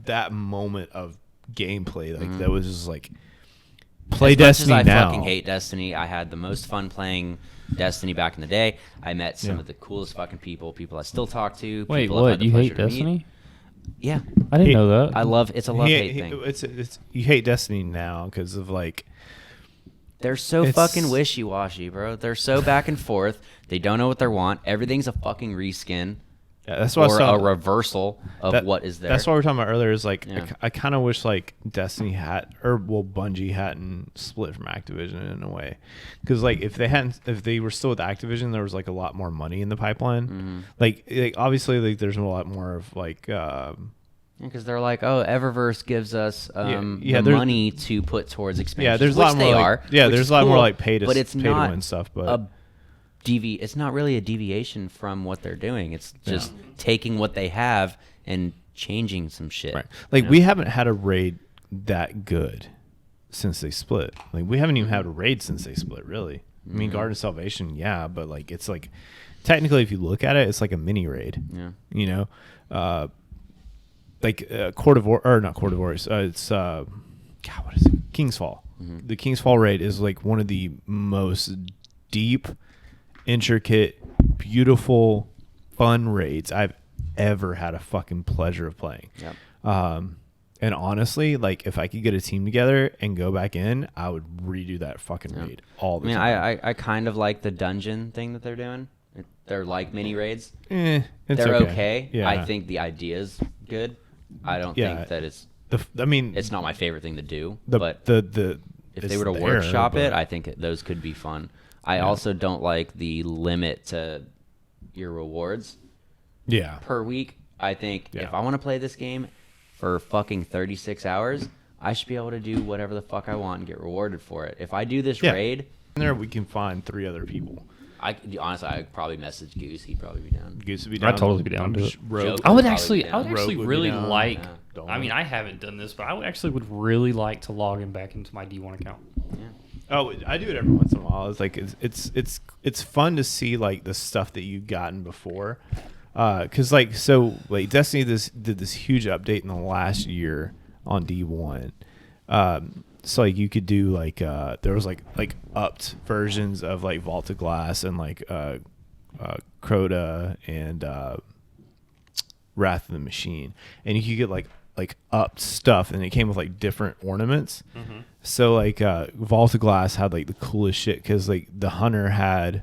B: that moment of gameplay. Like that was just like play Destiny
C: now. As much as I
B: now.
C: fucking hate Destiny, I had the most fun playing Destiny back in the day. I met some of the coolest fucking people I still talk to.
A: Wait, what? You hate Destiny?
C: Yeah,
A: I didn't know that.
C: It's a love-hate thing.
B: It's you hate Destiny now because of like
C: they're so fucking wishy-washy, bro. They're so back and forth. They don't know what they want. Everything's a fucking reskin.
B: Yeah, that's what
C: a reversal of what is there.
B: That's what we were talking about earlier. Is like I kind of wish like Destiny Bungie hadn't split from Activision in a way, because like if they were still with Activision, there was like a lot more money in the pipeline.
C: Mm-hmm.
B: Like obviously like there's a lot more of like
C: because they're like, oh, Eververse gives us the money to put towards expansion.
B: Yeah, there's a lot more. There's a lot more like pay to win stuff, but.
C: It's not really a deviation from what they're doing. It's just taking what they have and changing some shit.
B: Right. Like we haven't had a raid that good since they split. Like we haven't even had a raid since they split, really. I mean, Garden of Salvation, yeah, but like it's like technically if you look at it, it's like a mini raid. Yeah. You know? Court of Warriors. It's what is it? King's Fall. Mm-hmm. The King's Fall raid is like one of the most deep, intricate, beautiful, fun raids I've ever had a fucking pleasure of playing. Yep. And honestly, like if I could get a team together and go back in, I would redo that fucking raid all the time.
C: I kind of like the dungeon thing that they're doing. They're like mini raids.
B: They're
C: okay.
B: Yeah.
C: I think the idea is good. I don't think that it's not my favorite thing to do. But if they were to workshop it, I think those could be fun. I also don't like the limit to your rewards per week. I think if I want to play this game for fucking 36 hours, I should be able to do whatever the fuck I want and get rewarded for it. If I do this raid...
B: there we can find 3 other people.
C: Honestly, I'd probably message Goose. He'd probably be down.
B: Goose would be down.
A: I'd totally be down to it. I would actually really like... I mean, I haven't done this, but I would really like to log in back into my D1 account.
C: Yeah.
B: Oh, I do it every once in a while. It's like it's fun to see like the stuff that you've gotten before, because like Destiny did this huge update in the last year on D1. So like you could do like there was like upped versions of like Vaulted Glass and like Crota and Wrath of the Machine, and you could get like upped stuff, and it came with like different ornaments. Mm-hmm. So like Vaulted Glass had like the coolest shit because like the hunter had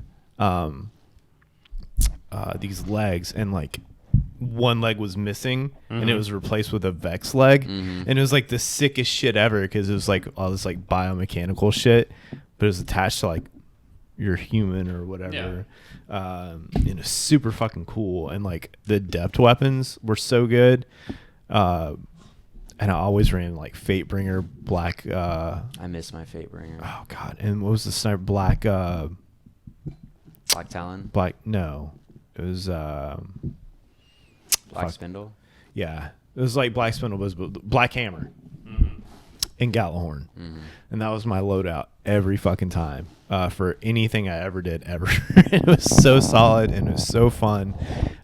B: these legs, and like one leg was missing, and it was replaced with a Vex leg, and it was like the sickest shit ever because it was like all this like biomechanical shit, but it was attached to like your human or whatever. And it's super fucking cool, and like the depth weapons were so good. And I always ran like Fatebringer, Black.
C: I miss my Fatebringer.
B: Oh god! And what was the sniper? Black.
C: Black Talon.
B: No, it was
C: Black Spindle.
B: Yeah, it was like Black Spindle was Black Hammer and Gallahorn, and that was my loadout every fucking time for anything I ever did ever. It was so solid and it was so fun,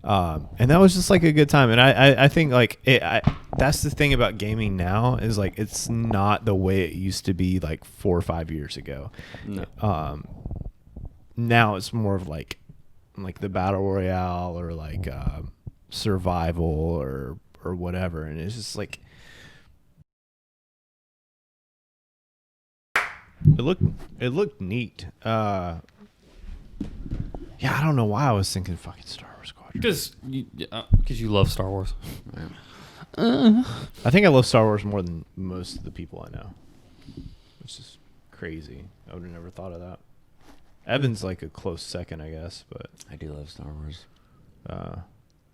B: and that was just like a good time. And I think like that's the thing about gaming now is like it's not the way it used to be like 4 or 5 years ago.
C: No.
B: Now it's more of like like the battle royale or like survival or whatever, and it's just like it looked neat. Yeah, I don't know why I was thinking fucking Star Wars Squadron.
A: Because you love Star Wars.
B: I think I love Star Wars more than most of the people I know, which is crazy. I would have never thought of that. Evan's like a close second, I guess, but
C: I do love Star Wars.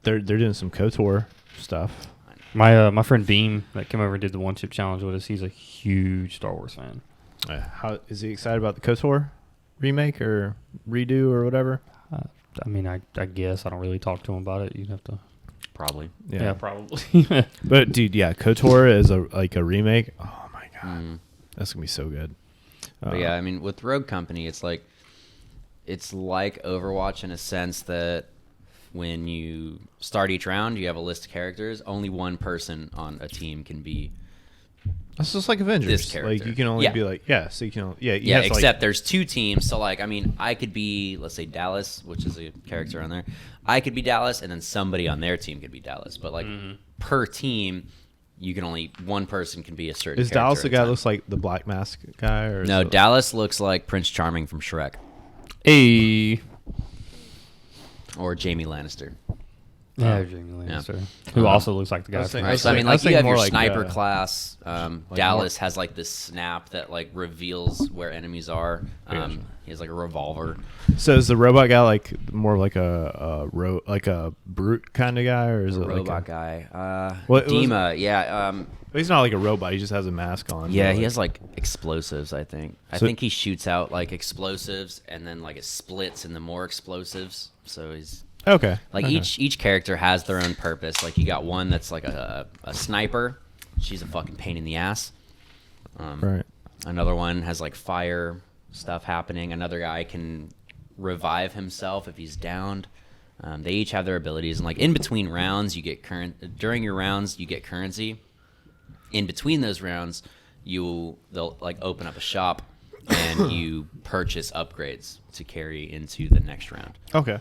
B: They're doing some KOTOR stuff.
A: My friend Beam that came over and did the one chip challenge with us. He's a huge Star Wars fan.
B: How is he excited about the KOTOR remake or redo or whatever?
A: I mean, I guess I don't really talk to him about it. You'd have to.
C: Probably.
A: Yeah, probably.
B: But dude, yeah, KOTOR is a remake. Oh my god, that's gonna be so good.
C: But yeah, I mean, with Rogue Company, it's like Overwatch in a sense that when you start each round, you have a list of characters. Only one person on a team can be.
B: That's just like Avengers.
C: This character.
B: Like you can only be like so you can you have to,
C: except there's two teams. So like I mean, I could be, let's say, Dallas, which is a character on there. I could be Dallas, and then somebody on their team could be Dallas. But like per team, you can only one person can be a certain.
B: Is Dallas the guy that looks like the Black Mask guy? Or
C: no, Dallas looks like Prince Charming from Shrek.
A: Hey.
C: Or Jamie Lannister.
A: Yeah, Jamie Lannister. Who also looks like the guy from
C: Right, so I mean, like you have your
B: like
C: sniper class. Dallas has like this snap that like reveals where enemies are. He has like a revolver.
B: So is the robot guy like more like a brute kind of guy, or is it
C: robot
B: like
C: guy?
B: What
C: Dima, yeah.
B: He's not like a robot. He just has a mask on.
C: Yeah, he has like explosives. I think he shoots out like explosives, and then like it splits into more explosives. So he's.
B: Okay.
C: Like each character has their own purpose. Like you got one that's like a sniper. She's a fucking pain in the ass.
B: Right.
C: Another one has like fire stuff happening. Another guy can revive himself if he's downed. They each have their abilities, and like in between rounds, you get during your rounds you get currency. In between those rounds, they'll like open up a shop, and you purchase upgrades to carry into the next round.
B: Okay.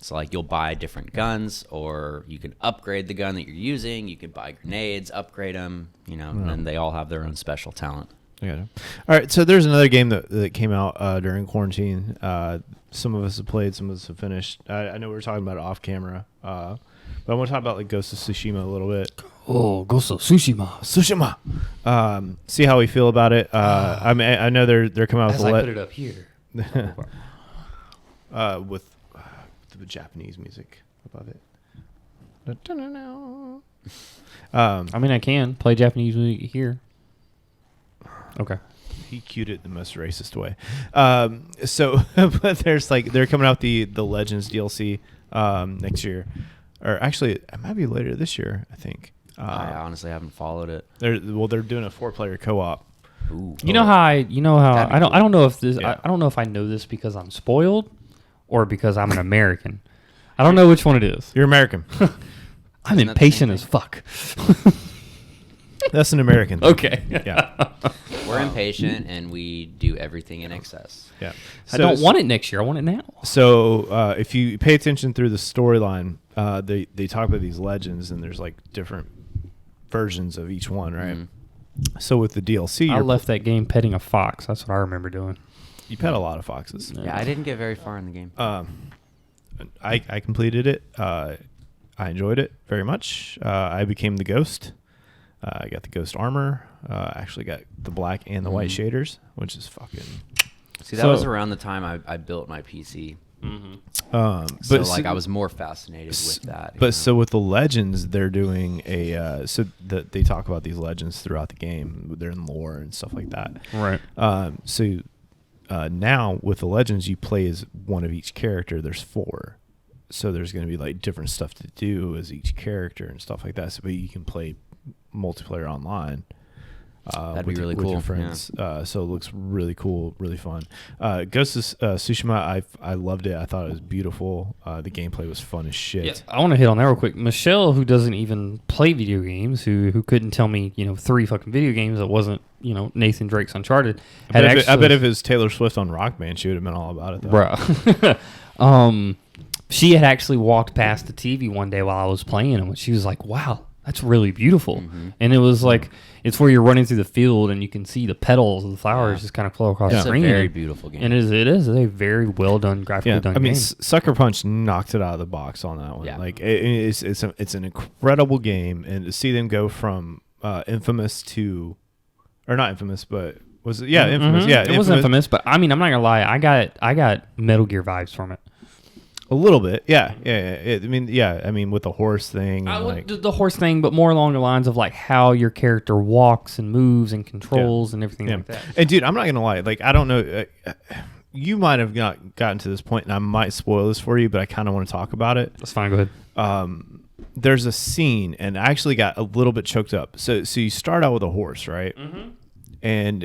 C: So like you'll buy different guns, or you can upgrade the gun that you're using. You can buy grenades, upgrade them, and then they all have their own special talent.
B: Yeah. All right. So there's another game that came out during quarantine. Some of us have played, some of us have finished. I know we were talking about it off camera, but I want to talk about like Ghost of Tsushima a little bit.
A: Oh, Ghost of Tsushima.
B: See how we feel about it. I mean, I know they're coming out with
A: put it up here.
B: with the Japanese music above it.
A: I mean, I can play Japanese music here. Okay.
B: He cued it the most racist way. So, but they're coming out the Legends DLC next year, or actually, it might be later this year. I think.
C: I honestly haven't followed it.
B: They're doing a 4-player co-op.
C: Ooh.
A: You know how I don't know if this
B: Yeah.
A: I don't know if I know this because I'm spoiled or because I'm an American. I don't know which one it is.
B: You're American.
A: I'm
C: Isn't that the
A: impatient
C: same
A: as fuck.
B: That's an American thing.
A: Okay.
B: Yeah.
C: We're impatient, and we do everything in excess.
B: Yeah.
A: I don't want it next year. I want it now.
B: So if you pay attention through the storyline, they talk about these legends, and there's like different versions of each one, right?
C: Mm-hmm.
B: So with the DLC,
A: I left that game petting a fox. That's what I remember doing.
B: you pet a lot of foxes.
C: Yeah, I didn't get very far in the game.
B: I completed it. I enjoyed it very much. I became the ghost. I got the ghost armor. Actually got the black and the white shaders, which is fucking.
C: See, that was around the time I built my PC.
B: But
C: So like I was more fascinated with that.
B: But so with the legends, they're doing they talk about these legends throughout the game. They're in lore and stuff like that.
A: Right.
B: So now with the legends, you play as one of each character. There's 4. So there's going to be like different stuff to do as each character and stuff like that. So but you can play multiplayer online.
C: That'd be really
B: with
C: cool.
B: your friends. So it looks really cool, really fun. Ghost of Tsushima, I loved it. I thought it was beautiful. The gameplay was fun as shit.
A: Yeah, I want to hit on that real quick. Michelle, who doesn't even play video games, who couldn't tell me 3 fucking video games that wasn't Nathan Drake's Uncharted.
B: I bet if it was Taylor Swift on Rock Band, she would have been all about it. Though.
A: Bruh. She had actually walked past the TV one day while I was playing them, and she was like, "Wow, that's really beautiful." And it was like, it's where you're running through the field and you can see the petals of the flowers just kind of flow across the
C: It's a
A: screen.
C: very beautiful game.
A: And it is a very well done, graphically done
B: I mean,
A: game.
B: Sucker Punch knocked it out of the box on that one.
C: Yeah.
B: Like it's an incredible game, and to see them go from Infamous to, or not Infamous, but was it? Yeah, Infamous. Yeah,
A: it was Infamous, but I mean, I'm not gonna lie, I got Metal Gear vibes from it.
B: A little bit, yeah. I mean, with the horse thing,
A: I
B: and
A: would
B: like,
A: the horse thing, but more along the lines of like how your character walks and moves and controls and everything like that.
B: And dude, I'm not gonna lie. Like, I don't know. You might have not gotten to this point, and I might spoil this for you, but I kind of want to talk about it.
A: That's fine. Go ahead.
B: There's a scene, and I actually got a little bit choked up. So you start out with a horse, right? And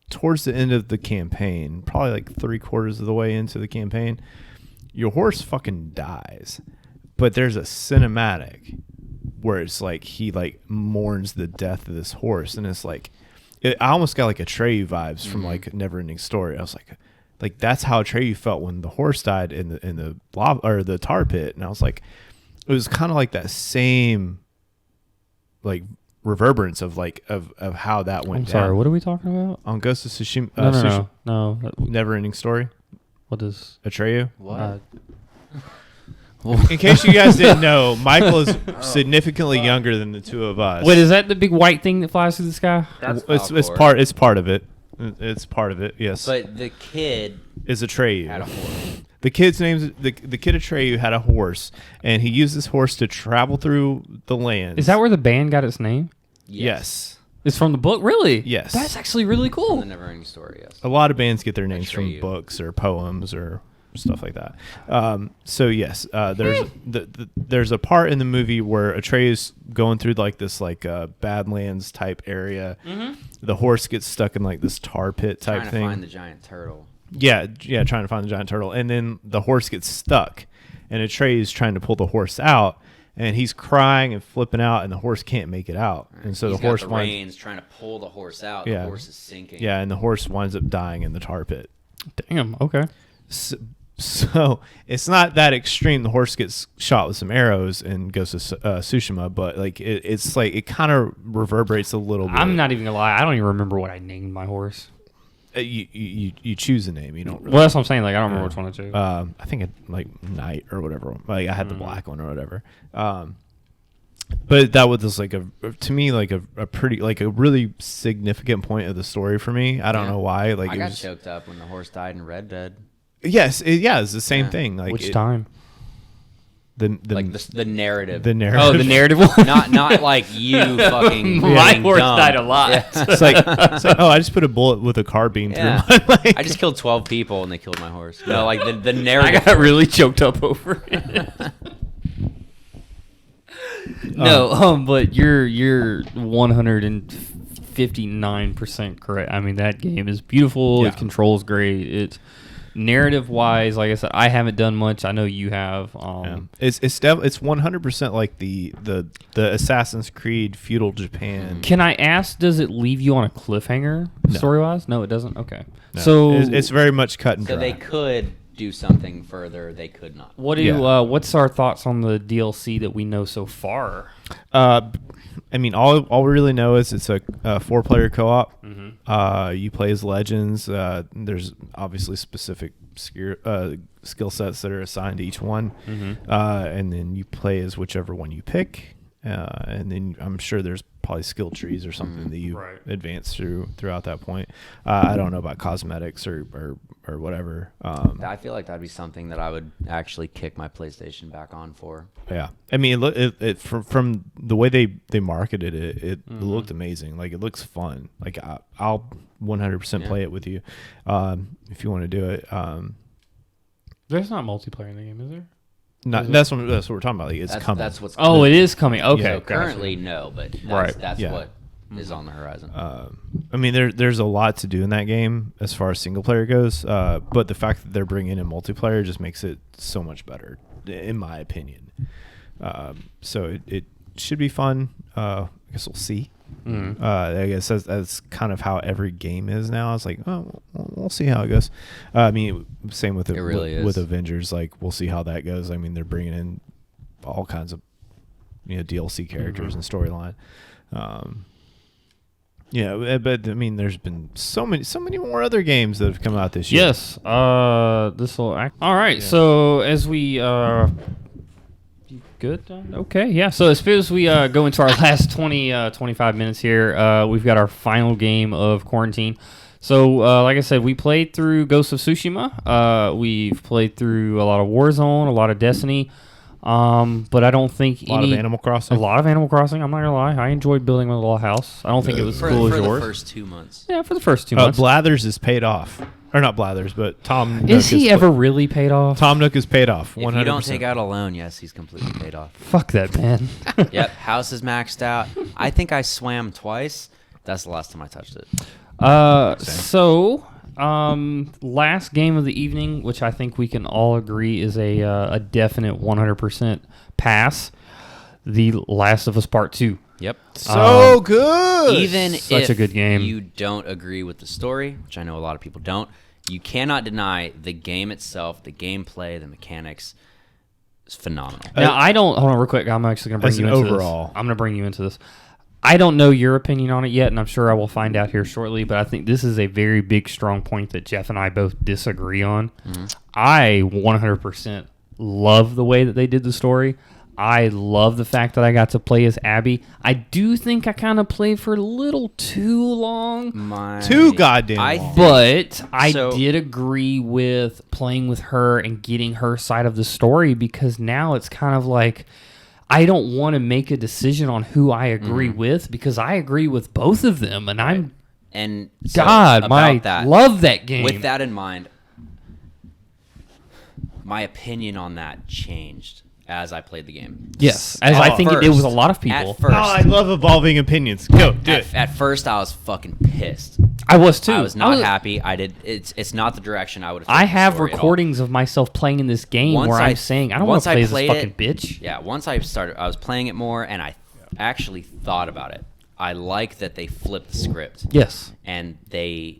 B: towards the end of the campaign, probably like 3/4 of the way into the campaign, your horse fucking dies. But there's a cinematic where it's like he like mourns the death of this horse, and it's like I almost got like Atreyu vibes from like Never Ending Story. I was like that's how Atreyu felt when the horse died in the lava or the tar pit, and I was like, it was kind of like that same like reverberance of like of how that went down.
A: Sorry, what are we talking about?
B: On Ghost of Tsushima.
A: No.
B: Never Ending Story.
A: What is
B: Atreyu.
C: What?
B: In case you guys didn't know, Michael is significantly younger than the two of us.
A: Wait, is that the big white thing that flies through the sky?
C: That's
B: It's part of it. It's part of it. Yes.
C: But the kid
B: is Atreyu.
C: had a horse.
B: The kid's name's the kid Atreyu had a horse, and he used this horse to travel through the land.
A: Is that where the band got its name?
B: Yes.
A: It's from the book? Really?
B: Yes.
A: That's actually really cool.
C: The Never Ending Story. Yes.
B: A lot of bands get their names from
C: Atreyu.
B: books or poems or stuff like that. So yes, there's a part in the movie where Atreyu's going through like this like Badlands type area. The horse gets stuck in like this tar pit type
C: Trying
B: thing.
C: to find the giant turtle.
B: Yeah, trying to find the giant turtle, and then the horse gets stuck, and Atreyu's trying to pull the horse out, and he's crying and flipping out, and the horse can't make it out, and so
C: He's
B: the horse
C: got the reins trying to pull the horse out.
B: Yeah.
C: The horse is sinking.
B: yeah, and the horse winds up dying in the tar pit.
A: Damn, okay.
B: So it's not that extreme. The horse gets shot with some arrows and goes to Tsushima, but like it's like it kind of reverberates a little bit.
A: I'm not even going to lie. I don't even remember what I named my horse.
B: You choose a name. You don't really.
A: Well, that's what I'm saying. Like, I don't remember which one I chose.
B: I think it like Knight or whatever. Like I had the black one or whatever. But that was just like to me like a pretty like a really significant point of the story for me. I don't know why. Like
C: I
B: it
C: got
B: was,
C: choked up when the horse died in Red Dead.
B: yes, it's the same thing. Like
A: which time?
B: The
C: Like the narrative.
B: the narrative.
A: Oh, the narrative one?
C: not like you fucking.
A: My
C: being
A: horse
C: dumb.
A: died a lot.
C: Yeah.
B: It's like oh, I just put a bullet with a car beam
C: Yeah.
B: through my leg.
C: I just killed 12 people and they killed my horse. No, like the
A: I
C: narrative.
A: got really choked up over it. No, but you're 159% correct. I mean, that game is beautiful.
B: Yeah.
A: It controls great. It's narrative wise, like I said, I haven't done much. I know you have.
B: It's 100% like the Assassin's Creed feudal Japan.
A: Can I ask? Does it leave you on a cliffhanger
B: No.
A: story wise? No, it doesn't. Okay,
B: No.
A: so
B: it's very much cut and
C: So
B: dry.
C: they could do something further. They could not.
A: what's our thoughts on the DLC that we know so far?
B: I mean, all we really know is it's a 4-player co-op. You play as legends. There's obviously specific skill sets that are assigned to each one, and then you play as whichever one you pick. And then I'm sure there's probably skill trees or something that you advance throughout that point. I don't know about cosmetics or whatever.
C: I feel like that'd be something that I would actually kick my PlayStation back on for.
B: Yeah, I mean, it from the way they marketed it, it looked amazing. Like it looks fun. Like I'll 100% play it with you if you want to do it.
A: There's not multiplayer in the game, is there?
B: That's what we're talking about. Like, it's coming.
C: That's what's.
A: Oh, it is coming. Okay,
B: Yeah.
C: So currently, no, but that's
B: Yeah.
C: what is on the horizon.
B: I mean, there's a lot to do in that game as far as single player goes. But the fact that they're bringing in multiplayer just makes it so much better, in my opinion. So it should be fun. I guess we'll see. I guess that's kind of how every game is now. It's like, oh, we'll see how it goes. I mean, same with
C: It really is.
B: with Avengers. Like, we'll see how that goes. I mean, they're bringing in all kinds of DLC characters and storyline. But I mean, there's been so many more other games that have come out this year.
A: Yes. This will act. All right. Yeah. So as we good. Okay. Yeah. So as soon as we go into our last 25 minutes here, we've got our final game of quarantine. So like I said, we played through Ghost of Tsushima. We've played through a lot of Warzone, a lot of Destiny. But I don't think
B: a lot of Animal Crossing.
A: A lot of Animal Crossing. I'm not gonna lie. I enjoyed building my little house. I don't think it was as cool as yours.
C: For the first 2 months.
A: Yeah, for the first 2 months.
B: Blathers is paid off. Or not Blathers, but Tom Nook
A: is he ever really paid off?
B: Tom Nook is paid off. 100%.
C: If you don't take out a loan, yes, he's completely paid off.
A: Fuck that, man.
C: Yep, house is maxed out. I think I swam twice. That's the last time I touched it.
A: Last game of the evening, which I think we can all agree is a definite 100% pass. The Last of Us Part 2.
C: Yep.
B: So good.
C: Even
A: such
C: if
A: a good game.
C: You don't agree with the story, which I know a lot of people don't, you cannot deny the game itself, the gameplay, the mechanics is phenomenal.
A: Now, I don't... Hold on real quick. I'm actually going to bring you into
B: overall.
A: this. I'm going to bring you into this. I don't know your opinion on it yet, and I'm sure I will find out here shortly, but I think this is a very big, strong point that Jeff and I both disagree on. Mm-hmm. I 100% love the way that they did the story. I love the fact that I got to play as Abby. I do think I kind of played for a little too long.
B: Too goddamn long.
A: But I did agree with playing with her and getting her side of the story, because now it's kind of like... I don't want to make a decision on who I agree with, because I agree with both of them, and
C: right.
A: love that game.
C: With that in mind, my opinion on that changed as I played the game.
A: Yes, as I think it did with a lot of people.
C: At first,
B: I love evolving opinions. Go, do it.
C: At first, I was fucking pissed.
A: I was too.
C: I was not happy. It's not the direction I would have.
A: I have recordings of myself playing in this game where I'm saying, I don't want to play this fucking bitch.
C: Yeah, once I was playing it more, and I actually thought about it. I like that they flip the script.
A: Yes.
C: And they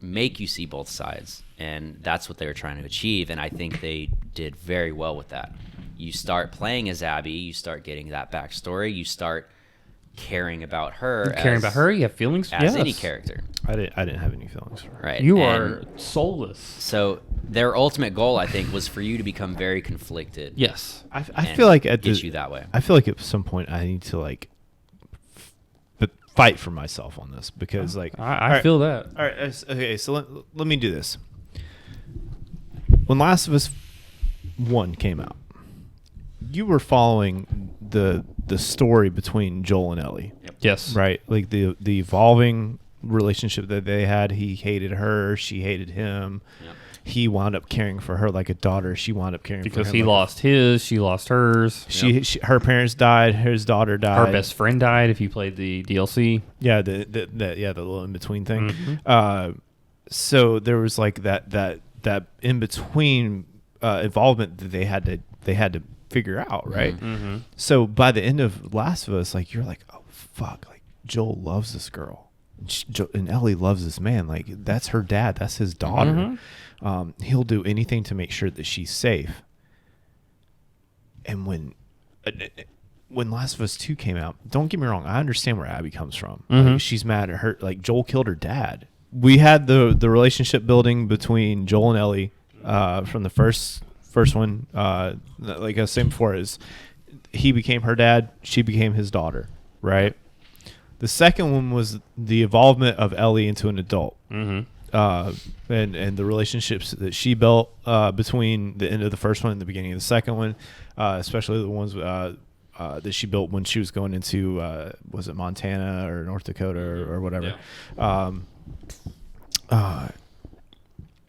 C: make you see both sides, and that's what they were trying to achieve, and I think they did very well with that. You start playing as Abby, you start getting that backstory, you start caring about her.
A: You have feelings
C: as any character.
B: I didn't have any feelings for her.
C: Right.
A: You are soulless.
C: So their ultimate goal, I think, was for you to become very conflicted.
A: Yes.
B: I feel like
C: you that way.
B: I feel like at some point I need to fight for myself on this, because
A: I feel that.
B: All right. Okay. So let me do this. When Last of Us 1 came out, you were following the story between Joel and Ellie.
C: Yep.
A: Yes.
B: Right? Like the evolving relationship that they had. He hated her. She hated him. Yep. He wound up caring for her like a daughter. She wound up caring for him.
A: Because he lost his, she lost hers.
B: Her parents died. His daughter died.
A: Her best friend died if you played the DLC.
B: Yeah, the little in-between thing. Mm-hmm. So there was like that in-between involvement that they had to figure out, right?
A: Mm-hmm.
B: So by the end of Last of Us, like, you're like, oh fuck, like Joel loves this girl, and Ellie loves this man. Like, that's her dad, that's his daughter. Mm-hmm. He'll do anything to make sure that she's safe. And when Last of Us 2 came out, don't get me wrong, I understand where Abby comes from.
A: Mm-hmm.
B: Like, she's mad at her, like Joel killed her dad. We had the relationship building between Joel and Ellie from the first one, like I was saying before, is he became her dad, she became his daughter, right? The second one was the involvement of Ellie into an adult,
A: and
B: the relationships that she built between the end of the first one and the beginning of the second one, especially the ones that she built when she was going into was it Montana or North Dakota or whatever. Yeah.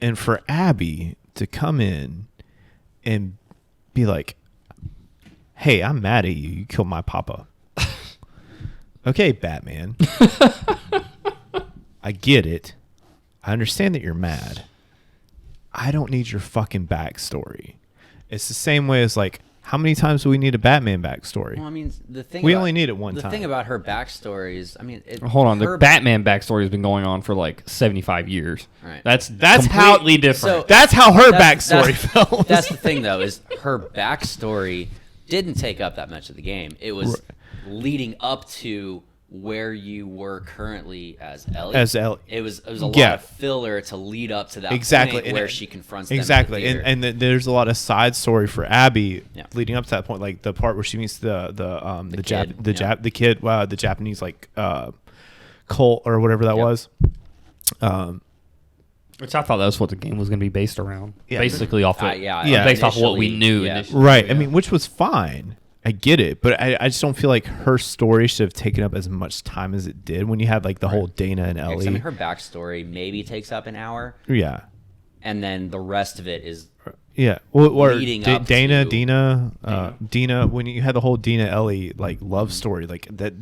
B: And for Abby to come in and be like, hey, I'm mad at you. You killed my papa. Okay, Batman. I get it. I understand that you're mad. I don't need your fucking backstory. It's the same way as, like, How many times do we need a Batman backstory?
C: Well, I mean, the thing
B: We
C: about-
B: only need it one
C: the
B: time.
C: thing about her backstory is, I mean,
A: Hold on, the
C: her-
A: Batman backstory has been going on for like 75 years.
C: Right.
A: That's
B: how-
A: completely different.
C: So-
B: That's how her
C: That's-
B: backstory
C: that's-
B: felt.
C: That's the thing, though, is her backstory didn't take up that much of the game. It was leading up to where you were currently as Ellie. It was a lot of filler to lead up to that
B: Exactly.
C: point where she confronts them.
B: Exactly,
C: in the
B: and there's a lot of side story for Abby
C: Yeah.
B: leading up to that point, like the part where she meets the Japanese like cult or whatever that
C: Yep.
B: was.
A: Which I thought that was what the game was going to be based around.
B: Yeah.
A: Basically off the,
C: Yeah.
A: based off of what we
C: Initially,
A: knew.
C: yeah.
A: Initially.
B: Right.
C: Yeah.
B: I mean, which was fine. I get it, but I just don't feel like her story should have taken up as much time as it did when you had like the whole Dana and
C: Yeah, 'cause,
B: Ellie.
C: I mean, her backstory maybe takes up an hour,
B: Yeah.
C: and then the rest of it is
B: Yeah. Or
C: Leading up
B: Dana,
C: to-
B: Dina, when you had the whole Dina Ellie like love story, like that,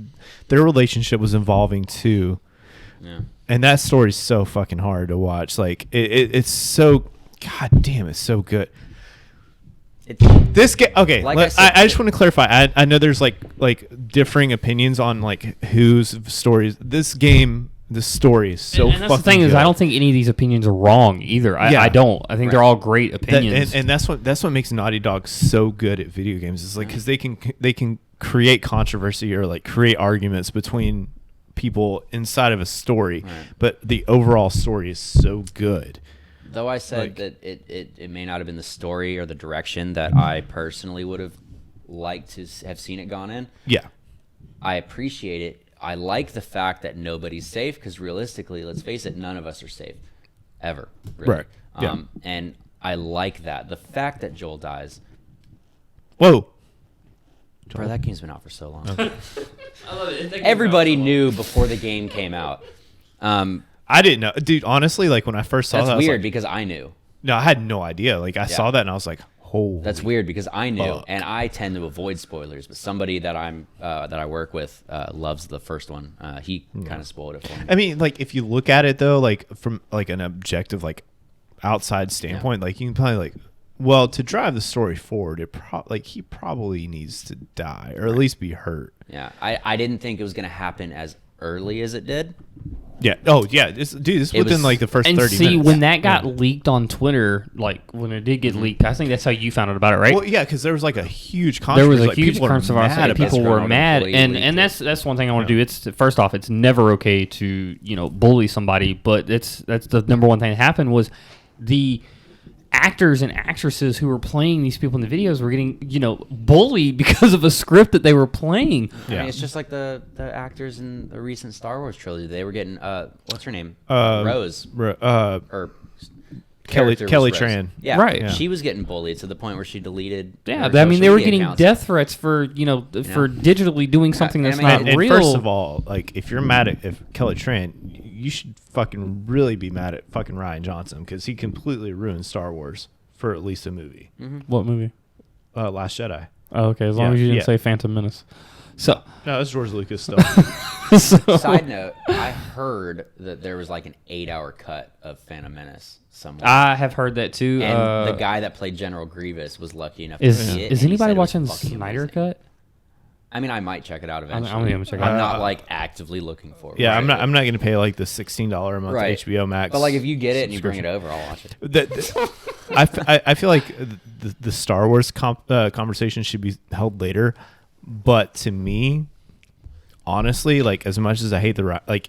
B: their relationship was involving too.
C: yeah.
B: And that story's so fucking hard to watch. Like it's so, god damn, it's so good. This game, okay.
C: Like
B: I just want to clarify. I know there's like differing opinions on like whose stories. This game, the story is so.
A: And that's
B: fucking
A: the thing is,
B: good.
A: I don't think any of these opinions are wrong either.
B: Yeah.
A: I don't. I think they're all great
B: That-
A: opinions.
B: and that's what makes Naughty Dog so good at video games. Is like because they can create controversy or like create arguments between people inside of a story,
C: Right.
B: but the overall story is so good.
C: Though I said
B: Like-
C: that it may not have been the story or the direction that I personally would have liked to have seen it gone in,
B: Yeah.
C: I appreciate it. I like the fact that nobody's safe because realistically, let's face it, none of us are safe ever. Really.
B: Right. Yeah.
C: And I like that. The fact that Joel dies.
B: Whoa.
C: Bro, that game's been out for so long.
A: I love it.
C: Everybody knew before the game came out.
B: I didn't know, dude. Honestly, like when I first saw
C: That's
B: that, I was
C: weird
B: like,
C: because I knew.
B: no, I had no idea. Like I saw that and I was like, holy.
C: That's weird because I knew,
B: fuck.
C: and I tend to avoid spoilers. But somebody that I work with loves the first one. He kind of spoiled it for me.
B: I mean, like if you look at it though, like from like an objective, like outside standpoint, like you can probably like, well, to drive the story forward, he probably needs to die or at least be hurt.
C: Yeah, I didn't think it was going to happen as early as it did.
B: Yeah. Oh yeah. This
C: It
B: within
C: was-
B: like the first
A: And
B: 30
A: see,
B: minutes.
A: when that got leaked on Twitter, like when it did get leaked, I think that's how you found out about it, right?
B: Well, yeah, because there was like a huge
A: There
B: controversy.
A: was a
B: like,
A: huge
B: people are
A: controversy.
B: mad about
A: People
B: it.
A: were
C: Scrolled
A: mad,
C: completely
A: and
C: leaked
A: that's one thing I want to do. It's first off, it's never okay to bully somebody, but that's the number one thing that happened was the actors and actresses who were playing these people in the videos were getting bullied because of a script that they were playing.
C: I
B: Yeah.
C: mean, it's just like the actors in the recent Star Wars trilogy. They were getting what's her name?
B: Uh,
C: Rose
B: Kelly
C: or character was
B: Kelly
C: Rose.
B: Tran.
C: Yeah,
A: Right.
B: Yeah.
C: She was getting bullied to the point where she deleted.
A: Yeah,
C: her
A: I mean
C: social
A: they were
C: media
A: getting
C: accounts.
A: death threats for for digitally doing something
C: and
A: that's
C: I mean,
A: not
B: And
A: real.
B: first of all, like if you're mad at Kelly Tran, you should fucking really be mad at fucking Ryan Johnson because he completely ruined Star Wars for at least a movie.
A: What movie?
B: Last Jedi.
A: Oh, okay, as long
B: Yeah,
A: as you didn't
B: yeah.
A: say Phantom Menace. So,
B: No, that's George Lucas stuff.
C: Side note: I heard that there was like an 8-hour cut of Phantom Menace somewhere,
A: I have heard that too.
C: and the guy that played General Grievous was lucky enough to
A: is
C: see it.
A: is
C: and he
A: anybody
C: said it was
A: watching
C: fucking
A: Snyder
C: amazing.
A: Cut?
C: I mean, I might check it out
A: I'm
C: eventually.
A: gonna check it
C: I'm
A: out.
C: not like actively looking for it.
B: Yeah, I'm
C: Right.
B: not gonna pay like the $16 a month
C: Right.
B: HBO Max.
C: But like, if you get it and you bring it over, I'll watch it.
B: I feel like the Star Wars conversation should be held later, but to me, honestly, like as much as I hate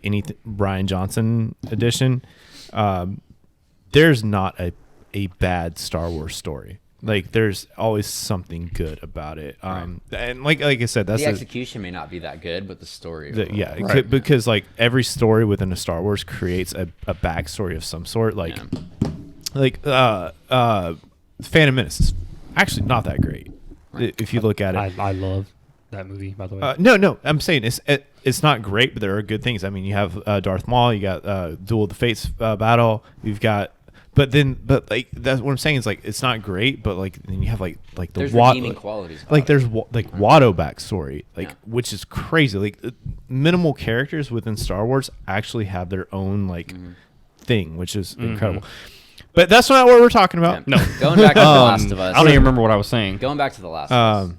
B: any Ryan Johnson edition, there's not a bad Star Wars story. Like there's always something good about it. And like I said, that's
C: The execution may not be that good, but the story.
B: yeah,
C: overall-
B: it could, because like every story within a Star Wars creates a backstory of some sort. Like,
C: Yeah.
B: Phantom Menace is actually not that great if you look at it.
A: I love that movie, by the way.
B: No, I'm saying it's not great, but there are good things. I mean, you have Darth Maul, you got Duel of the Fates battle, you've got. But like that's what I'm saying is like it's not great, but like then you have like the
C: There's redeeming qualities.
B: like
C: about
B: there's
C: it.
B: like Watto backstory, like
C: Yeah.
B: which is crazy. Like minimal characters within Star Wars actually have their own like thing, which is incredible. But that's not what we're talking about.
A: No.
C: Going back to The Last of Us.
A: I don't even remember what I was saying.
C: Going back to The Last of Us.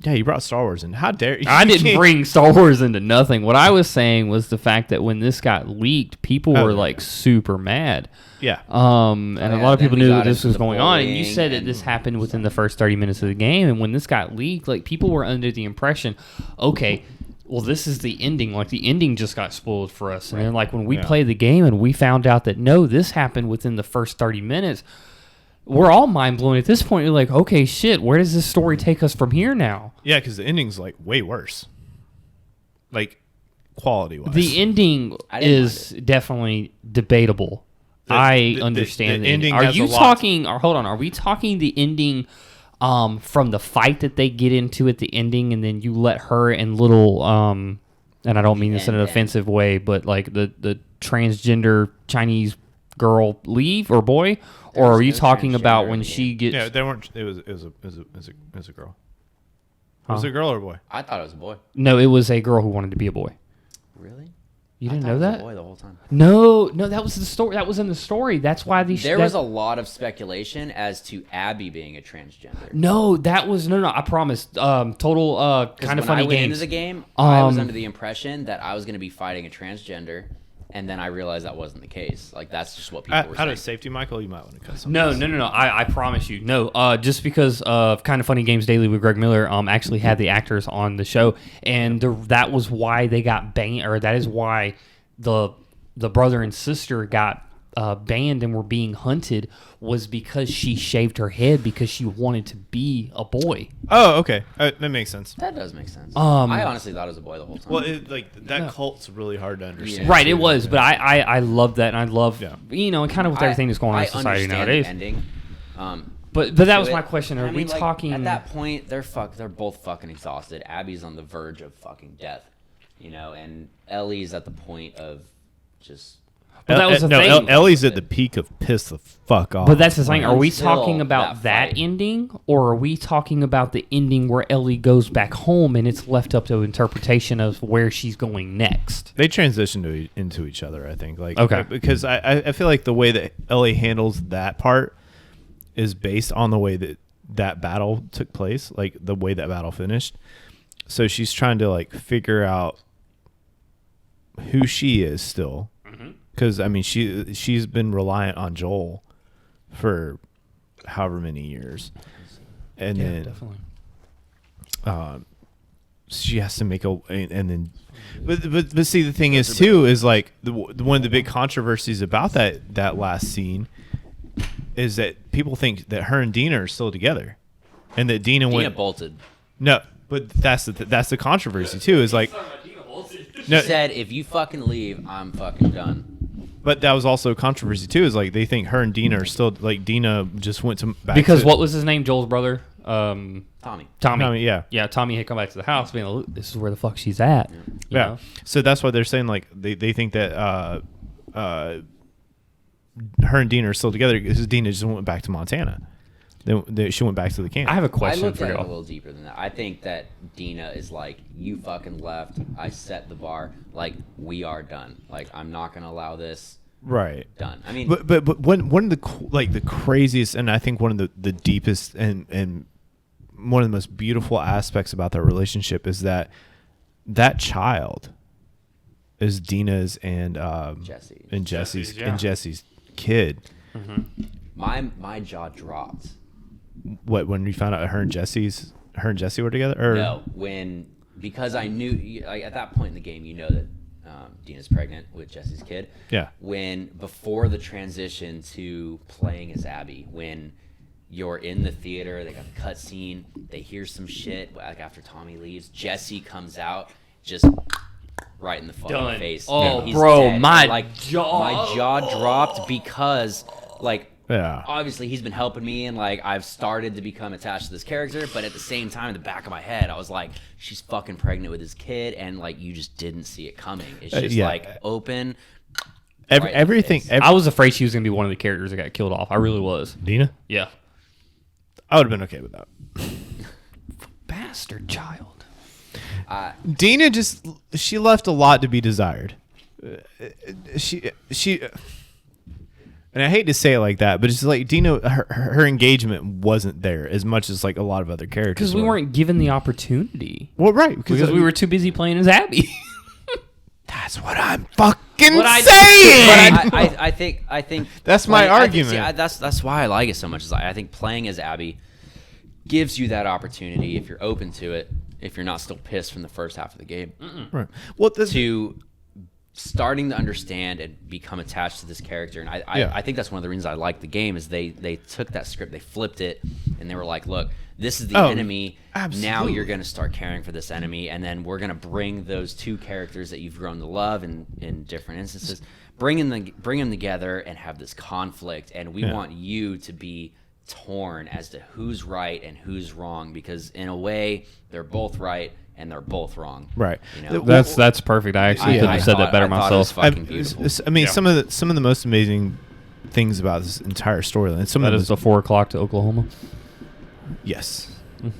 B: Yeah, you brought Star Wars in. How dare you?
A: I didn't bring Star Wars into nothing. What I was saying was the fact that when this got leaked, people were like super mad.
B: Yeah.
A: And a lot of people
C: then we
A: knew
C: got
A: that this
C: into
A: was
C: the
A: going on. And you
C: bullying
A: said that
C: and
A: this happened within the first 30 minutes of the game. And when this got leaked, like people were under the impression, okay, well, this is the ending. Like the ending just got spoiled for us. And then like when we played the game and we found out that no, this happened within the first 30 minutes, we're all mind blown at this point. You're like, okay, shit, where does this story take us from here now?
B: Yeah, because the ending's like way worse. Like quality wise.
A: The ending is definitely debatable. I understand
B: the ending
A: Are
B: has
A: you
B: a lot.
A: talking? Or hold on, are we talking the ending from the fight that they get into at the ending, and then you let her and little and I don't mean this in an offensive way, but like the transgender Chinese girl leave or boy, or are you talking about when she gets?
B: Yeah, they weren't. It was a girl. Was it a girl or a boy?
C: I thought it was a boy.
A: No, it was a girl who wanted to be a boy.
C: Really?
A: You didn't
C: I
A: know
C: thought it was
A: that?
C: a boy the whole time.
A: No, that was the story. That was in the story. That's why these.
C: There was a lot of speculation as to Abby being a transgender.
A: No, that was no. I promise. Total kind of funny
C: When I went
A: games.
C: into the game, I was under the impression that I was going to be fighting a transgender, and then I realized that wasn't the case. Like that's just what people were
B: Out
C: saying.
B: of safety, Michael, you might want to cut something.
A: No. I promise you. No, just because Kind of Funny Games Daily with Greg Miller actually had the actors on the show, and that was why they got banned, or that is why the brother and sister got banned and were being hunted, was because she shaved her head because she wanted to be a boy.
B: Oh, okay. That makes sense.
C: That does make sense. I honestly thought it was a boy the whole time.
B: Well, that cult's really hard to understand.
C: Yeah.
A: Right, it was, but I love that, and I love
B: Yeah.
A: and kind of with everything that's going on in society
C: understand
A: nowadays.
C: the ending.
A: But that
C: to
A: was
C: it.
A: my question. Are
C: I
A: we
C: mean, like,
A: talking
C: at that point? They're both fucking exhausted. Abby's on the verge of fucking death, and Ellie's at the point of just.
A: But that was the thing.
B: Ellie's at the peak of piss the fuck off.
A: But that's the thing. Are we
C: Until
A: talking about
C: that
A: that
C: fight.
A: ending, or are we talking about the ending where Ellie goes back home and it's left up to interpretation of where she's going next?
B: They transition into each other, I think. Like,
A: Okay.
B: Because I feel like the way that Ellie handles that part is based on the way that battle took place, like the way that battle finished. So she's trying to like figure out who she is still. Because I mean, she's been reliant on Joel for however many years, and then
A: definitely.
B: She has to make and then, but see, the thing is too is like one of the big controversies about that last scene is that people think that her and Dina are still together, and that Dina
C: bolted.
B: No, but that's the controversy too. Is like
C: She said, "If you fucking leave, I'm fucking done."
B: But that was also a controversy too. Is like they think her and Dina are still like Dina just went to back
A: Because
B: to,
A: what was his name? Joel's brother?
C: Tommy.
B: Tommy, yeah.
A: Yeah, Tommy had come back to the house being like, this is where the fuck she's at. You know?
B: So that's why they're saying like they think that her and Dina are still together because Dina just went back to Montana. She went back to the camp.
A: I have a
C: I
A: question
C: looked
A: for
C: at it a
A: y'all.
C: little deeper than that. I think that Dina is like, you fucking left. I set the bar. Like, we are done. Like, I'm not gonna allow this.
B: Right.
C: Done. I mean,
B: but one of the craziest and I think one of the deepest and one of the most beautiful aspects about their relationship is that child is Dina's and Jesse's kid.
A: Mm-hmm.
C: my jaw dropped.
B: What, when we found out her and Jesse were together? Or
C: No, because I knew, like, at that point in the game, you know that Dina's pregnant with Jesse's kid.
B: Yeah.
C: Before the transition to playing as Abby, when you're in the theater, they got the cutscene, they hear some shit, like after Tommy leaves, Jesse comes out, just right in the fucking face.
A: Oh,
C: He's
A: bro,
C: dead.
A: my
C: jaw dropped because, like,
B: Yeah.
C: obviously he's been helping me and like I've started to become attached to this character, but at the same time in the back of my head I was like, she's fucking pregnant with his kid, and like you just didn't see it coming. It's just like open. Right in the
B: everything.
C: face.
A: I was afraid she was going to be one of the characters that got killed off. I really was.
B: Dina?
A: Yeah.
B: I would have been okay with that.
A: Bastard child.
B: Dina she left a lot to be desired. And I hate to say it like that, but it's like Dino, her engagement wasn't there as much as like a lot of other characters.
A: Because we weren't given the opportunity.
B: Well, right.
A: Because we were too busy playing as Abby.
B: That's what I'm fucking
A: What I-
B: saying.
C: But I think
B: That's my
C: I think-
B: argument.
C: that's why I like it so much. Is I think playing as Abby gives you that opportunity if you're open to it. If you're not still pissed from the first half of the game,
B: Right. Well,
C: to starting to understand and become attached to this character. And I think that's one of the reasons I like the game is they took that script, they flipped it, and they were like, look, this is the enemy.
B: Absolutely.
C: Now you're going to start caring for this enemy, and then we're going to bring those two characters that you've grown to love in different instances, bring them together and have this conflict. And we want you to be torn as to who's right and who's wrong, because in a way they're both right and they're both wrong.
B: Right.
C: You know?
A: That's perfect. I actually couldn't have said that better
C: I thought it was
A: myself.
C: fucking beautiful.
B: I mean, some of the most amazing things about this entire storyline. Some
A: That
B: of
A: is the 4 o'clock to Oklahoma.
B: yes.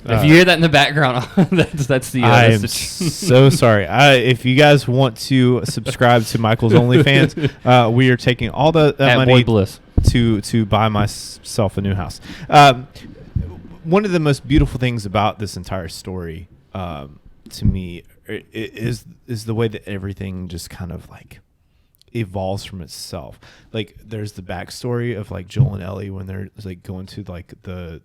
A: If you hear that in the background, that's the.
B: I am
A: that's the
B: so sorry. If you guys want to subscribe to Michael's OnlyFans, we are taking all the
A: At
B: money
A: Boy Bliss.
B: to buy myself a new house. One of the most beautiful things about this entire story, to me, is the way that everything just kind of like evolves from itself. Like there's the backstory of like Joel and Ellie when they're like going to like the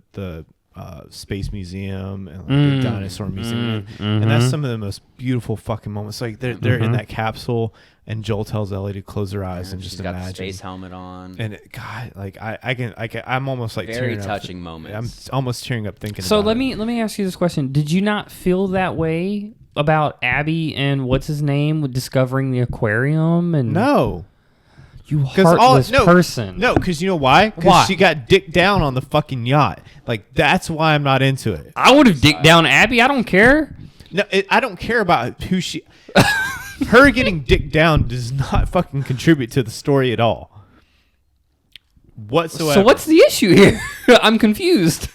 B: space museum and like the dinosaur museum, and that's some of the most beautiful fucking moments. Like they're in that capsule, and Joel tells Ellie to close her eyes and just
C: She's got
B: imagine.
C: the space helmet on.
B: And God, like I'm almost like
C: Very
B: tearing
C: touching
B: up.
C: moments.
B: I'm almost tearing up thinking.
A: So
B: about
A: let
B: it.
A: me ask you this question: did you not feel that way about Abby and what's his name with discovering the aquarium? And
B: No,
A: you heartless person.
B: No, because you know why?
A: Why?
B: Because she got dicked down on the fucking yacht. Like that's why I'm not into it.
A: I would have dicked down Abby. I don't care.
B: No, I don't care about who she. Her getting dicked down does not fucking contribute to the story at all. Whatsoever.
A: So what's the issue here? I'm confused.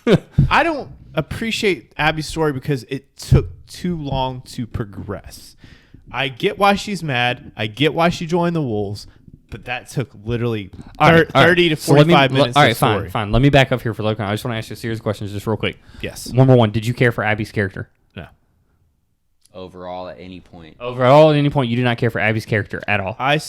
B: I don't appreciate Abby's story because it took too long to progress. I get why she's mad. I get why she joined the Wolves, but that took literally 30 to 45 minutes.
A: All right,
B: of story.
A: fine. Let me back up here for a second. I just want to ask you a series of questions just real quick.
B: Yes.
A: Number one, did you care for Abby's character?
B: No.
C: Overall, at any point.
A: Overall, at any point, you did not care for Abby's character at all.
B: I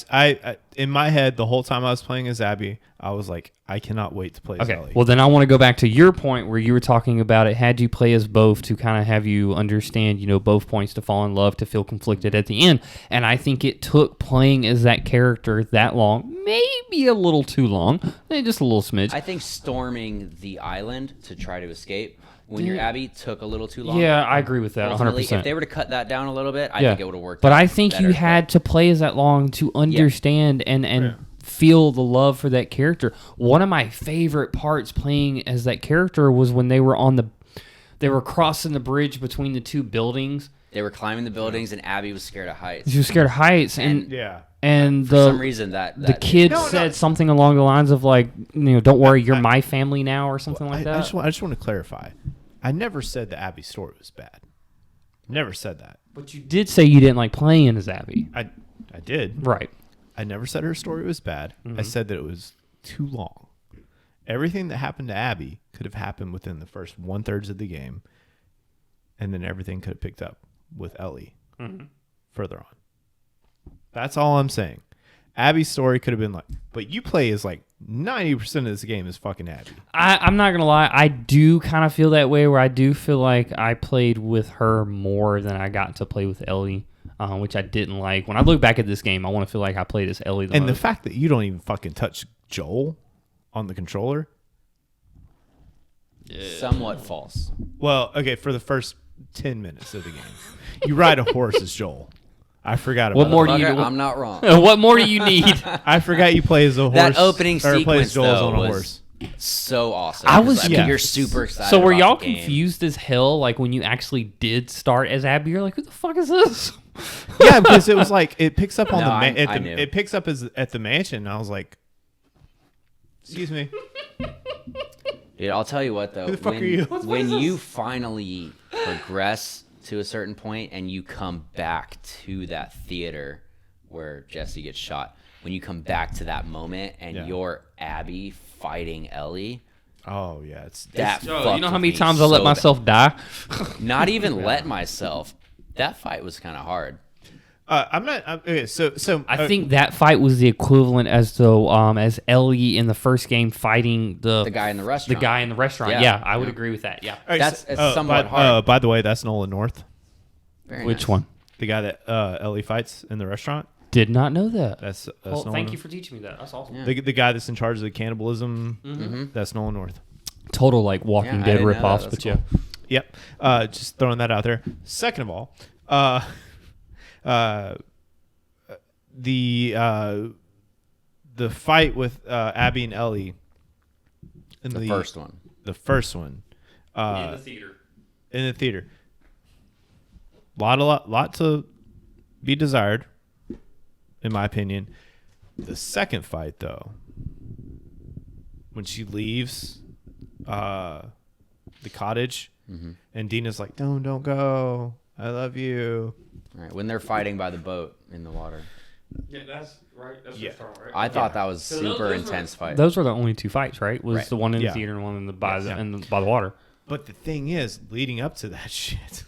B: in my head, the whole time I was playing as Abby, I was like, I cannot wait to play as
A: Okay,
B: Ellie.
A: well then I want to go back to your point where you were talking about it had you play as both to kind of have you understand, both points, to fall in love, to feel conflicted at the end. And I think it took playing as that character that long, maybe a little too long, maybe just a little smidge.
C: I think storming the island to try to escape when you're Abby took a little too long.
A: Yeah, I agree with that
C: Ultimately,
A: 100%.
C: If they were to cut that down a little bit, I
A: Yeah.
C: think it would have worked.
A: But
C: out
A: I think
C: better.
A: you had to play as that long to understand and feel the love for that character. One of my favorite parts playing as that character was when they were they were crossing the bridge between the two buildings.
C: They were climbing the buildings, and Abby was scared of heights.
A: She was scared of heights, and
B: yeah.
A: and
C: For some reason,
A: the
C: that
A: kid said something along the lines of like, don't worry, you're my family now, or something like that.
B: I just want to clarify. I never said that Abby's story was bad. Never said that.
A: But you did say you didn't like playing as Abby,
B: I did.
A: right?
B: I never said her story was bad.
A: Mm-hmm.
B: I said that it was too long. Everything that happened to Abby could have happened within the first 1/3 of the game, and then everything could have picked up with Ellie further on. That's all I'm saying. Abby's story could have been like, but you play as like 90% of this game is fucking Abby.
A: I'm not gonna lie, I do kind of feel that way, where I do feel like I played with her more than I got to play with Ellie, which I didn't like. When I look back at this game, I want to feel like I played as Ellie the
B: And the
A: most.
B: fact that you don't even fucking touch Joel on the controller.
C: somewhat false.
B: Well, okay, for the first 10 minutes of the game, you ride a horse as Joel. I forgot about
A: What more do you?
C: Motherfucker, I'm not wrong.
A: What more do you need?
B: I forgot you play as a horse.
C: That opening
B: or play
C: sequence
B: as Joel's
C: though
B: on a
C: was
B: horse.
C: so awesome.
A: I was-
C: 'Cause,
B: yeah.
C: you're super excited.
A: So were
C: about
A: y'all
C: the game.
A: confused as hell? Like when you actually did start as Abby, you're like, "Who the fuck is this?"
B: Yeah, because it was like it picks up on
C: No,
B: the
C: I knew.
B: it picks up at the mansion. And I was like, "Excuse me."
C: Dude, I'll tell you what though.
B: Who the fuck
C: when,
B: are you?
C: When you finally progress to a certain point and you come back to that theater where Jesse gets shot. When you come back to that moment and
B: Yeah.
C: you're Abby fighting Ellie,
B: Oh yeah, it's
C: that
A: Yo,
C: fucked
A: you know how
C: with
A: many
C: me
A: times I let
C: so
A: myself die?
C: bad. Not even let myself. That fight was kind of hard.
B: okay. So
A: I think that fight was the equivalent as Ellie in the first game fighting
C: The guy in the restaurant.
A: The guy in the restaurant.
C: Yeah.
A: Yeah, I would agree with that. Yeah.
B: all right,
C: That's
B: so-
C: somewhat
B: by,
C: hard.
B: By the way, that's Nolan North,
C: Very
A: Which
C: nice.
A: one?
B: the guy that Ellie fights in the restaurant.
A: Did not know that.
B: That's
A: Well,
B: Nolan
A: thank you
B: North.
A: for teaching me that. That's awesome.
C: Yeah.
B: The guy that's in charge of the cannibalism.
C: Mm-hmm.
B: That's Nolan North.
A: Total like Walking
C: Yeah, I
A: Dead
C: didn't know that.
A: ripoffs,
C: That's
A: but yeah.
C: cool.
B: Yep. Just throwing that out there. Second of all, the fight with Abby and Ellie in
C: The first one.
B: The first one.
A: In the theater.
B: In the theater. Lot to be desired, in my opinion. The second fight, though, when she leaves the cottage, and Dina's like, "Don't go. I love you."
C: All right, when they're fighting by the boat in the water.
A: Yeah, that's right. That's
B: Yeah.
A: right?
C: I thought that was
A: So
C: super
A: those were-
C: intense fight.
A: Those were the only two fights, right? Was
C: Right.
A: the one in
B: Yeah.
A: the theater and one in the by
B: Yes.
A: by the water.
B: But the thing is, leading up to that shit,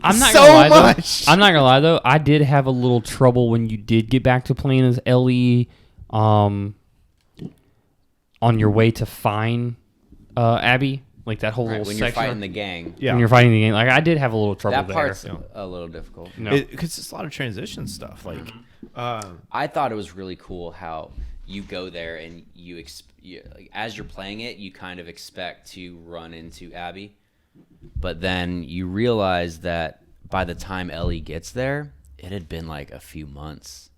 A: I'm not
B: So
A: gonna lie
B: much.
A: though. I'm not gonna lie though. I did have a little trouble when you did get back to playing as Ellie, on your way to find Abby, like that whole
C: Right,
A: little
C: when you're
A: section.
C: fighting the gang.
B: yeah,
A: When you're fighting the game, like I did have a little trouble
C: That
A: there.
C: part's
B: Yeah.
C: a little difficult.
A: No.
B: because it's a lot of transition stuff. Like,
C: I thought it was really cool how you go there and like, as you're playing it, you kind of expect to run into Abby, but then you realize that by the time Ellie gets there, it had been like a few months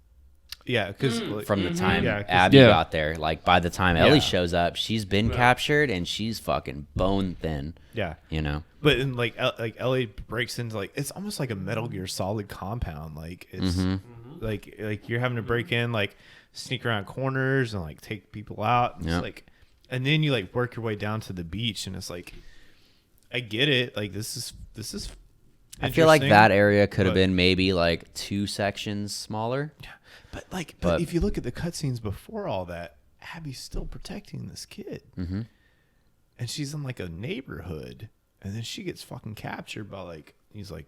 B: yeah, because
C: from the time
B: Yeah, 'cause-
C: Abby
A: Yeah.
C: got there. Like by the time Ellie
B: Yeah.
C: shows up, she's been captured and she's fucking bone thin.
B: yeah.
C: You know,
B: But in like Ellie breaks into like it's almost like a Metal Gear Solid compound. Like it's like you're having to break in, like sneak around corners and like take people out. It's
C: Yeah.
B: like, and then you like work your way down to the beach, and it's like, I get it. Like this is.
C: I feel like
B: interesting,
C: that area could have
B: but-
C: been maybe like 2 sections smaller.
B: But like,
C: But-
B: if you look at the cutscenes before all that, Abby's still protecting this kid, and she's in like a neighborhood, and then she gets fucking captured by like he's like,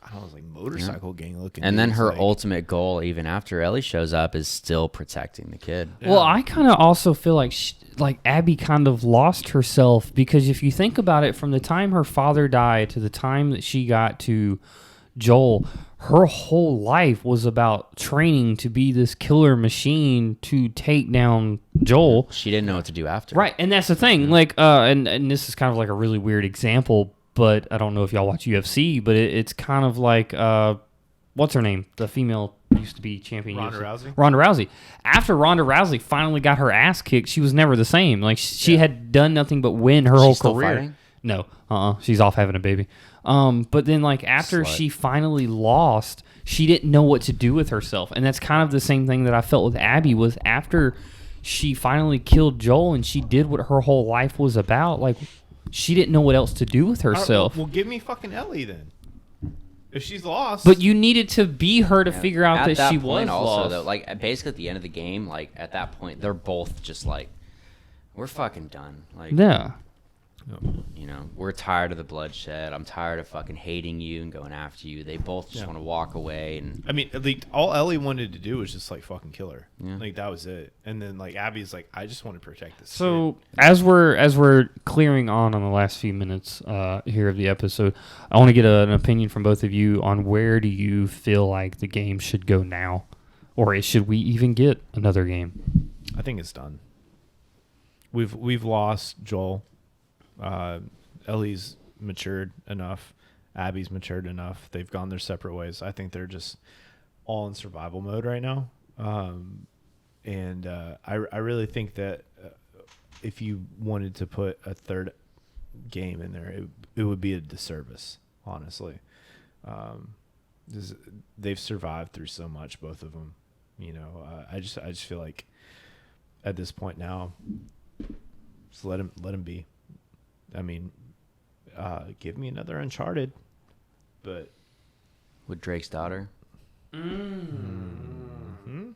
B: I don't know, it's like motorcycle gang looking.
C: And then
B: dudes,
C: her
B: like-
C: ultimate goal, even after Ellie shows up, is still protecting the kid.
A: Well, I kind of also feel like like Abby kind of lost herself because if you think about it, from the time her father died to the time that she got to Joel, her whole life was about training to be this killer machine to take down Joel.
C: She didn't know what to do after.
A: Right, and that's the thing. Like, and this is kind of like a really weird example, but I don't know if y'all watch UFC, but it's kind of like what's her name? The female used to be champion.
B: Ronda
A: UFC.
B: Rousey?
A: Ronda Rousey. After Ronda Rousey finally got her ass kicked, she was never the same. Like she had done nothing but win her whole
C: still
A: career.
C: fighting?
A: No, she's off having a baby. But then like after
C: Slut.
A: she finally lost, she didn't know what to do with herself, and that's kind of the same thing that I felt with Abby. Was after she finally killed Joel and she did what her whole life was about, like she didn't know what else to do with
B: All right,
A: herself.
B: well, give me fucking Ellie then. If she's lost,
A: But you needed to be her to figure out
C: At
A: that she
C: point
A: was
C: also,
A: lost.
C: though, like basically at the end of the game, like at that point, they're both just like, we're fucking done. Like,
A: Yeah.
C: you know, we're tired of the bloodshed. I'm tired of fucking hating you and going after you. They both just want to walk away. And
B: I mean, like all Ellie wanted to do was just like fucking kill her.
C: Yeah.
B: Like that was it. And then like Abby's like, I just want to protect this.
A: So as we're clearing on the last few minutes here of the episode, I want to get an opinion from both of you on where do you feel like the game should go now, or should we even get another game?
B: kid. I think it's done. We've lost Joel. Ellie's matured enough. Abby's matured enough. They've gone their separate ways. I think they're just all in survival mode right now. I really think that if you wanted to put a third game in there, it would be a disservice, honestly. They've survived through so much, both of them. You know, I just feel like at this point now, just let him be. I mean, give me another Uncharted, but
C: with Drake's daughter.
B: Mm-hmm.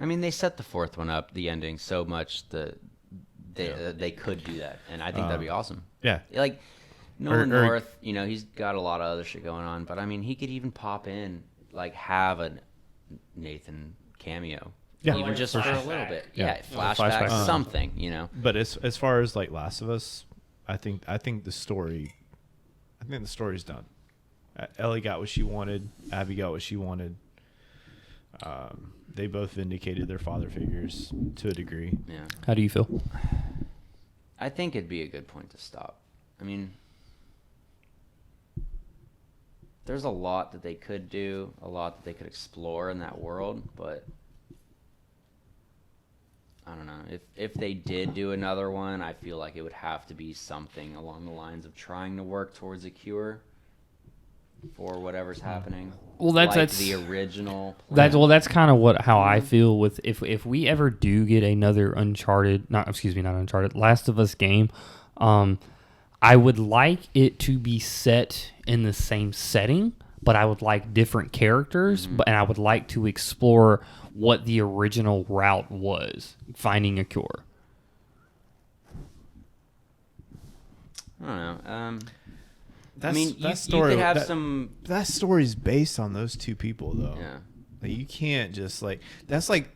C: I mean, they set the fourth one up, the ending, so much that they could do that, and I think that'd be awesome.
B: Yeah.
C: Like Nolan North, you know, he's got a lot of other shit going on, but I mean, he could even pop in, like, have a Nathan cameo, even
A: like
C: just for a little bit.
B: Yeah.
C: Flashback, something, you know.
B: But as far as like Last of Us, I think the story's done. Ellie got what she wanted. Abby got what she wanted. They both vindicated their father figures to a degree.
C: Yeah.
A: How do you feel?
C: I think it'd be a good point to stop. I mean, there's a lot that they could do, a lot that they could explore in that world, but I don't know. If they did do another one, I feel like it would have to be something along the lines of trying to work towards a cure for whatever's happening.
A: Well, that's
C: the original plan.
A: That's kind of how I feel with if we ever do get another not Uncharted, Last of Us game, I would like it to be set in the same setting, but I would like different characters, and I would like to explore what the original route was, finding a cure.
C: I don't know.
B: That's,
C: I mean,
B: that
C: you
B: story,
C: could have some.
B: That story's based on those two people, though.
C: Yeah.
B: Like, you can't just that's like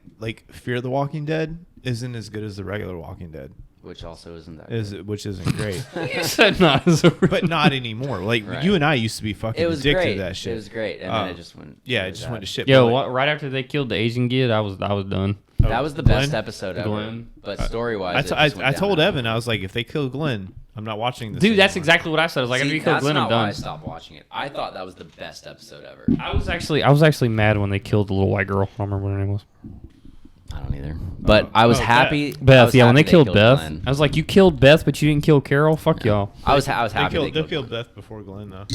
B: Fear the Walking Dead isn't as good as the regular Walking Dead.
C: Which also isn't that good.
B: Which isn't great.
A: You said not as a
B: But not anymore. Like,
C: Right.
B: you and I used to be fucking
C: It was
B: addicted
C: great.
B: to that shit.
C: It was great, and then it just went.
B: Yeah, it just went to shit.
A: Yo,
B: But, like,
A: right after they killed the Asian kid, I was done.
C: That was the best
B: Glenn?
C: episode ever.
A: Glenn.
C: But story-wise,
B: I told Evan, I was like, if they kill Glenn, I'm not watching this.
A: Dude, that's
B: anymore.
A: exactly what I said. I was like, after you killed
C: that's
A: Glenn, I'm
C: not why I
A: done.
C: stopped watching it. I thought that was the best episode ever.
A: I was actually mad when they killed the little white girl. I don't remember what her name was.
C: I don't either. But I was happy.
A: Beth, yeah, when they killed Beth,
C: Glenn.
A: I was like, you killed Beth, but you didn't kill Carol? Fuck y'all.
C: I was happy
B: They killed Beth before Glenn, though.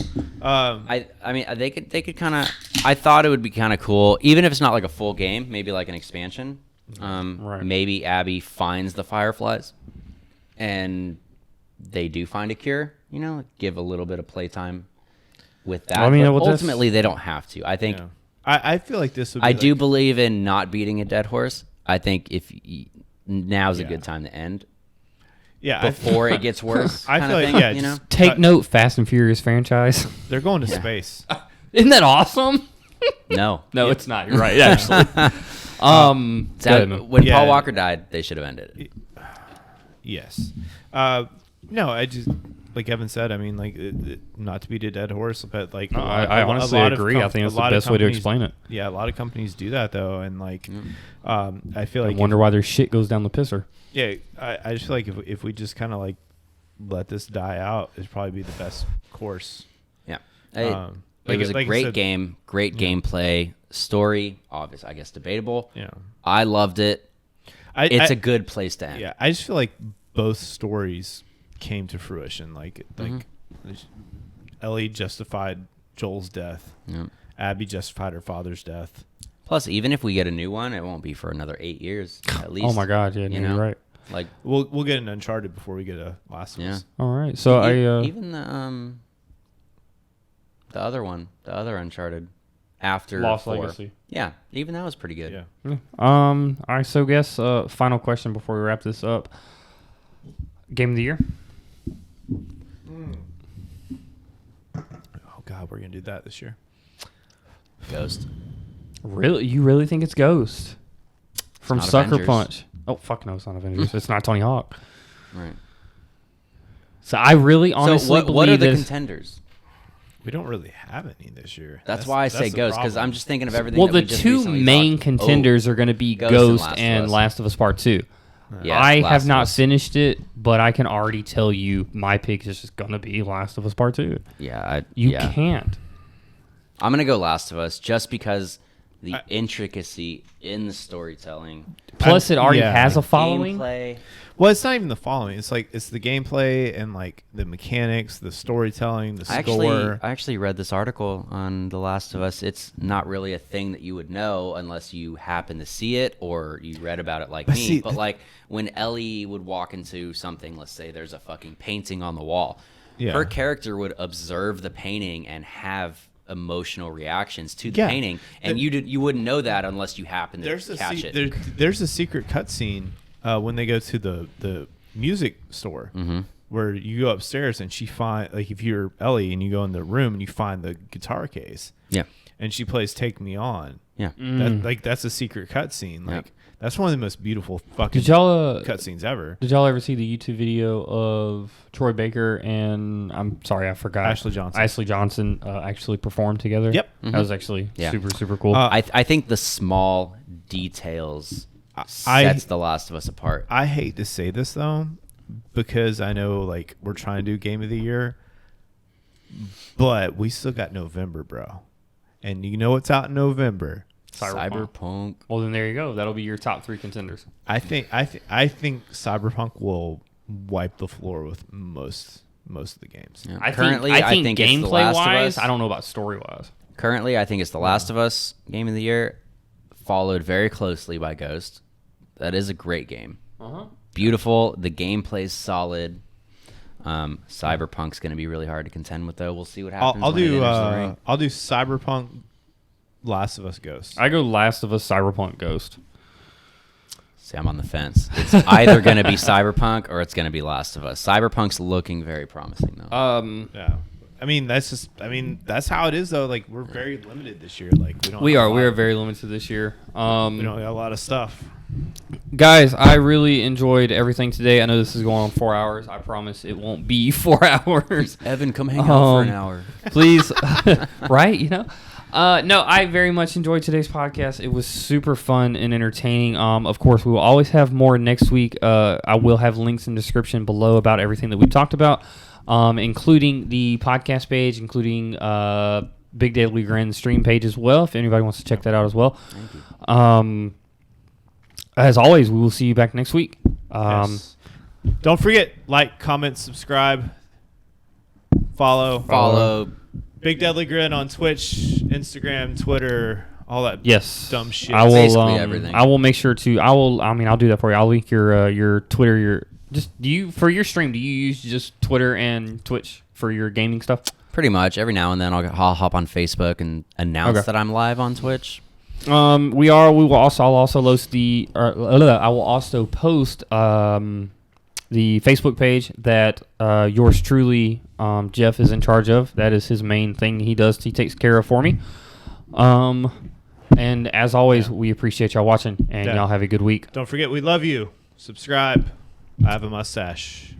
C: I mean, they could kind of. I thought it would be kind of cool, even if it's not like a full game, maybe like an expansion.
A: Right.
C: Maybe Abby finds the Fireflies, and they do find a cure. You know, give a little bit of playtime with that.
A: I mean,
C: but
A: well,
C: ultimately, they don't have to. I think.
B: Yeah. I feel like this would be
C: I
B: like,
C: do believe in not beating a dead horse. I think now's a good time to end before it gets worse.
B: I
C: kind
B: feel
C: of
B: like,
C: thing,
B: yeah,
C: you know.
B: just
A: Take note, Fast and Furious franchise.
B: They're going to space.
A: Isn't that awesome?
C: No,
A: No, it's not. You're right, actually.
C: when
B: Yeah.
C: Paul Walker died, they should have ended it.
B: Yes. No, I just like Evan said. I mean, like not to beat a dead horse, but like
A: No, I honestly agree. I think that's the best way to explain it.
B: Yeah, a lot of companies do that though, and like, I feel
A: I
B: like
A: wonder why their shit goes down the pisser.
B: yeah, I just feel like if we just kind of like let this die out, it'd probably be the best course.
C: Yeah,
B: Um,
C: it was a
B: like I
C: great
B: said-
C: game, great gameplay, story. Obvious, I guess debatable.
B: Yeah,
C: I loved it. It's a good place to end.
B: Yeah, I just feel like both stories came to fruition. Like Ellie justified Joel's death.
C: Yep.
B: Abby justified her father's death.
C: Plus, even if we get a new one, it won't be for another 8 years at least.
A: Oh my god, yeah,
C: you
A: you're
C: know?
A: right.
C: Like,
B: We'll get an Uncharted before we get a Last of Us.
A: All right, so
C: even the other one, the other Uncharted after
A: Lost
C: 4.
A: Legacy.
C: Yeah, even that was pretty good.
B: Yeah.
A: All right, so guess final question before we wrap this up. Game of the year?
B: Oh God, we're gonna do that this year.
C: Ghost.
A: Really? You really think it's Ghost? From
C: not
A: Sucker
C: Avengers.
A: Punch. Oh fuck no, it's not Avengers. It's not Tony Hawk.
C: Right.
A: So I really honestly
C: so what
A: believe
C: are the
A: that
C: contenders?
B: We don't really have any this year.
C: That's why I say
B: the
C: Ghost, because
B: problem.
C: I'm just thinking of everything.
A: well,
C: that
A: the
C: we just
A: two
C: recently
A: main
C: talked.
A: contenders are going to be Ghost and Last of Us Part 2.
C: Yeah,
A: I
C: Last
A: have
C: of
A: not
C: Us.
A: finished it, but I can already tell you my pick is just going to be Last of Us Part 2.
C: Yeah,
A: You
C: yeah.
A: can't.
C: I'm gonna go Last of Us just because the intricacy in the storytelling,
A: Plus, it already
B: yeah.
A: has a following.
C: gameplay.
B: Well, it's not even the following. It's like it's the gameplay and like the mechanics, the storytelling, the score.
C: I actually read this article on The Last of Us. It's not really a thing that you would know unless you happen to see it or you read about it like me.
B: see,
C: but like when Ellie would walk into something, let's say there's a fucking painting on the wall,
B: Yeah.
C: her character would observe the painting and have emotional reactions to the
B: Yeah.
C: painting, and you wouldn't know that unless you happen to catch it.
B: There's a secret cutscene when they go to the music store where you go upstairs and she find like if you're Ellie and you go in the room and you find the guitar case.
C: Yeah.
B: And she plays "Take Me On."
C: Yeah.
B: That's a secret cutscene. Like that's one of the most beautiful fucking
A: Did y'all
B: cutscenes ever.
A: Did y'all ever see the YouTube video of Troy Baker and I'm sorry I forgot
B: Ashley
A: Johnson actually performed together?
B: Yep.
A: That was actually
C: Yeah.
A: super cool.
C: I think the small details sets The Last of Us apart.
B: I hate to say this though, because I know like we're trying to do Game of the Year, but we still got November, bro. And you know what's out in November?
C: Cyberpunk.
A: Well, then there you go. That'll be your top 3 contenders.
B: I think Cyberpunk will wipe the floor with most of the games.
C: Yeah.
A: I
C: think
A: think
C: it's The
A: gameplay
C: Last of
A: wise,
C: Us.
A: I don't know about story wise.
C: Currently, I think it's The Last of Us Game of the Year, followed very closely by Ghost. That is a great game. Beautiful. The gameplay's solid. Cyberpunk's going to be really hard to contend with, though. We'll see what happens.
B: I'll
C: when it
B: do
C: enters the ring.
B: I'll do Cyberpunk, Last of Us, Ghost.
A: I go Last of Us, Cyberpunk, Ghost.
C: See, I'm on the fence. It's either going to be Cyberpunk or it's going to be Last of Us. Cyberpunk's looking very promising, though.
B: Yeah. I mean, that's how it is though. Like we're very limited this year. Like we
A: are very limited this year.
B: We don't have a lot of stuff.
A: Guys, I really enjoyed everything today. I know this is going on 4 hours. I promise it won't be 4 hours.
C: Evan, come hang out for an hour.
A: Please. Right? You know? No, I very much enjoyed today's podcast. It was super fun and entertaining. Of course, we will always have more next week. I will have links in the description below about everything that we've talked about, including the podcast page, including Big Deadly Grin stream page as well, if anybody wants to check that out as well.
C: Thank you.
A: As always, we will see you back next week.
B: Yes. Don't forget, like, comment, subscribe, follow. Big Deadly Grin on Twitch, Instagram, Twitter, all that dumb shit.
A: I will,
C: basically everything.
A: I will make sure to. I'll do that for you. I'll link your Twitter. For your stream, do you use just Twitter and Twitch for your gaming stuff?
C: Pretty much. Every now and then I'll hop on Facebook and announce that I'm live on Twitch.
A: I will also post the Facebook page that yours truly, Jeff, is in charge of. That is his main thing he does. He takes care of for me. And as always, we appreciate y'all watching, and y'all have a good week.
B: Don't forget, we love you. Subscribe. I have a mustache.